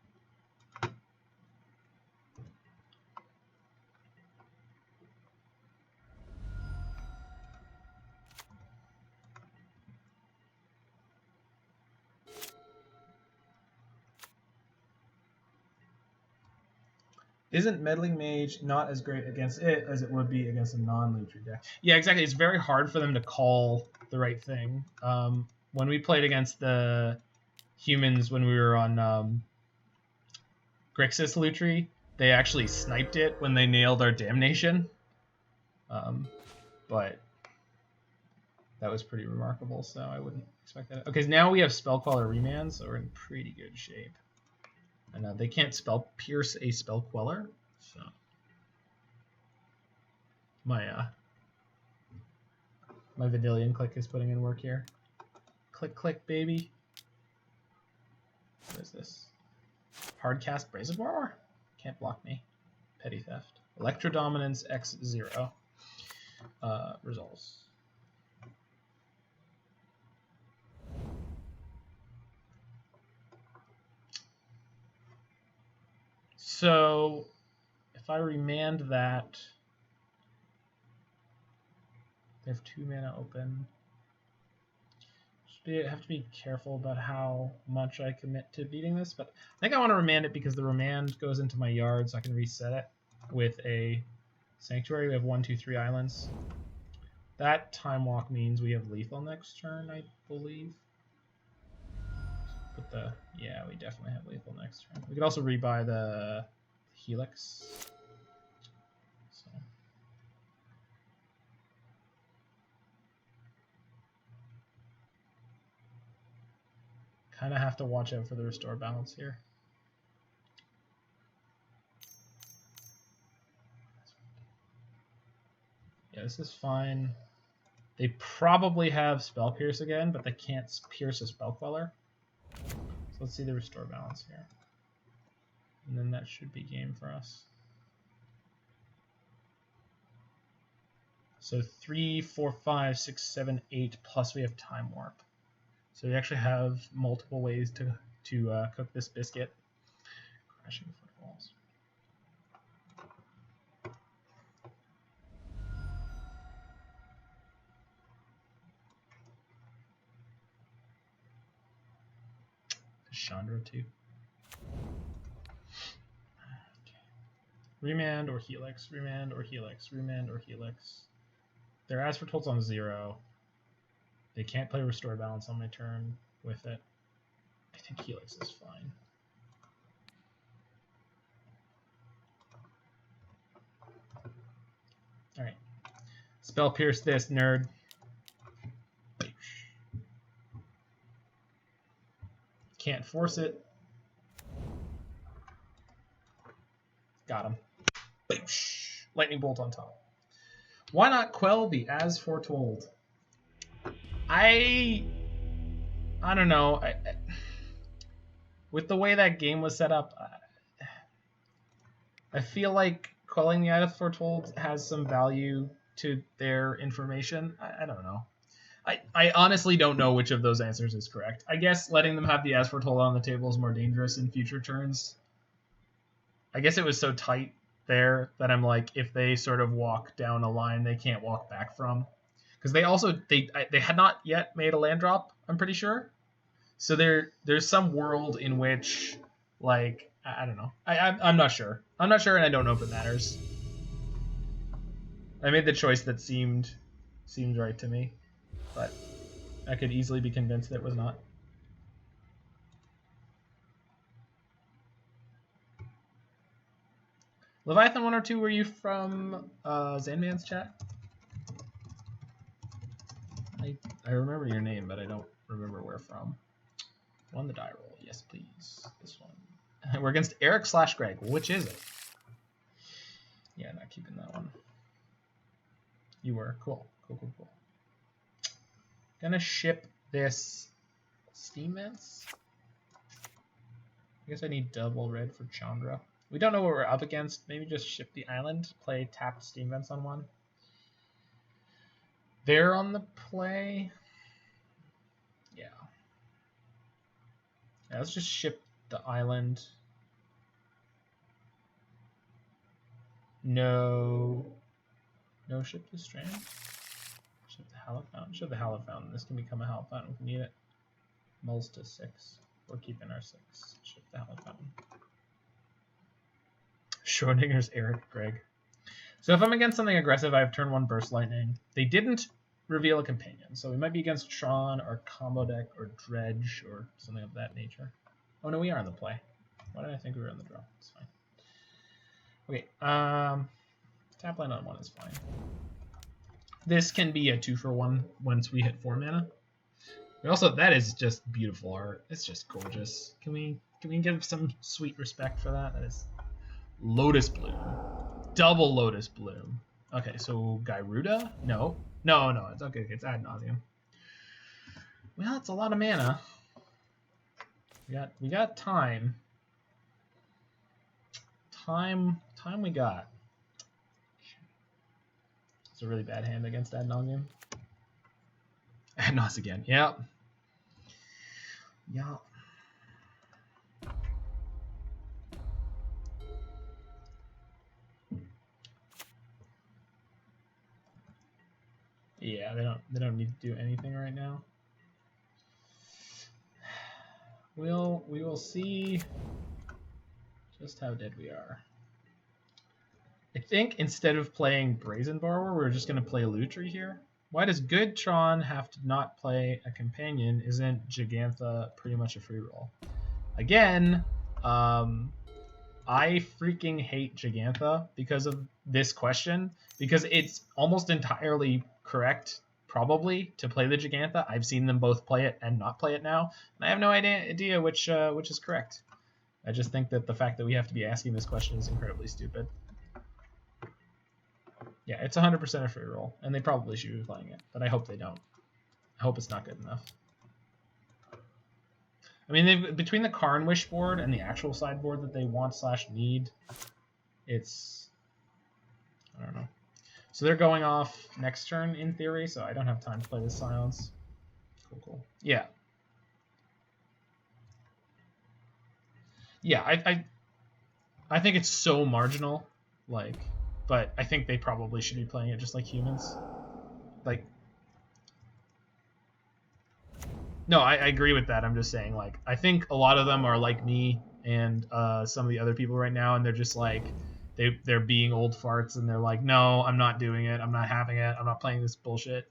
Isn't Meddling Mage not as great against it as it would be against a non-Lutri deck? Yeah, exactly. It's very hard for them to call the right thing. When we played against the humans when we were on Grixis Lutri, they actually sniped it when they nailed our Damnation. But that was pretty remarkable, so I wouldn't expect that. Okay, now we have Spell Queller Remand, so we're in pretty good shape. And they can't pierce a Spell Queller, so my Vidillion click is putting in work here. click, baby. What is this? Hardcast Brazen Borrower? Can't block me. Petty Theft. Electrodominance X0. Resolves. So, if I remand that, they have 2 mana open. Have to be careful about how much I commit to beating this, but I think I want to remand it because the remand goes into my yard, so I can reset it with a Sanctuary. We have 1, 2, 3 islands. That Time Walk means we have lethal next turn, I believe. But yeah, we definitely have lethal next turn. We could also rebuy the Helix. So. Kind of have to watch out for the restore balance here. Yeah, this is fine. They probably have Spell Pierce again, but they can't pierce a Spell Queller. So let's see the restore balance here. And then that should be game for us. So 3, 4, 5, 6, 7, 8, plus we have Time Warp. So we actually have multiple ways to cook this biscuit. Crashing Footfalls. Chandra too. Okay. Remand or Helix, Remand or Helix, Remand or Helix. Their Asphalt on 0. They can't play Restore Balance on my turn with it. I think Helix is fine. Alright. Spell Pierce this, nerd. Can't force it. Got him. Lightning Bolt on top. Why not quell the As Foretold? I don't know. With the way that game was set up, I feel like quelling the As Foretold has some value to their information. I don't know. I honestly don't know which of those answers is correct. I guess letting them have the As Foretold on the table is more dangerous in future turns. I guess it was so tight there that I'm like, if they sort of walk down a line they can't walk back from, because they had not yet made a land drop, I'm pretty sure. So there's some world in which, like, I don't know. I'm not sure. I'm not sure, and I don't know if it matters. I made the choice that seemed right to me, but I could easily be convinced that it was not. Leviathan 102, were you from Zanman's chat? I remember your name, but I don't remember where from. Won the die roll. Yes, please. This one. We're against Eric/Greg. Which is it? Yeah, not keeping that one. You were. Cool. Cool. Gonna ship this Steam Vents. I guess I need double red for Chandra. We don't know what we're up against. Maybe just ship the island, play tapped Steam Vents on one. They're on the play. Yeah. Let's just ship the island. No, ship the Strand. Ship the Hallowed Fountain. Ship the Hallowed Fountain. This can become a Hallowed Fountain if we need it. Mulls to 6. We're keeping our 6. Ship the Hallowed Fountain. Schrodinger's Eric Greg. So if I'm against something aggressive, I have turn 1 Burst Lightning. They didn't reveal a companion, so we might be against Tron or Combo Deck or Dredge or something of that nature. Oh no, we are in the play. Why did I think we were in the draw? It's fine. Okay, tap land on 1 is fine. This can be a 2-for-1 once we hit 4 mana. We also, that is just beautiful art. It's just gorgeous. Can we give some sweet respect for that? That is Lotus Bloom. Double Lotus Bloom. Okay, so Gyruda? No, it's okay. It's ad nauseum. Well, it's a lot of mana. We got time. Time we got. It's a really bad hand against Ad Nauseam. Ad Nauseam again. Yep. Yeah. Yeah, they don't need to do anything right now. We will see just how dead we are. I think instead of playing Brazen Borrower, we're just going to play Lutri here. Why does good Tron have to not play a companion? Isn't Jegantha pretty much a free roll? Again, I freaking hate Jegantha because of this question, because it's almost entirely correct, probably, to play the Jegantha. I've seen them both play it and not play it now, and I have no idea which is correct. I just think that the fact that we have to be asking this question is incredibly stupid. Yeah, it's 100% a free roll, and they probably should be playing it, but I hope they don't. I hope it's not good enough. I mean, between the Karn Wish board and the actual sideboard that they want / need, it's... I don't know. So they're going off next turn, in theory, so I don't have time to play this Silence. Cool. Yeah. Yeah, I think it's so marginal, like... But I think they probably should be playing it just like humans. Like, no, I agree with that. I'm just saying, like, I think a lot of them are like me and some of the other people right now, and they're just like, they're being old farts, and they're like, no, I'm not doing it. I'm not having it. I'm not playing this bullshit.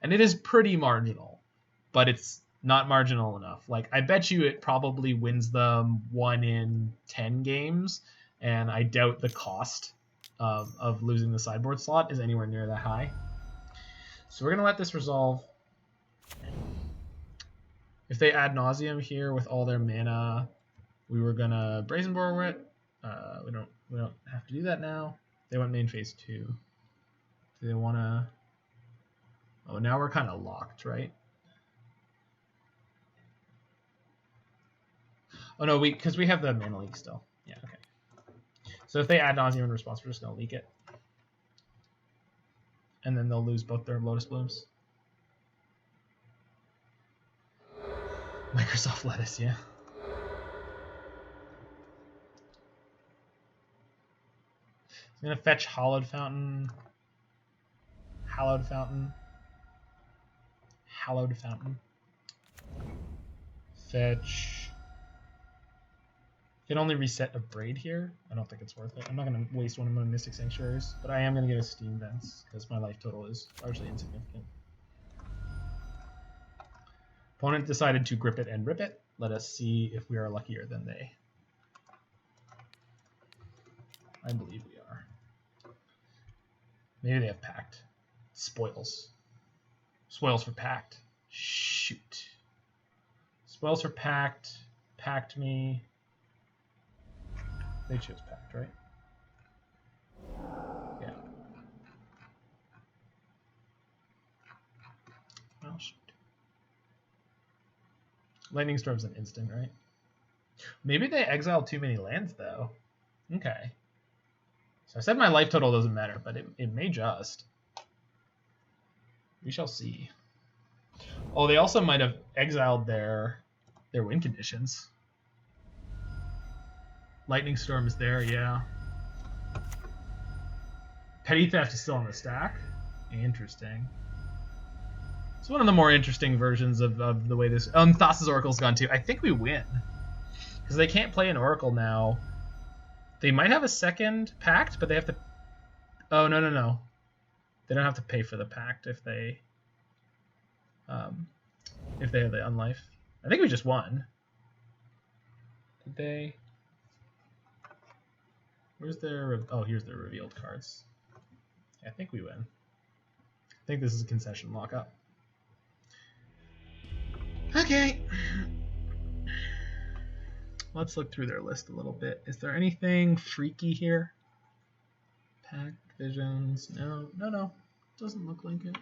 And it is pretty marginal, but it's not marginal enough. Like, I bet you it probably wins them 1 in 10 games, and I doubt the cost of losing the sideboard slot is anywhere near that high. So we're going to let this resolve. If they Ad Nauseam here with all their mana, we were going to Brazen Borrower it. We don't have to do that now. They went main phase 2. Do they want to... Oh, now we're kind of locked, right? Oh, no, because we have the mana leak still. Yeah, okay. So if they Ad Nauseam in response, we're just going to leak it. And then they'll lose both their Lotus Blooms. Microsoft Lettuce, yeah. I'm going to fetch Hallowed Fountain. Hallowed Fountain. Fetch. Can only reset a Braid here. I don't think it's worth it. I'm not going to waste one of my Mystic Sanctuaries, but I am going to get a Steam Vents because my life total is largely insignificant. Opponent decided to grip it and rip it. Let us see if we are luckier than they. I believe we are. Maybe they have Pact. Spoils. Spoils for Pact. Shoot. Spoils for Pact. Pact me. They chose Pact, right? Yeah. Oh, shoot. Lightning Storm's an instant, right? Maybe they exiled too many lands, though. Okay. So I said my life total doesn't matter, but it may just. We shall see. Oh, they also might have exiled their win conditions. Lightning Storm is there, yeah. Petty Theft is still on the stack. Interesting. It's one of the more interesting versions of the way this... Thassa's Oracle's gone too. I think we win. Because they can't play an Oracle now. They might have a second Pact, but they have to... Oh, no. They don't have to pay for the Pact if they have the Unlife. I think we just won. Did they... Where's their... Oh, here's their revealed cards. I think we win. I think this is a concession lockup. Okay. Let's look through their list a little bit. Is there anything freaky here? Pack Visions. No. Doesn't look like it.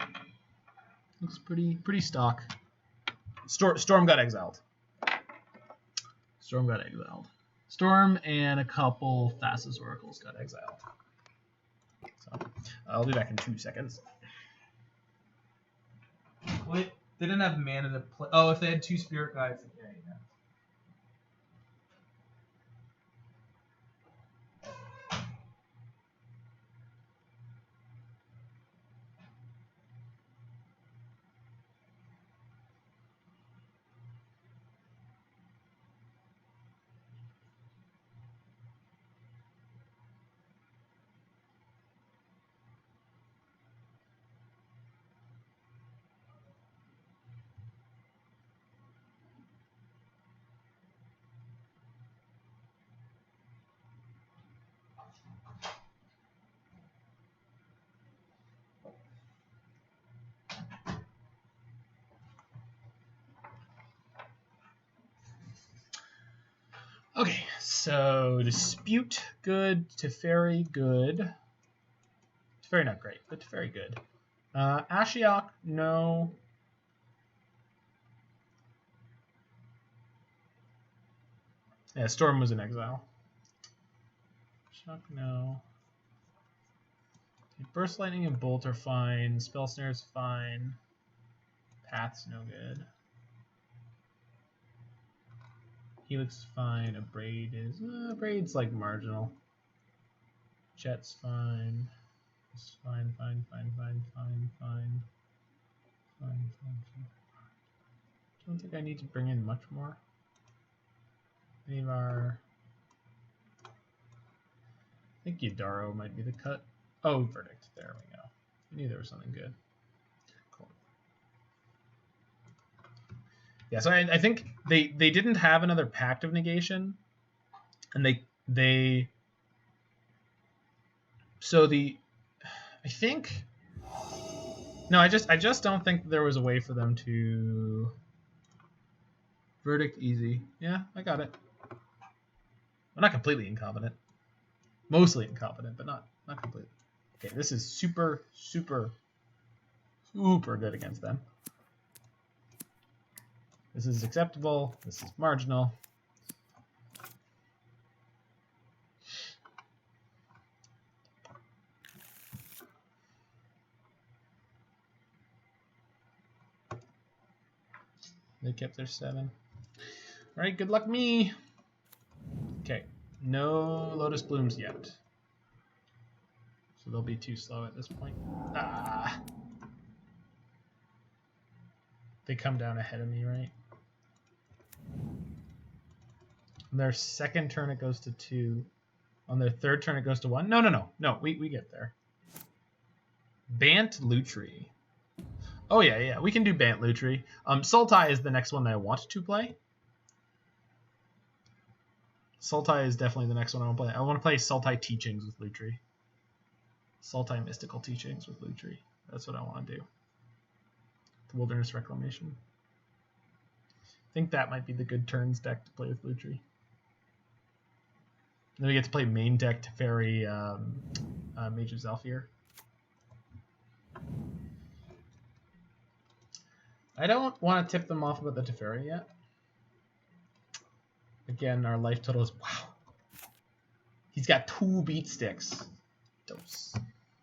Looks pretty stock. Storm got exiled. Storm and a couple Thassa's Oracles got exiled. So I'll be back in 2 seconds. Wait, they didn't have mana to play. Oh, if they had 2 Spirit Guides. Yeah. Okay, so Dispute, good. Teferi, good. Teferi not great, but Teferi good. Ashiok, no. Yeah, Storm was in exile. Ashiok, no. Burst Lightning and Bolt are fine. Spell Snare is fine. Path's no good. Helix is fine. Braid's like marginal. Jet's fine. It's fine. Don't think I need to bring in much more. Nevar. I think Yidaro might be the cut. Oh, Verdict. There we go. I knew there was something good. Cool. Yeah, so I think they didn't have another Pact of Negation, and I just don't think there was a way for them to Verdict easy. Yeah, I got it. I'm not completely incompetent. Mostly incompetent, but not completely. Okay, this is super good against them. This is acceptable. This is marginal. They kept their 7. All right, good luck me. Okay, no Lotus Blooms yet. So they'll be too slow at this point. Ah. They come down ahead of me, right? On their second turn, it goes to 2. On their third turn, it goes to 1. No, we get there. Bant Lutri. Oh, yeah, we can do Bant Lutri. Sultai is the next one that I want to play. Sultai is definitely the next one I want to play. I want to play Sultai Teachings with Lutri. Sultai Mystical Teachings with Lutri. That's what I want to do. The Wilderness Reclamation. I think that might be the good turns deck to play with Lutri. Then we get to play main deck Teferi, Mage of Zhalfir. I don't want to tip them off about the Teferi yet. Again, our life total is wow. He's got 2 beat sticks. Dose.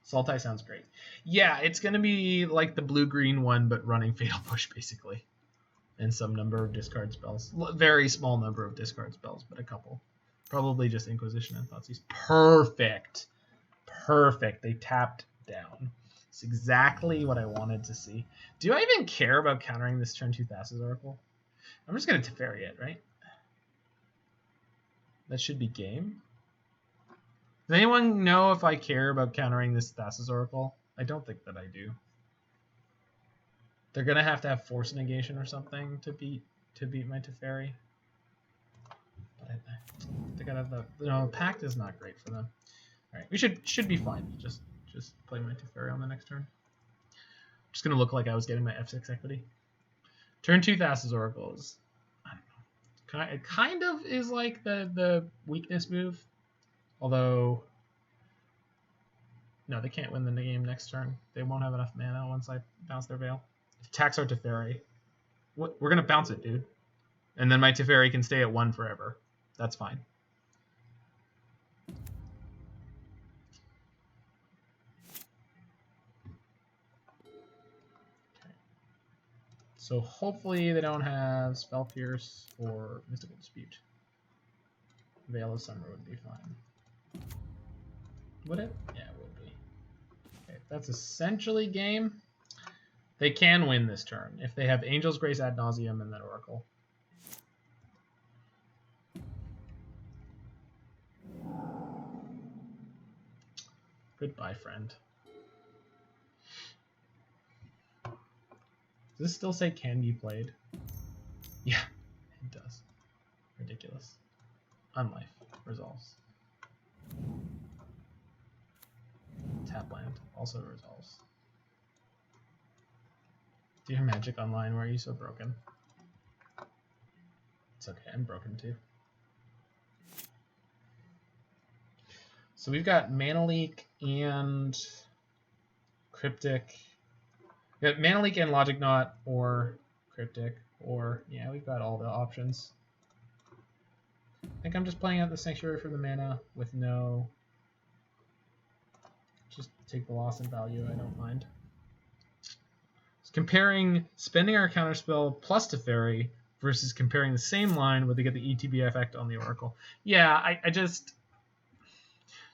Sultai sounds great. Yeah, it's going to be like the blue-green one, but running Fatal Push, basically. And some number of discard spells. Very small number of discard spells, but a couple. Probably just Inquisition and Thoughtseize. Perfect. They tapped down. It's exactly what I wanted to see. Do I even care about countering this turn 2 Thassa's Oracle? I'm just going to Teferi it, right? That should be game. Does anyone know if I care about countering this Thassa's Oracle? I don't think that I do. They're gonna have to have Force Negation or something to beat my Teferi. But I think I'd have the Pact is not great for them. All right, we should be fine. Just play my Teferi on the next turn. Just gonna look like I was getting my F6 equity. Turn 2 Thassa's Oracles. I don't know. It kind of is like the weakness move. Although, no, they can't win the game next turn. They won't have enough mana once I bounce their Veil. Attacks are Teferi. What? We're gonna bounce it, dude. And then my Teferi can stay at 1 forever. That's fine. Okay. So hopefully they don't have Spell Pierce or Mystical Dispute. Veil of Summer would be fine. Would it? Yeah, it would be. Okay, that's essentially game. They can win this turn if they have Angel's Grace Ad Nauseam and then Oracle. Goodbye, friend. Does this still say can be played? Yeah, it does. Ridiculous. Unlife. Resolves. Tap land. Also resolves. Dear Magic Online, why are you so broken? It's okay, I'm broken too. So we've got Mana Leak and Cryptic. We got Mana Leak and Logic Knot or Cryptic, or yeah, we've got all the options. I think I'm just playing out the Sanctuary for the mana with no. Just take the loss in value, I don't mind. Comparing spending our counterspell plus Teferi versus comparing the same line where they get the ETB effect on the Oracle. Yeah, I just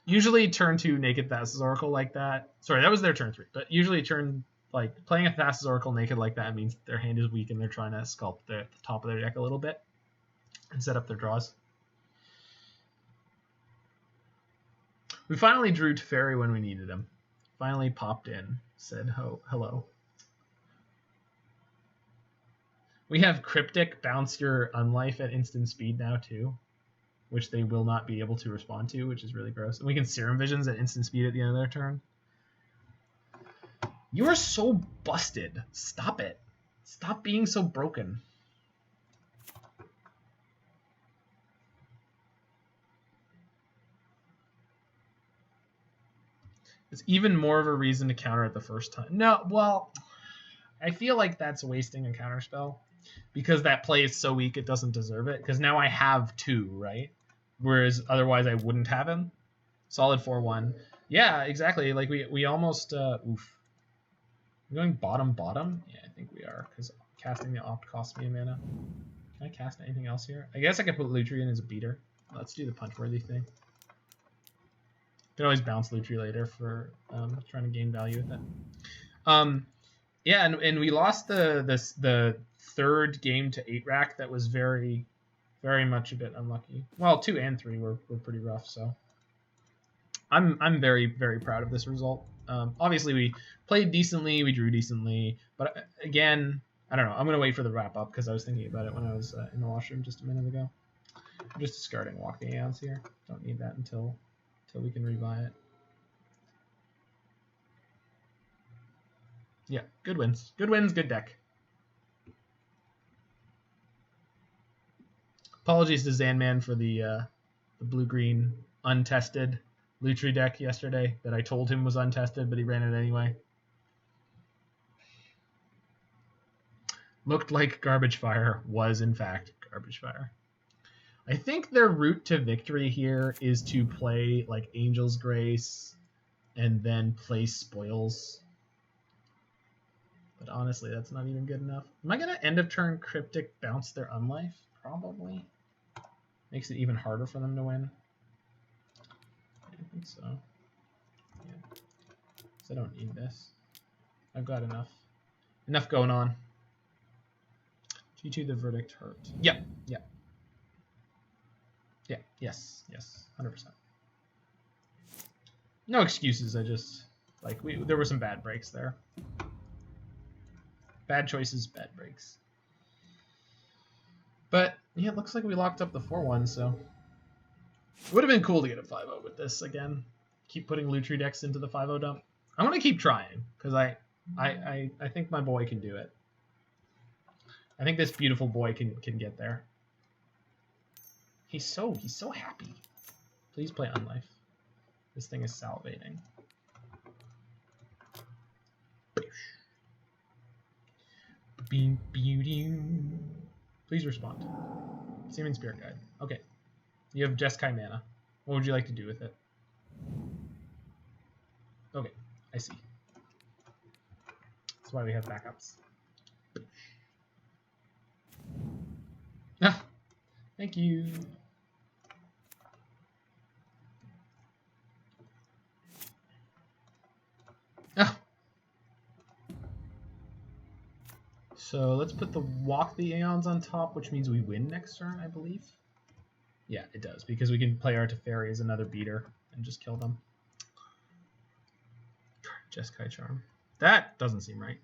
usually turn 2 Naked Thassa's Oracle like that. Sorry, that was their turn 3, but usually turn like playing a Thassa's Oracle naked like that means their hand is weak and they're trying to sculpt the top of their deck a little bit and set up their draws. We finally drew Teferi when we needed him. Finally popped in, said hello. We have Cryptic bounce your Unlife at instant speed now too, which they will not be able to respond to, which is really gross. And we can Serum Visions at instant speed at the end of their turn. You are so busted. Stop it. Stop being so broken. It's even more of a reason to counter it the first time. No, well, I feel like that's wasting a counterspell. Because that play is so weak, it doesn't deserve it. Because now I have 2, right? Whereas otherwise I wouldn't have him. Solid 4-1. Yeah, exactly. Like we almost oof. We're going bottom? Yeah, I think we are. Because casting the Opt costs me a mana. Can I cast anything else here? I guess I could put Lutri in as a beater. Let's do the punch-worthy thing. Can always bounce Lutri later for trying to gain value with it. Yeah, and we lost the third game to 8-rack. That was very, very much a bit unlucky. Well, 2 and 3 were pretty rough. So I'm very, very proud of this result. Obviously, we played decently, we drew decently, but again, I don't know. I'm gonna wait for the wrap up because I was thinking about it when I was in the washroom just a minute ago. I'm just discarding Walk the Aeons here. Don't need that until we can rebuy it. Yeah, good wins. Good wins, good deck. Apologies to Zanman for the blue-green untested Lutri deck yesterday that I told him was untested, but he ran it anyway. Looked like Garbage Fire, was in fact Garbage Fire. I think their route to victory here is to play like Angel's Grace and then play Spoils. But honestly, that's not even good enough. Am I going to end of turn Cryptic bounce their Unlife? Probably. Makes it even harder for them to win. I don't think so. Yeah. So I don't need this. I've got enough. Enough going on. G2, the verdict hurt. Yep. Yep. Yeah. Yes. Yes. 100%. No excuses. I just like there were some bad breaks there. Bad choices, bad breaks. But yeah, it looks like we locked up the 4-1, so it would have been cool to get a 5-0 with this again. Keep putting Lutri decks into the 5-0 dump. I'm gonna keep trying because I think my boy can do it. I think this beautiful boy can get there. He's so happy. Please play Unlife. This thing is salivating. Please respond. Seeming Spirit Guide. Okay. You have Jeskai mana. What would you like to do with it? Okay, I see. That's why we have backups. Ah, thank you. Ah. So let's put the Walk the Aeons on top, which means we win next turn, I believe. Yeah, it does, because we can play our Teferi as another beater and just kill them. Jeskai Charm. That doesn't seem right.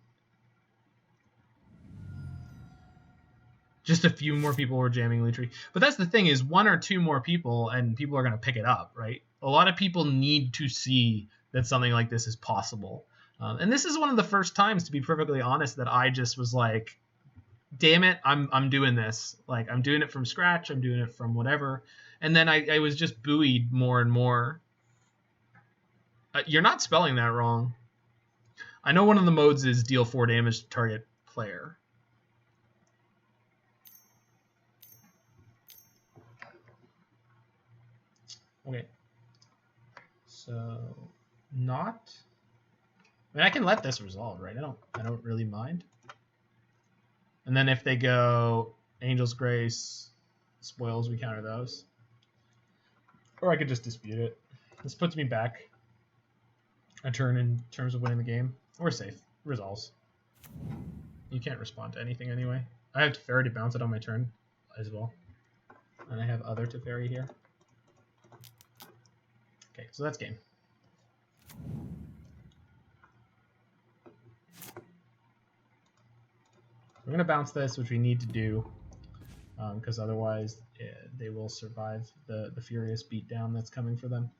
Just a few more people were jamming Lutri. But that's the thing, is one or two more people and people are going to pick it up, right? A lot of people need to see that something like this is possible. And this is one of the first times, to be perfectly honest, that I just was like, damn it, I'm doing this. Like, I'm doing it from scratch. I'm doing it from whatever. And then I was just buoyed more and more. You're not spelling that wrong. I know one of the modes is deal 4 damage to target player. Okay. So, not... I mean, I can let this resolve, right? I don't really mind. And then if they go Angel's Grace, Spoils, we counter those. Or I could just dispute it. This puts me back a turn in terms of winning the game. We're safe. Resolves. You can't respond to anything anyway. I have Teferi to bounce it on my turn as well. And I have other Teferi here. Okay, so that's game. We're going to bounce this, which we need to do, because otherwise they will survive the furious beatdown that's coming for them.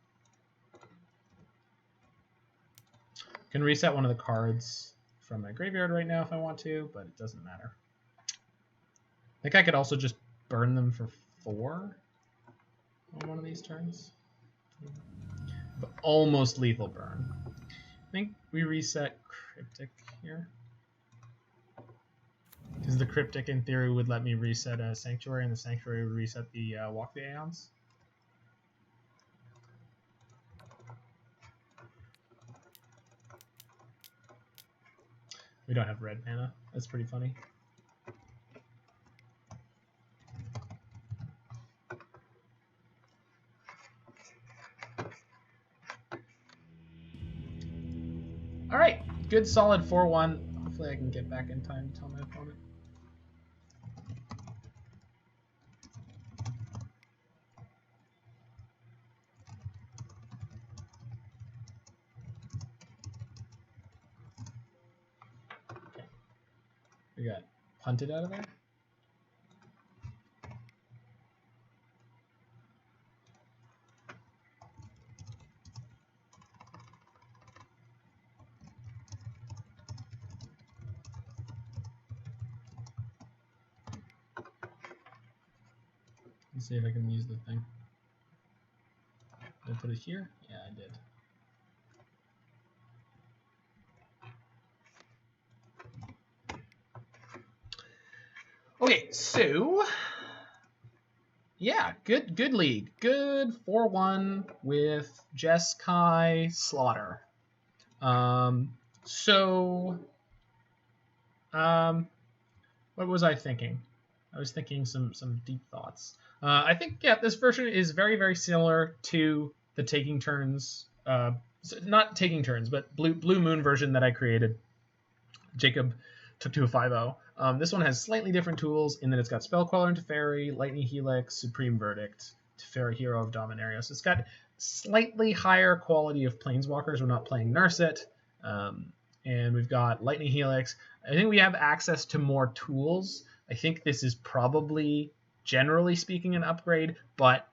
Can reset one of the cards from my graveyard right now if I want to, but it doesn't matter. I think I could also just burn them for 4 on one of these turns. But almost lethal burn. I think we reset Cryptic here. Because the Cryptic, in theory, would let me reset a Sanctuary, and the Sanctuary would reset the Walk the Aeons. We don't have red mana. That's pretty funny. All right, good solid 4-1. Hopefully I can get back in time to tell my opponent. Okay. We got punted out of there. Let's see if I can use the thing. Did I put it here? Yeah, I did. Okay, so yeah, good league. Good 4-1 with Jeskai Sl'otter. What was I thinking? I was thinking some deep thoughts. I think, yeah, this version is very, very similar to the Taking Turns, not Taking Turns, but Blue Moon version that I created. Jacob took to a 5-0. This one has slightly different tools in that it's got Spell Queller and Teferi, Lightning Helix, Supreme Verdict, Teferi Hero of Dominaria. So it's got slightly higher quality of Planeswalkers. We're not playing Nurse It. And we've got Lightning Helix. I think we have access to more tools. I think this is probably, generally speaking, an upgrade, but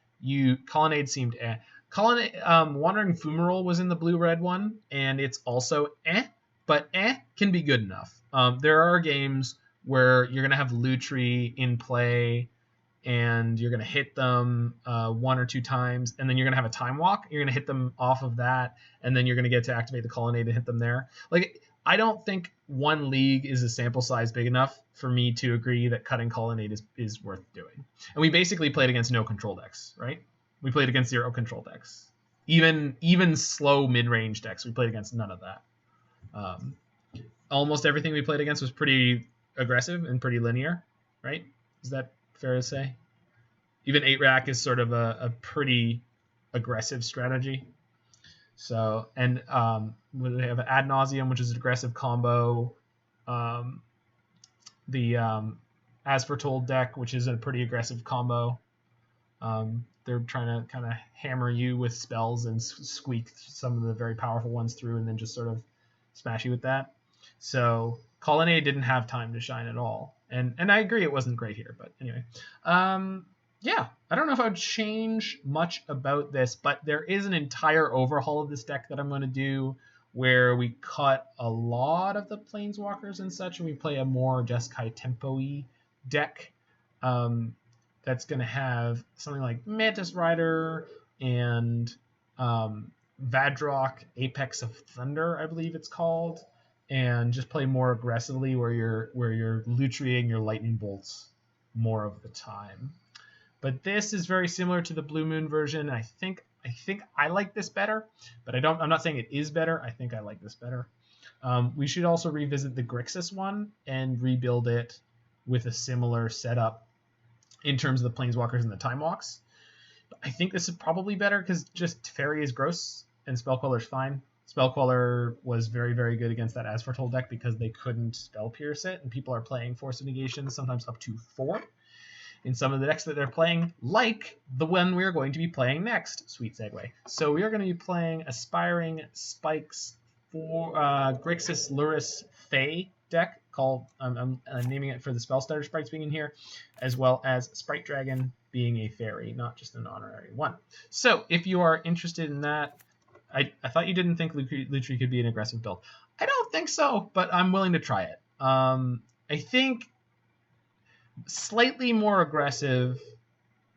Colonnade seemed eh. Wandering Fumarole was in the blue-red one, and it's also eh, but eh can be good enough. There are games where you're going to have Lutri in play, and you're going to hit them 1 or 2 times, and then you're going to have a Time Walk. You're going to hit them off of that, and then you're going to get to activate the Colonnade and hit them there. Like, I don't think one league is a sample size big enough for me to agree that cutting Colonnade is worth doing. And we basically played against no control decks, right? We played against 0 control decks. Even slow mid-range decks, we played against none of that. Almost everything we played against was pretty aggressive and pretty linear, right? Is that fair to say? Even 8-rack is sort of a pretty aggressive strategy. So, and we have Ad Nauseam, which is an aggressive combo. The As Foretold deck, which is a pretty aggressive combo. They're trying to kind of hammer you with spells and squeak some of the very powerful ones through and then just sort of smash you with that. So Colonnade didn't have time to shine at all. And I agree it wasn't great here, but anyway. Yeah, I don't know if I would change much about this, but there is an entire overhaul of this deck that I'm going to do where we cut a lot of the Planeswalkers and such, and we play a more Jeskai tempo-y deck that's going to have something like Mantis Rider and Vadrock Apex of Thunder, I believe it's called, and just play more aggressively where you're Lutriing your lightning bolts more of the time. But this is very similar to the Blue Moon version. I think I like this better, but I'm not saying it is better. I think I like this better. We should also revisit the Grixis one and rebuild it with a similar setup in terms of the Planeswalkers and the Time Walks. I think this is probably better because just Teferi is gross and Spellqueller is fine. Spellqueller was very, very good against that As Foretold deck because they couldn't Spell Pierce it, and people are playing Force of Negation, sometimes up to 4. In some of the decks that they're playing, like the one we're going to be playing next. Sweet segue. So we are going to be playing Aspiring Spikes for Grixis Luris Fae deck called, I'm naming it for the Spell Starter sprites being in here, as well as Sprite Dragon being a fairy, not just an honorary one. So if you are interested in that, I thought you didn't think Lutri could be an aggressive build. I don't think so, but I'm willing to try it. I think slightly more aggressive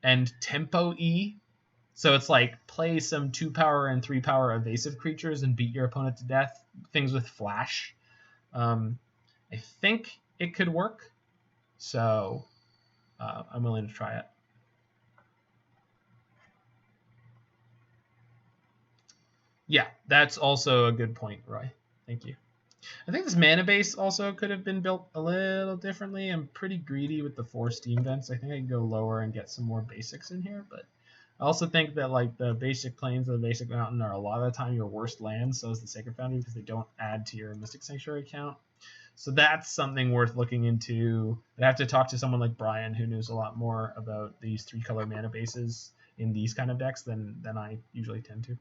and tempo-y. So it's like play some 2-power and 3-power evasive creatures and beat your opponent to death. Things with flash. I think it could work. So I'm willing to try it. Yeah, that's also a good point, Roy. Thank you. I think this mana base also could have been built a little differently. I'm pretty greedy with the 4 Steam Vents. I think I can go lower and get some more basics in here, but I also think that like the basic plains of the basic mountain are a lot of the time your worst lands, so is the Sacred Foundry, because they don't add to your Mystic Sanctuary count. So that's something worth looking into. I'd have to talk to someone like Brian who knows a lot more about these 3-color mana bases in these kind of decks than I usually tend to.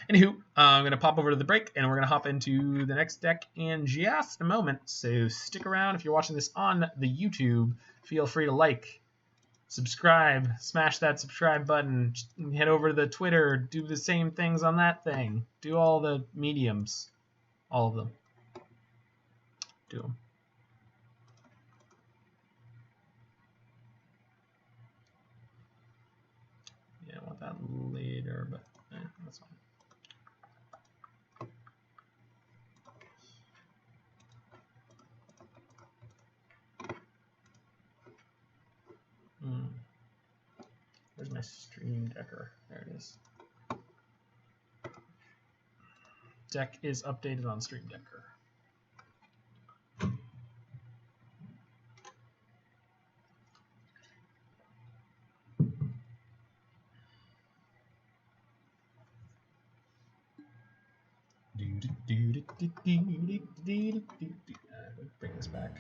Anywho, I'm going to pop over to the break, and we're going to hop into the next deck in just a moment. So stick around. If you're watching this on the YouTube, feel free to like, subscribe, smash that subscribe button, head over to the Twitter, do the same things on that thing. Do all the mediums. All of them. Do them. Yeah, I want that later, but that's fine. Where's my Stream Decker? There it is. Deck is updated on Stream Decker. Bring this back.